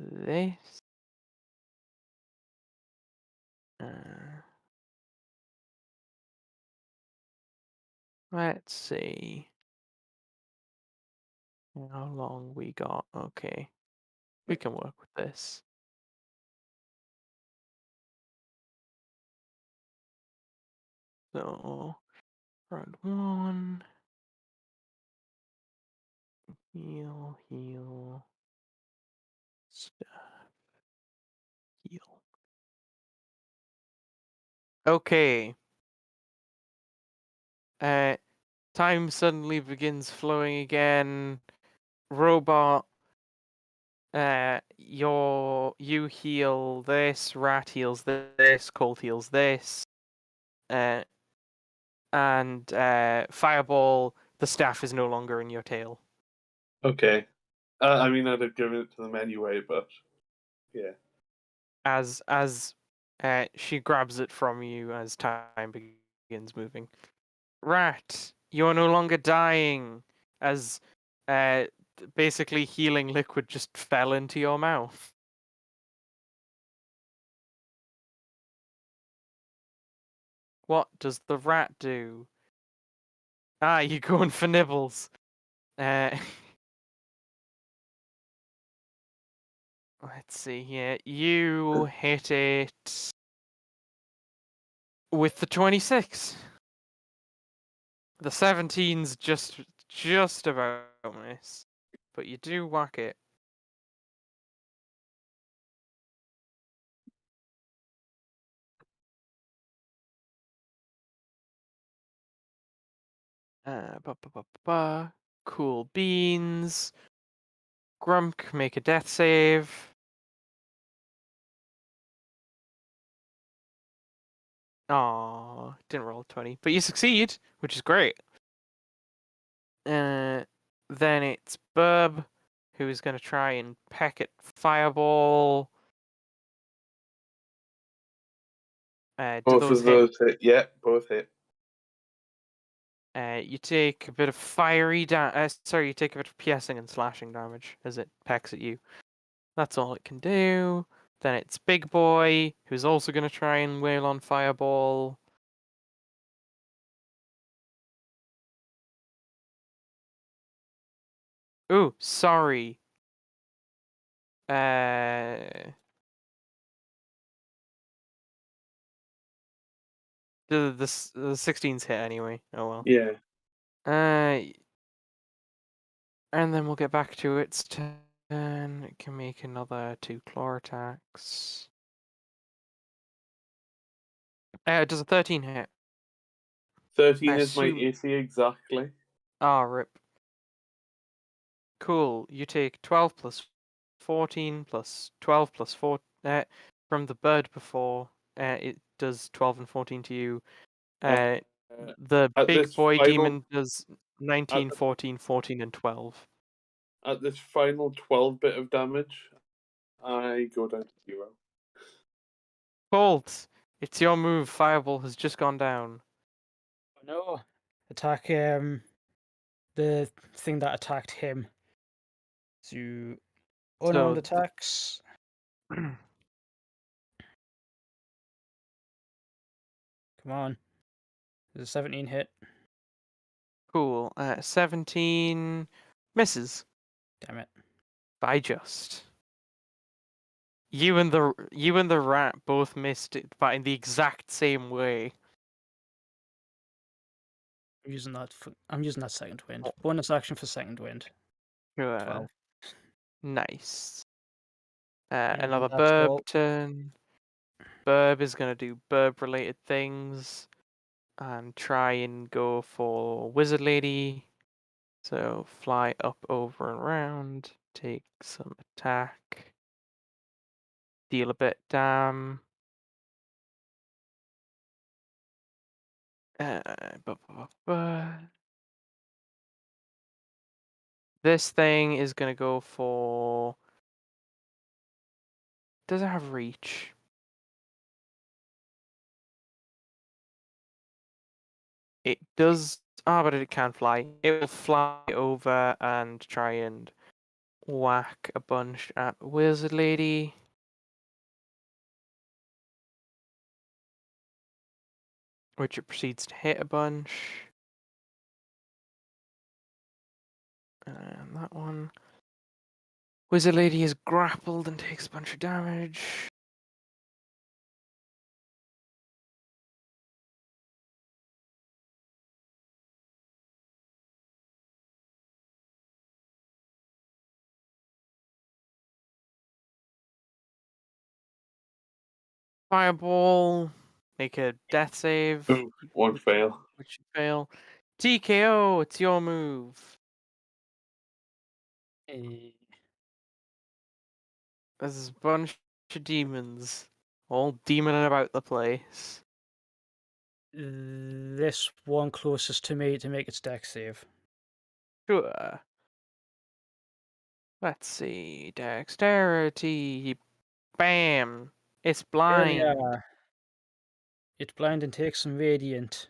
this. Let's see how long we got. Okay, we can work with this. So, round 1. Heal. Staff. Heal. Okay. Time suddenly begins flowing again. Robot. You heal this. Rat heals this. Cold heals this. And Fireball. The staff is no longer in your tail. Okay. I mean, I'd have given it to them anyway, but yeah. as she grabs it from you as time begins moving. Rat, you're no longer dying, as basically healing liquid just fell into your mouth. What does the rat do? Ah, you're going for nibbles. Let's see here. You hit it with the 26. The 17's just about miss, but you do whack it. Cool beans. Grump, make a death save. Aw, didn't roll a 20, but you succeed, which is great. Then it's Burb, who's going to try and peck at Fireball. Do Both those of hit? those hit. Yeah, both hit. You take a bit of fiery you take a bit of piercing and slashing damage as it pecks at you. That's all it can do. Then it's Big Boy, who's also going to try and wail on Fireball. Ooh, sorry. The 16's hit anyway. Oh well. Yeah. And then we'll get back to its turn. It can make another 2 claw attacks. Does a 13 hit? 13 I is my assume- AC exactly. Ah, rip. Cool. You take 12 plus 14 plus 12 plus 4 from the bird before. It does 12 and 14 to you. The At big this boy final, demon does 19, 14, 14, and 12. at this final 12 bit of damage, I go down to 0. Colt, it's your move. Fireball has just gone down. Oh no! Attack the thing that attacked him. So unarmed attacks. Come on. There's a 17 hit. Cool. 17 misses. Damn it. By just. You and the rat both missed it, but in the exact same way. I'm using that second wind. Bonus action for second wind. 12. Nice. And Another that's Burb all. turn. Burb is gonna do Burb related things and try and go for Wizard Lady. So fly up, over, and around. Take some attack. Deal a bit damn. This thing is gonna go for. Does it have reach? It does. But it can fly. It will fly over and try and whack a bunch at Wizard Lady. Which it proceeds to hit a bunch. And that one. Wizard Lady is grappled and takes a bunch of damage. Fireball. Make a death save. Ooh, one fail. Which you fail. TKO, it's your move. Eh, There's a bunch of demons. All demoning about the place. This one closest to me to make its dex save. Sure. Let's see. Dexterity. Bam. It's blind. Yeah. It's blind and takes some radiant.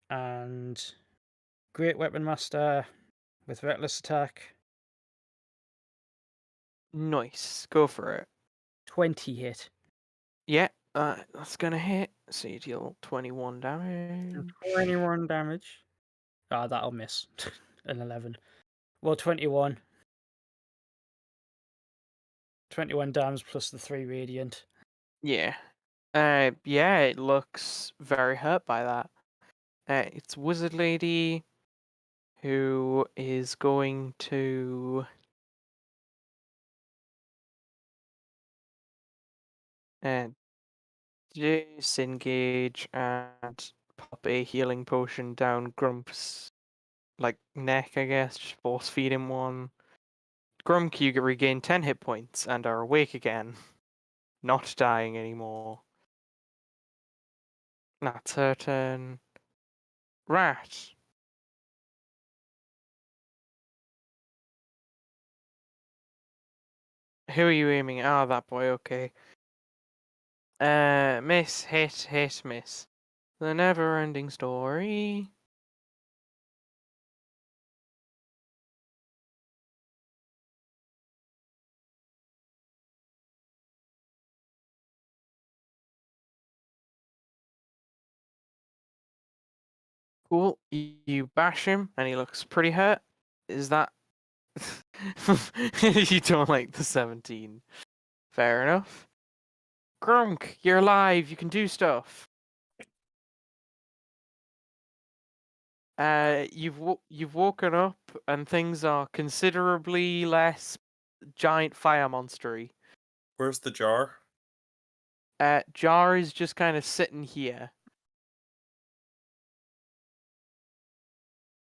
And Great Weapon Master with Reckless Attack. Nice. Go for it. 20 hit. Yeah, that's gonna hit. So you deal 21 damage. 21 damage. Ah, that'll miss. An 11. Well, 21. 21 damage plus the 3 radiant. Yeah. Yeah, it looks very hurt by that. It's Wizard Lady who is going to disengage and pop a healing potion down Grump's neck, I guess. Just force feed him one. Grump, you regain 10 hit points and are awake again. Not dying anymore. That's her turn. Rat. Who are you aiming at? Ah, that boy, okay. Miss, hit, miss. The never-ending story. Cool. You bash him, and he looks pretty hurt. Is that... You don't like the 17. Fair enough. Grunk, you're alive. You can do stuff. You've woken up, and things are considerably less giant fire monstery. Where's the jar? Jar is just kind of sitting here.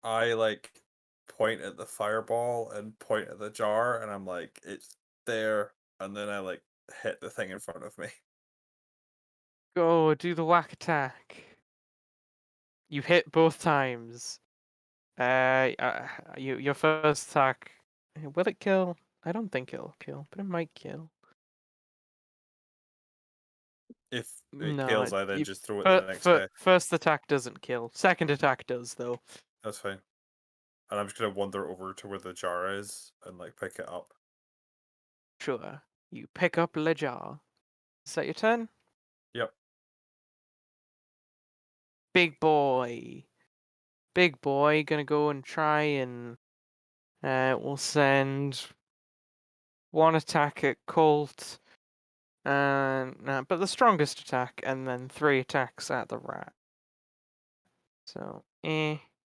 I point at the fireball and point at the jar, and I'm like, it's there, and then I hit the thing in front of me. Go do the whack attack. You hit both times. Your first attack. Will it kill? I don't think it'll kill, but it might kill. If it No, kills, I then just throw it the next day. First attack doesn't kill. Second attack does, though. That's fine. And I'm just gonna wander over to where the jar is and pick it up. Sure. You pick up the jar. Is that your turn? Yep. Big boy. Big boy gonna go and try and we'll send one attack at Colt, but the strongest attack, and then 3 attacks at the rat. So,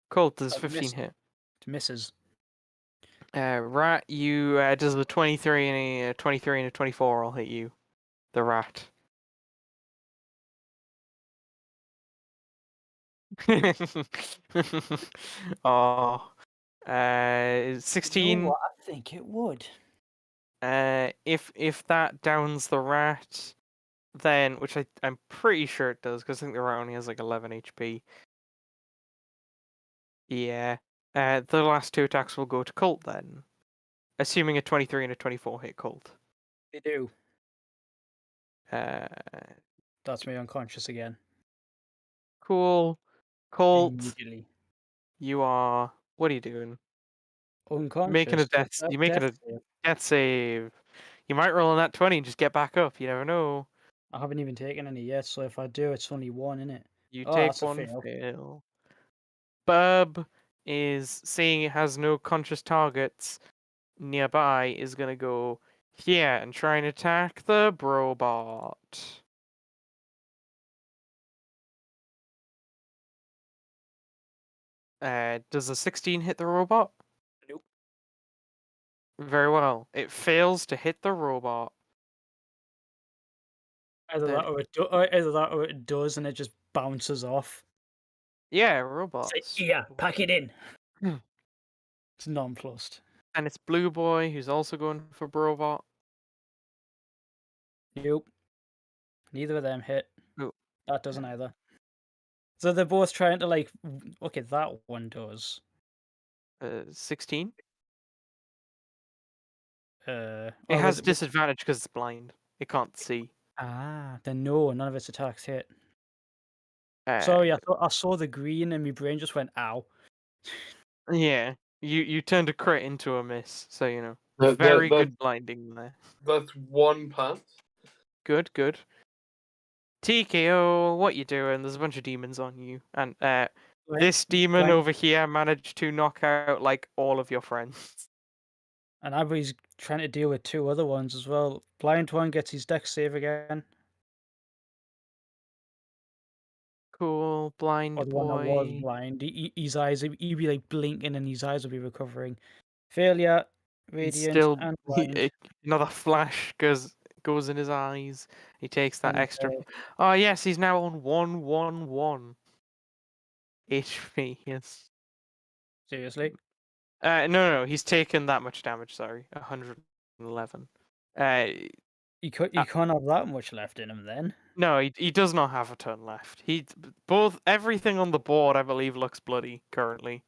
Colt does 15 hit. It misses. Rat, you does the 23 and a 23 and a 24. I'll hit you. The rat. Oh, 16. You know what? I think it would. If that downs the rat, then which I'm pretty sure it does because I think the rat only has 11 HP. Yeah. The last 2 attacks will go to Colt then, assuming a 23 and a 24 hit Colt. They do. Uh, That's me unconscious again. Cool. Colt, Immediately. you are. What are you doing? Unconscious. Making a death. You making a save. death save. You might roll on that 20 and just get back up. You never know. I haven't even taken any yet, so if I do, it's only 1, innit? You Oh, take that's a one fail. fail. Bub is seeing it has no conscious targets nearby. Is gonna go here and try and attack the Brobot. Does a 16 hit the robot? Nope. Very well. It fails to hit the robot. Either Then- that or it does and it just bounces off. Yeah, robots. It's like, yeah, pack it in. Hmm. It's nonplussed. And it's Blue Boy who's also going for Brobot. Nope. Neither of them hit. Nope. That doesn't either. So they're both trying to okay, that one does. 16. It It has disadvantage because it's blind. It can't see. Ah, then no, none of its attacks hit. Uh, Sorry, I saw the green and my brain just went ow. Yeah, you turned a crit into a miss, so you know. That- Very that- good blinding there. That's one pass. Good, good. TKO, what you doing? There's a bunch of demons on you, and this demon over here managed to knock out like all of your friends. And Abby's trying to deal with 2 other ones as well. Blind one gets his dex save again. Cool, blind Or the one that was boy. blind. His eyes, he'd be like blinking and his eyes would be recovering. Failure, He's radiant, still and blind. another flash goes in his eyes. He takes that And, extra. Oh yes, he's now on 111 HP. Yes. Seriously? No, he's taken that much damage. Sorry, 111. You can't have that much left in him then. No, he does not have a turn left. Everything on the board, I believe, looks bloody currently.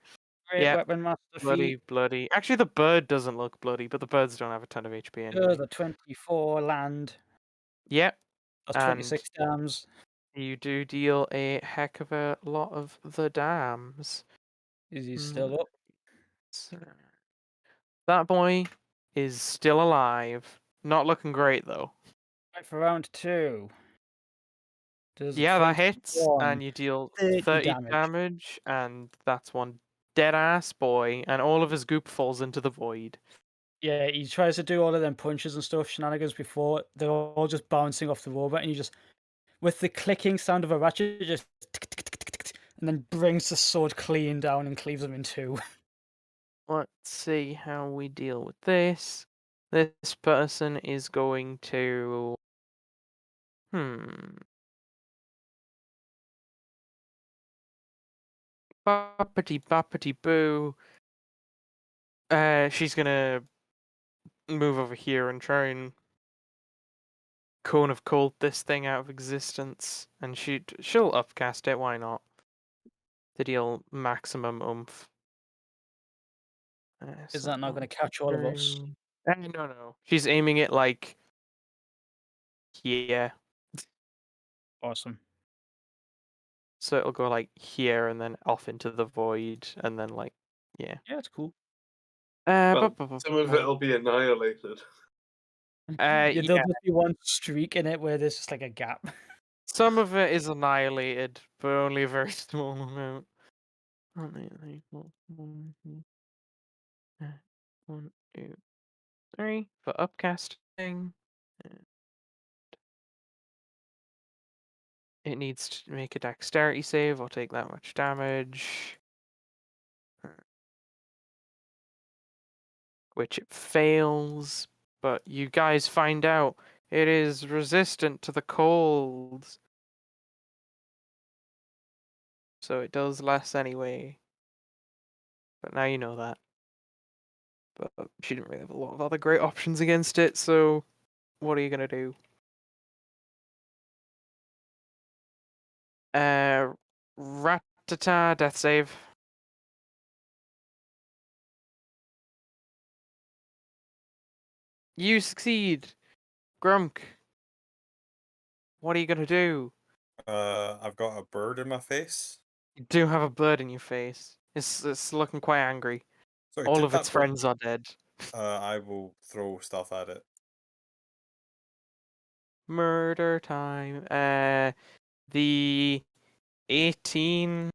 Great Yeah, weapon master bloody, feat. bloody. Actually, the bird doesn't look bloody, but the birds don't have a ton of HP anyway. The 24 land. Yep. That's 26 dams. You do deal a heck of a lot of the dams. Is he still up? That boy is still alive. Not looking great though. Right for round 2. There's Yeah, that hits, 21. and you deal 30 30 damage. damage, and that's one dead ass boy, and all of his goop falls into the void. Yeah, he tries to do all of them punches and stuff, shenanigans before. They're all just bouncing off the robot, and you just, with the clicking sound of a ratchet, just tick, tick, tick, tick, tick, and then brings the sword clean down and cleaves them in 2. Let's see how we deal with this. This person is going to... Boppity boppity boo. She's gonna move over here and try and Cone of Cold this thing out of existence, and she'll upcast it. Why not? To deal maximum oomph. Is that not going to catch all of us? No. She's aiming it like here. Awesome. So it'll go like here and then off into the void, and then like yeah. Yeah, it's cool. Well, some of it'll be annihilated. There'll just be one streak in it where there's just like a gap. Some of it is annihilated, but only a very small amount. 1, 2, 3 for upcasting. It needs to make a dexterity save. I'll take that much damage. Which it fails, but you guys find out it is resistant to the cold. So it does less anyway. But now you know that. But she didn't really have a lot of other great options against it, so what are you gonna do? Ratata, death save. You succeed! Grunk! What are you gonna do? I've got a bird in my face. You do have a bird in your face. It's looking quite angry. Sorry, All did of that its bird- friends are dead. I will throw stuff at it. Murder time. The 18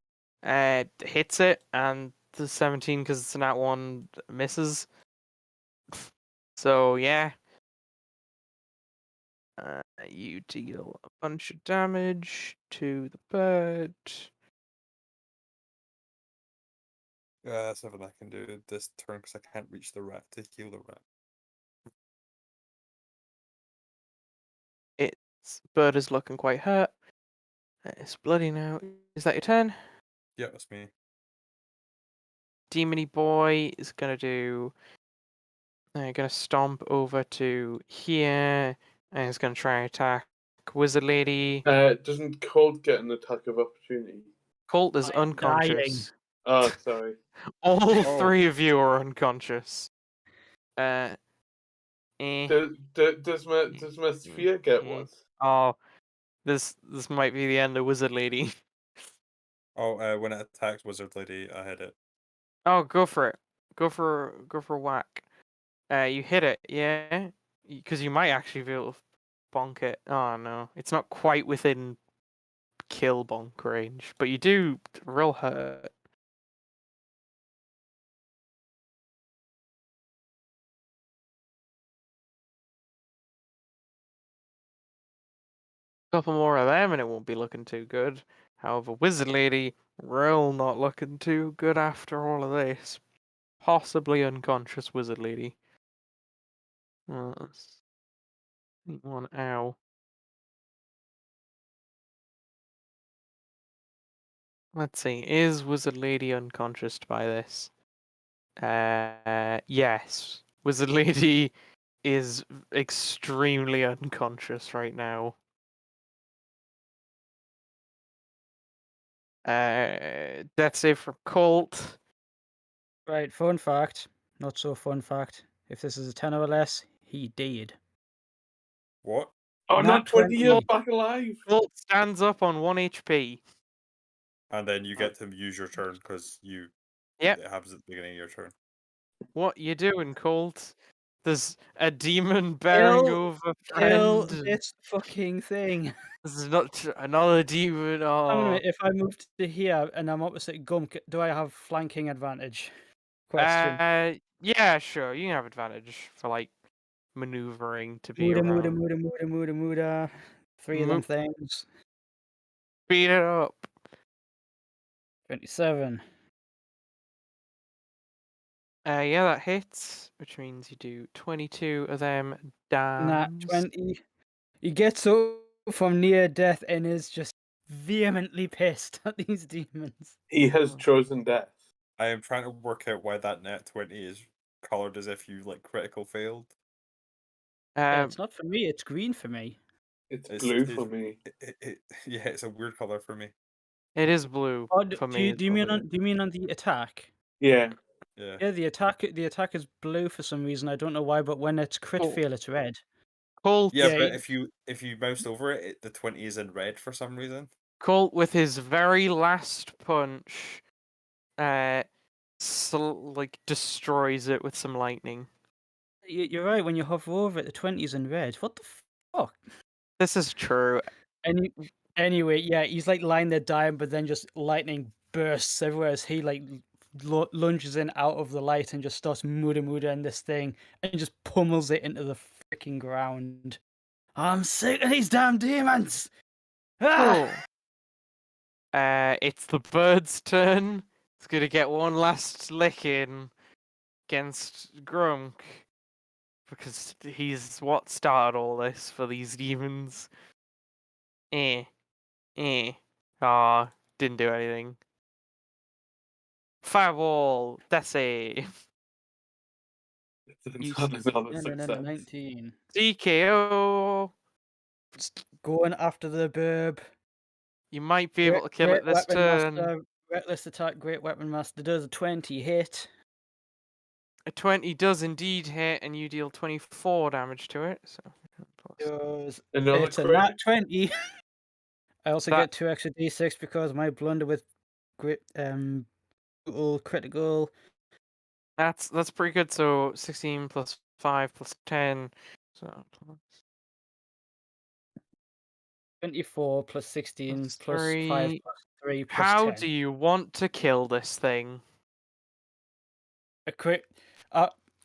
hits it, and the 17, because it's an at one, misses. So yeah. You deal a bunch of damage to the bird. That's nothing I can do this turn because I can't reach the rat to heal the rat. Its bird is looking quite hurt. It's bloody now. Is that your turn? Yeah, that's me. Demony boy is gonna stomp over to here, and he's gonna try and attack Wizard Lady. Doesn't Cold get an attack of opportunity? Colt is I'm unconscious. Oh, sorry. All Oh. 3 of you are unconscious. Does my sphere get one? Oh, this might be the end of Wizard Lady. Oh, when it attacks Wizard Lady, I hit it. Oh, go for it. Go for a whack. You hit it, yeah? Because you might actually be able to bonk it. Oh no, it's not quite within kill bonk range, but you do real hurt. Couple more of them and it won't be looking too good. However, Wizard Lady, real not looking too good after all of this. Possibly unconscious Wizard Lady. One ow. Let's see, is Wizard Lady unconscious by this? Yes. Wizard Lady is extremely unconscious right now. Death save for Colt. Right, fun fact. Not so fun fact. If this is a 10 or less, he dead. What? Oh, Nat not 20 years 20. back alive. Colt stands up on 1 HP. And then you get to use your turn because Yep. it happens at the beginning of your turn. What you doing, Colt? There's a demon bearing over Kill friend. this fucking thing. This is not another demon. Hang on a Oh. minute, if I move to here and I'm opposite Gumk, do I have flanking advantage? Question. Yeah, sure. You can have advantage for like maneuvering to be Muda, around. muda. Three of them things. Beat it up. 27. Yeah, that hits, which means you do 22 of them Nat dams. 20. He gets up from near death and is just vehemently pissed at these demons. He has chosen death. I am trying to work out why that net 20 is colored as if you like critical failed. It's not for me, it's green for me. It's blue for me. Yeah, it's a weird color for me. It is blue Oh, for do me. you mean on the attack? Yeah. Yeah. Yeah, the attack is blue for some reason. I don't know why, but when it's crit Cool. fail, it's red. Colt, Yeah, Yeah, but if you mouse over it, the 20 is in red for some reason. Colt with his very last punch, destroys it with some lightning. You're right. When you hover over it, the 20's in red. What the fuck? This is true. Anyway, yeah, he's like lying there dying, but then just lightning bursts everywhere as he like lunges in out of the light and just starts muda in this thing and just pummels it into the freaking ground. I'm sick of these damn demons. Cool. It's the bird's turn. It's gonna get one last lick in against Grunk because he's what started all this for these demons. Didn't do anything. Fireball, death save. It's another success. 19. DKO. Going after the burb. You might be able to kill it this turn. Master, reckless attack, great weapon master does a 20 hit. A 20 does indeed hit, and you deal 24 damage to it. So Another it's a crit. nat 20. I also get 2 extra d6 because my blunder with great critical. That's pretty good. So 16 plus 5 plus 10. So 24 plus 16 plus 5 3. plus 3 plus How 10. do you want to kill this thing? A quick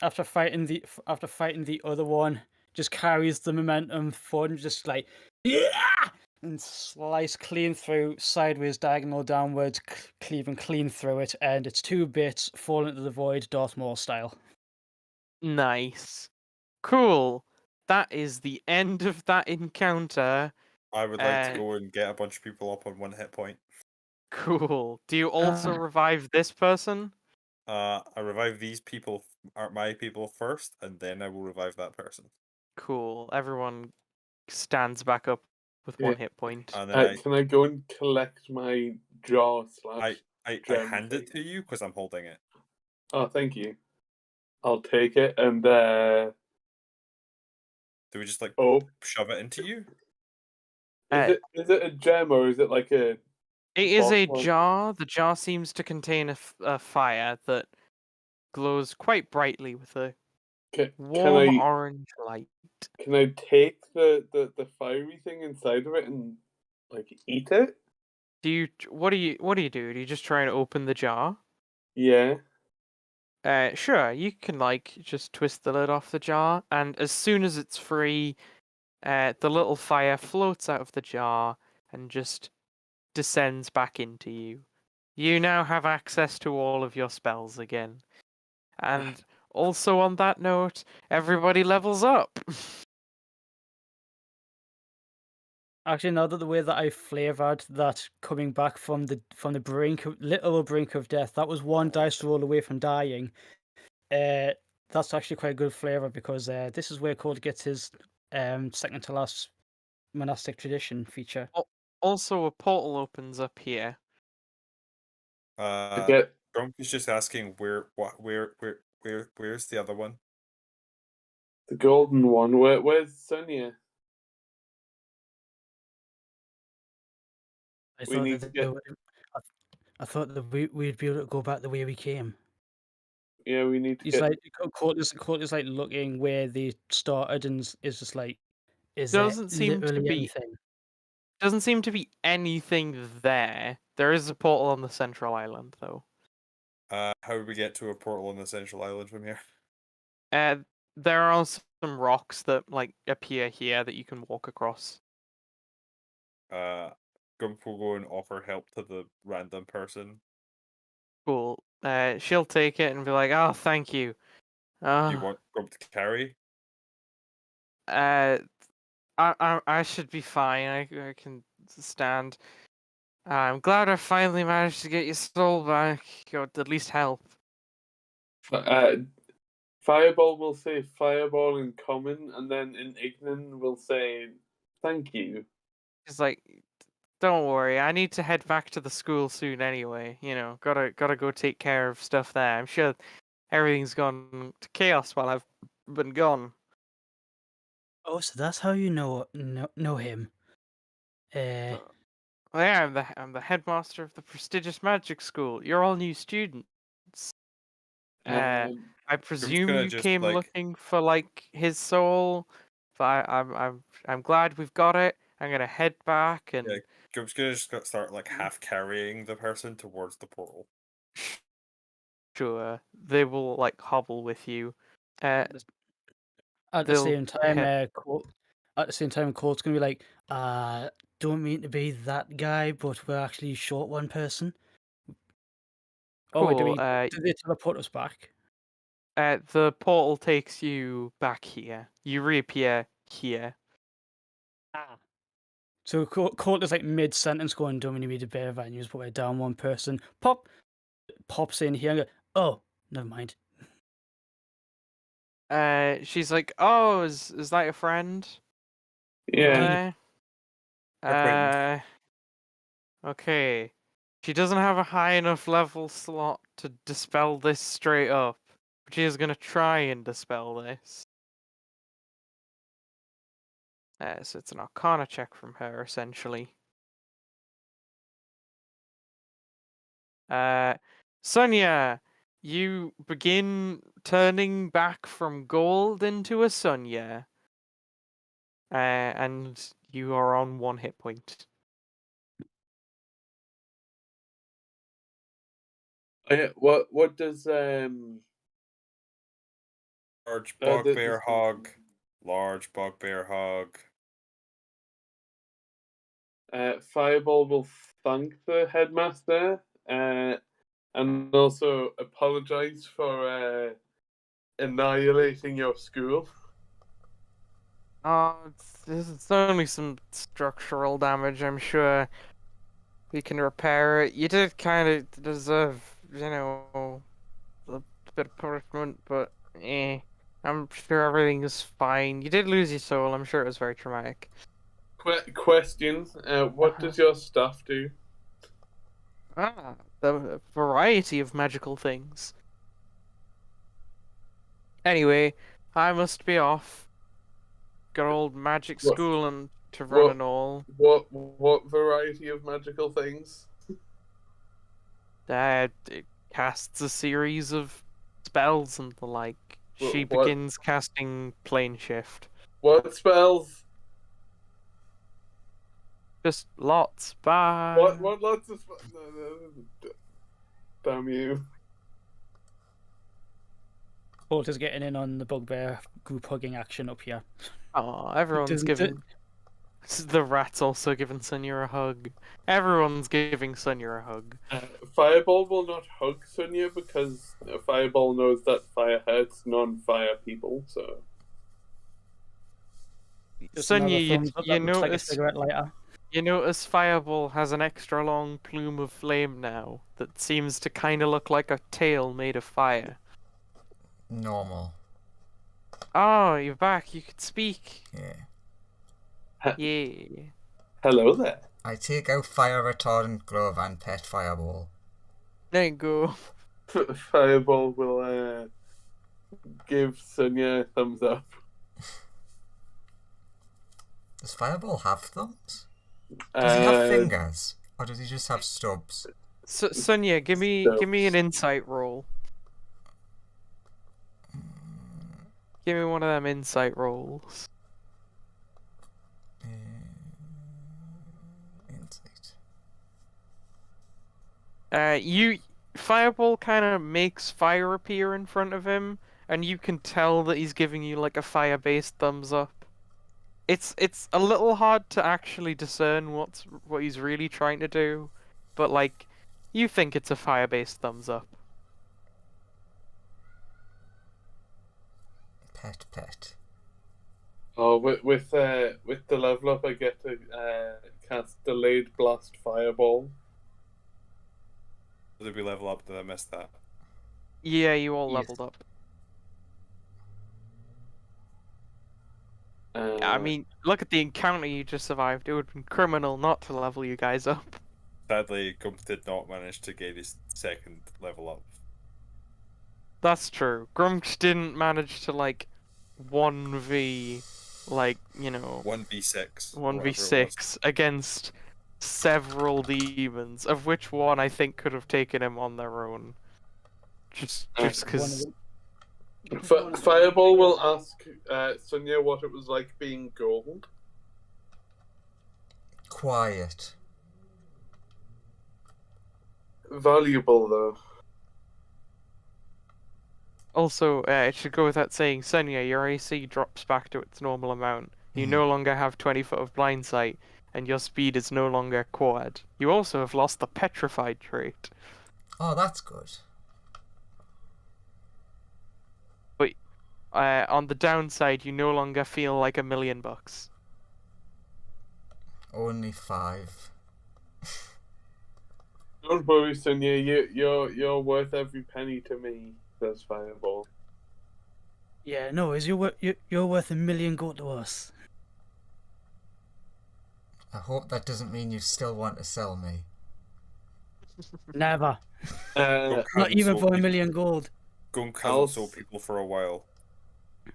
after fighting the other one, just carries the momentum forward and just like and slice clean through, sideways, diagonal, downwards, cleaving clean through it, and it's 2 bits fall into the void, Darth Maul style. Nice. Cool. That is the end of that encounter. I would like to go and get a bunch of people up on 1 hit point. Cool. Do you also revive this person? I revive these people, my people first, and then I will revive that person. Cool. Everyone stands back up with 1 hit point. And then Can I go and collect my jar slash? I hand it to you because I'm holding it. Oh, thank you. I'll take it and do we just like shove it into you? Is it a gem or is it like a It is a box? jar. The jar seems to contain a fire that glows quite brightly with a Can warm orange light. I take the fiery thing inside of it and like eat it? What do you do? Do you just try and open the jar? Yeah. Sure, you can like just twist the lid off the jar, and as soon as it's free, the little fire floats out of the jar and just descends back into you. You now have access to all of your spells again. And also on that note, everybody levels up. Actually, now that the way that I flavored that coming back from the literal brink of death, that was one dice roll away from dying. That's actually quite a good flavor because this is where Cole gets his second to last monastic tradition feature. Also, a portal opens up here. I get Grumpy's just asking where's the other one? the golden one. Where's Sonia? I We thought need that to get. I thought that we'd be able to go back the way we came. Yeah, we need to He's get. like Colt is like looking where they started and is just like, is there Doesn't seem to literally be anything? doesn't seem to be anything there. There is a portal on the central island though. How do we get to a portal on the central island from here? Uh, there are some rocks that like appear here that you can walk across. Grump will go and offer help to the random person. Cool. She'll take it and be like, "Oh, thank you." Do you want Grump to carry? I should be fine. I can stand. I'm glad I finally managed to get your soul back, or at least help. Fireball will say fireball in common, and then in Ignan will say thank you. It's like, don't worry. I need to head back to the school soon anyway. You know, gotta go take care of stuff there. I'm sure everything's gone to chaos while I've been gone. Oh, so that's how you know him. Well, yeah, I'm the headmaster of the prestigious magic school. You're all new students. I presume gonna you just, came like- looking for like his soul, but I'm glad we've got it. I'm gonna head back and Yeah, Grump's gonna just start like half carrying the person towards the portal. sure they will like hobble with you. At the They'll same time, head- Colt's gonna be like, don't mean to be that guy, but we're actually short one person. Oh, wait, Cool. did they teleport us back? The portal takes you back here. You reappear here. So Colt is like mid sentence going, don't mean to be the bear venues, but we're down one person. Pops in here and go, oh, never mind. She's like, "Oh, is that your friend?" Yeah. Uh, okay. She doesn't have a high enough level slot to dispel this straight up, but she is gonna try and dispel this. So it's an Arcana check from her, essentially. Sonia, you begin turning back from gold into a Sonia. And you are on 1 hit point. What does Large the- bugbear hog. Large bugbear hog. Fireball will thank the headmaster and also apologize for annihilating your school. Oh, it's only some structural damage, I'm sure. We can repair it. You did kind of deserve, a bit of punishment, but I'm sure everything is fine. You did lose your soul. I'm sure it was very traumatic. Question: What does your staff do? The variety of magical things. Anyway, I must be off. Got old magic What? school and to run What- an all. What variety of magical things? It casts a series of spells and the like. She What- begins casting Planeshift. What spells? Just lots. Bye. What lots of damn you. Porter's getting in on the bugbear group hugging action up here. Oh, everyone's Doesn't giving. The rat's also giving Sonia a hug. Everyone's giving Sonia a hug. Fireball will not hug Sonia because Fireball knows that fire hurts non-fire people. So Just Sonia, another thumbs up you that looks like a notice cigarette lighter. you notice Fireball has an extra long plume of flame now that seems to kind of look like a tail made of fire. Normal. Oh, you're back. You could speak. Yeah. Yeah. hello there. I take out fire retardant glove and pet fireball. There you go. Fireball will give Sonia a thumbs up. Does fireball have thumbs? Does he have Uh, fingers? Or does he just have stubs? Sonia, give me an insight roll. Give me one of them insight rolls. Insight. Fireball kind of makes fire appear in front of him, and you can tell that he's giving you like a fire-based thumbs up. It's a little hard to actually discern what he's really trying to do, but like, you think it's a fire-based thumbs up. Pet. Oh, with the level up, I get to cast delayed blast Fireball. Did we level up? Did I miss that? Yeah, you all Yes. leveled up. Uh, I mean, look at the encounter you just survived. It would have been criminal not to level you guys up. Sadly, Gump did not manage to get his second level up. That's true. Grumps didn't manage to like 1v, like, you know, 1v6. 1v6 against several demons, of which one I think could have taken him on their own. Just One of because. them- Fireball will ask Sonia what it was like being gold. Quiet. Valuable though. Also, it should go without saying, Sonia, your AC drops back to its normal amount. You no longer have 20 foot of blind sight, and your speed is no longer quad. You also have lost the petrified trait. Oh, that's good. On the downside, you no longer feel like $1,000,000. Only 5. Don't worry, Sonia. You're worth every penny to me. Says Fireball. Yeah, no, you're worth 1,000,000 gold to us. I hope that doesn't mean you still want to sell me. Never. Uh, Not even for 1,000,000 gold. Gunk I'll hasn't sold people for a while.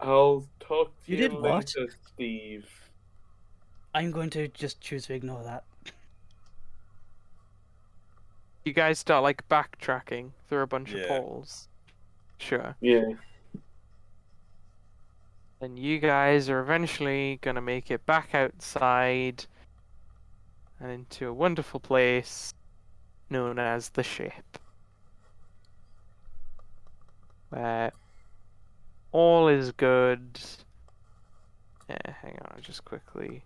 I'll talk to You you did what? later, Steve. I'm going to just choose to ignore that. You guys start like backtracking through a bunch of Yeah. portals. Sure. Yeah. And you guys are eventually gonna make it back outside and into a wonderful place known as the ship. Where all is good. Yeah, hang on, just quickly.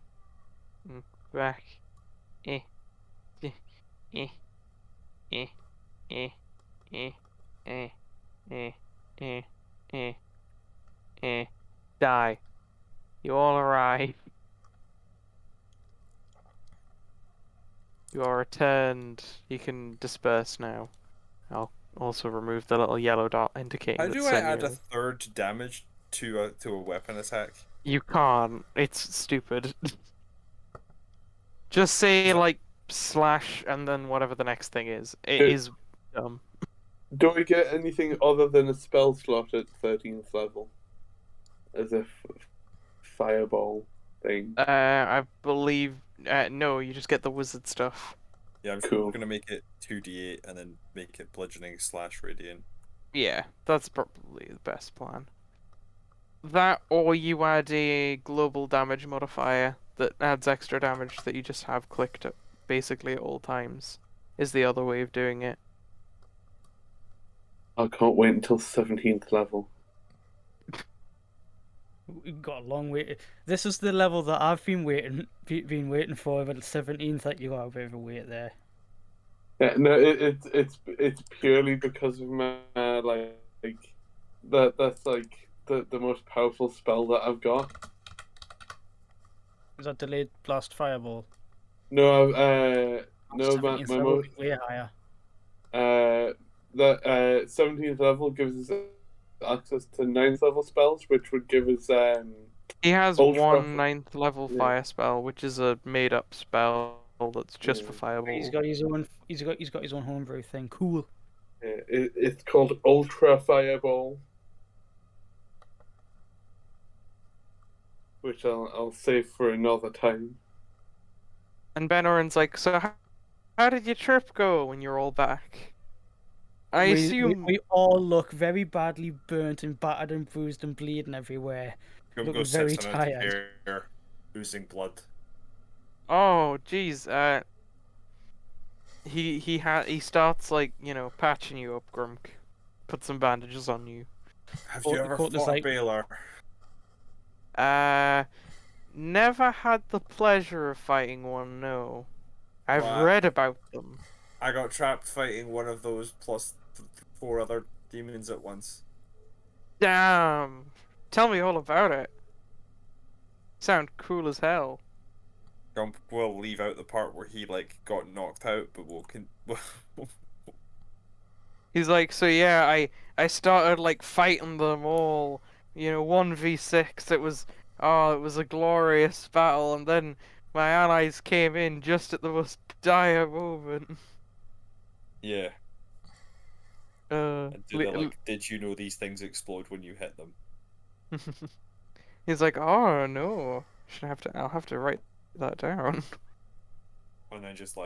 Back. Eh. Eh. Eh. Eh. Eh. Eh. Eh. Eh. Eh. Eh. Eh. Die. You all arrive. You are returned. You can disperse now. I'll also remove the little yellow dot indicating How that do I add a Sonia- third damage to a weapon attack? You can't. It's stupid. Just say like slash and then whatever the next thing is. It Good. is dumb. Do we get anything other than a spell slot at 13th level? As if Fireball thing? I believe no, you just get the wizard stuff. Yeah, I'm Cool. gonna make it 2d8 and then make it bludgeoning / radiant. Yeah, that's probably the best plan. That, or you add a global damage modifier that adds extra damage that you just have clicked at basically at all times, is the other way of doing it. I can't wait until 17th level. We've got a long way. This is the level that I've been waiting for, but 17th, that you got a bit of a wait there. Yeah, no, it's purely because of my that's like the most powerful spell that I've got. Is that delayed blast fireball? No, no, 17th my level most would be way higher. that 17th level gives us access to 9th level spells, which would give us He has Ultra- one 9th level Yeah. fire spell, which is a made up spell that's just Yeah. for fireball. He's got his own. He's got his own homebrew thing. Cool. it's called Ultra Fireball, which I'll save for another time. And Ben Oren's like, so how did your trip go when you're all back? I assume we all look very badly burnt and battered and bruised and bleeding everywhere. Go Looking sits very on a tired. chair, losing blood. Oh, jeez. He starts like patching you up, Grumk. Put some bandages on you. Have Or you the ever court is fought a like- Baylor? Never had the pleasure of fighting one. No, I've What? read about them. I got trapped fighting one of those plus 4 other demons at once. Damn. Tell me all about it. Sound cool as hell. We'll leave out the part where he got knocked out, but He's like, so yeah, I started fighting them all, 1v6. It was a glorious battle, and then my allies came in just at the most dire moment. yeah. And did you know these things explode when you hit them? He's like, oh no, I'll have to write that down. And then just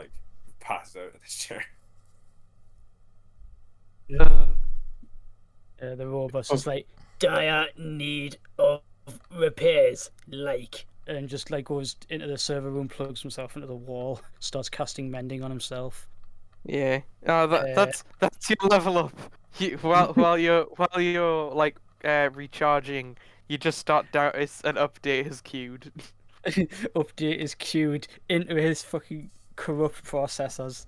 pass out in his chair. The robot is like dire need of repairs, and just goes into the server room, plugs himself into the wall, starts casting mending on himself. Yeah. Oh, that's your level up. While you're recharging, you just start down. An update is queued. Update is queued into his fucking corrupt processors.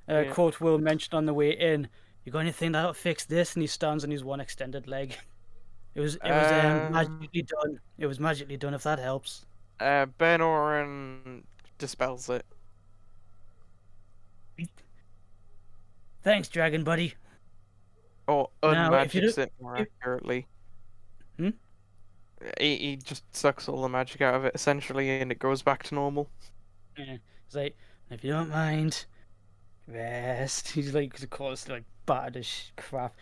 Yeah. Quote Will mentioned on the way in, "You got anything that'll fix this?" And he stands on his one extended leg. It was magically done. It was magically done. If that helps. Ben Oren dispels it. Thanks, Dragon Buddy. Or Now, if you unmagics it more accurately. Hmm? He just sucks all the magic out of it essentially, and it goes back to normal. Yeah. He's like, if you don't mind, rest. He's of course, battered as crap.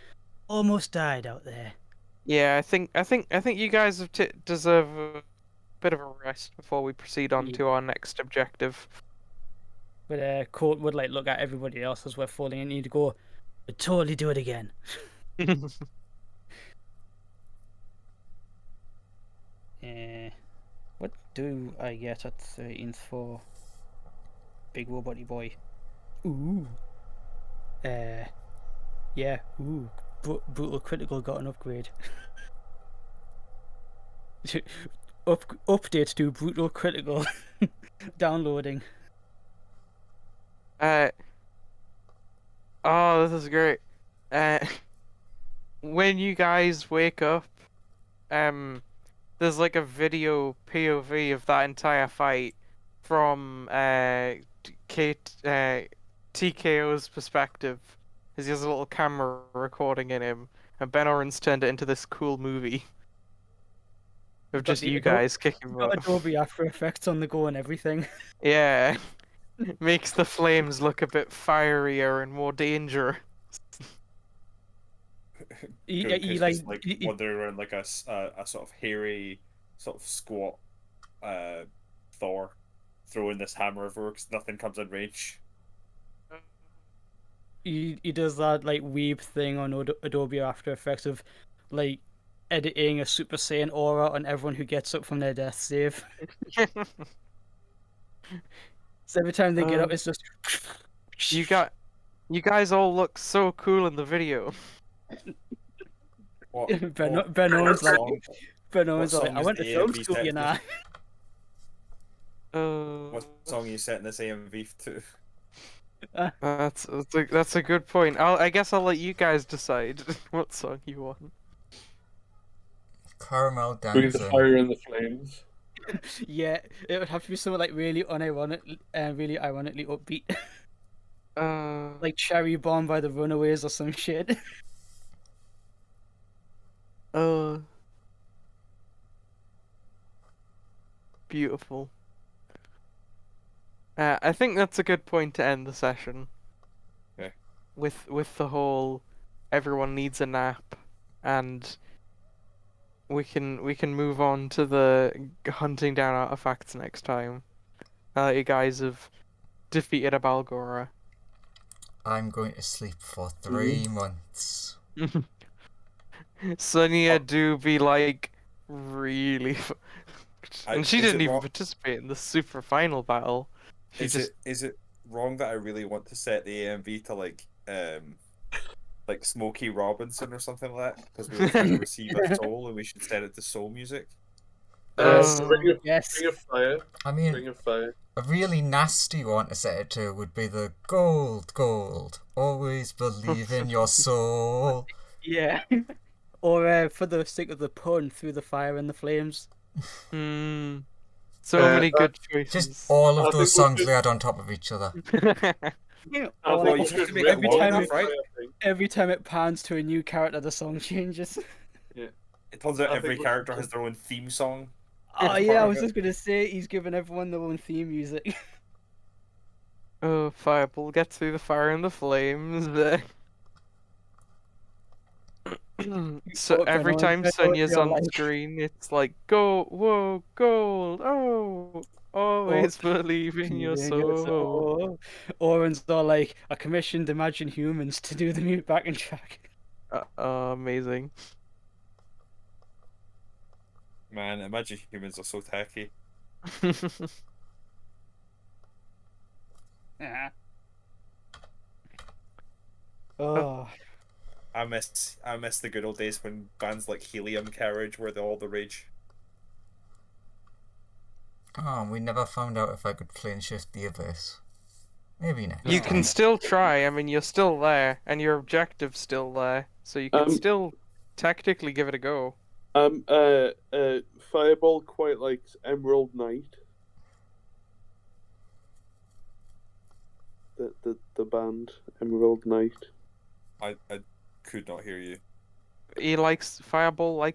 Almost died out there. Yeah, I think you guys deserve a bit of a rest before we proceed on to our next objective. But Court would look at everybody else as we're falling and need to go, "We'd totally do it again." What do I get at 13th for big roboty boy? Ooh. Yeah. Ooh. Brutal critical got an upgrade. Update to brutal critical. Downloading. Oh, this is great. When you guys wake up, there's a video POV of that entire fight from TKO's perspective. He has a little camera recording in him, and Ben Oren's turned it into this cool movie of just you guys kicking Got butt. Adobe After Effects on the go and everything. Yeah. Makes the flames look a bit fierier and more dangerous. Just wandering around a sort of hairy, sort of squat Thor throwing this hammer over because nothing comes in range. He does that like weeb thing on Adobe After Effects of like editing a Super Saiyan aura on everyone who gets up from their death save. So every time they get up, it's just you guys all look so cool in the video. Ben Owens like song? Ben Owens what like song I is went the to film AMV school, set you to? know. What song are you setting this AMV to? That's a good point. I guess I'll let you guys decide what song you want. Caramel Breathe dancing. fire in the flames. Yeah, it would have to be something like really unironic, really ironically upbeat, like "Cherry Bomb" by the Runaways or some shit. Beautiful. I think that's a good point to end the session. Okay. With the whole, everyone needs a nap, and we can move on to the hunting down artifacts next time. Now that you guys have defeated a Balgora. I'm going to sleep for 3 months. Sonia do be like really, and she Is didn't it even wrong- participate in the super final battle. She Is it wrong that I really want to set the AMV to like Smokey Robinson or something like that? Because we were trying to receive a soul and we should set it to soul music. Yes. Ring of fire. I mean, Ring of fire. a really nasty one to set it to would be the gold, gold. Always believe in your soul. Yeah. Or for the sake of the pun, through the fire and the flames. So many good choices. Just all I of those think we songs should- layered on top of each other. Yeah. I Or think like, we should every long time enough, right? every time it pans to a new character, the song changes. It turns out I every think we- character has their own theme song. Oh Part yeah, I of was it. just gonna say he's given everyone their own theme music. Oh, Fireball gets through the fire and the flames. So But every Ben time Owens, Sonya's you're on like- screen, it's like, go, whoa, gold, oh, always believe in your soul. Oren's all like, I commissioned Imagine Humans to do the new backing track. Amazing. Man, Imagine Humans are so tacky. Yeah. Oh. I miss the good old days when bands like Helium Carriage were all the rage. Oh, we never found out if I could Planeshift the Abyss. Maybe next You time. can still try. I mean, you're still there, and your objective's still there, so you can still technically give it a go. Fireball quite likes Emerald Knight. The band Emerald Knight. I could not hear you. Fireball likes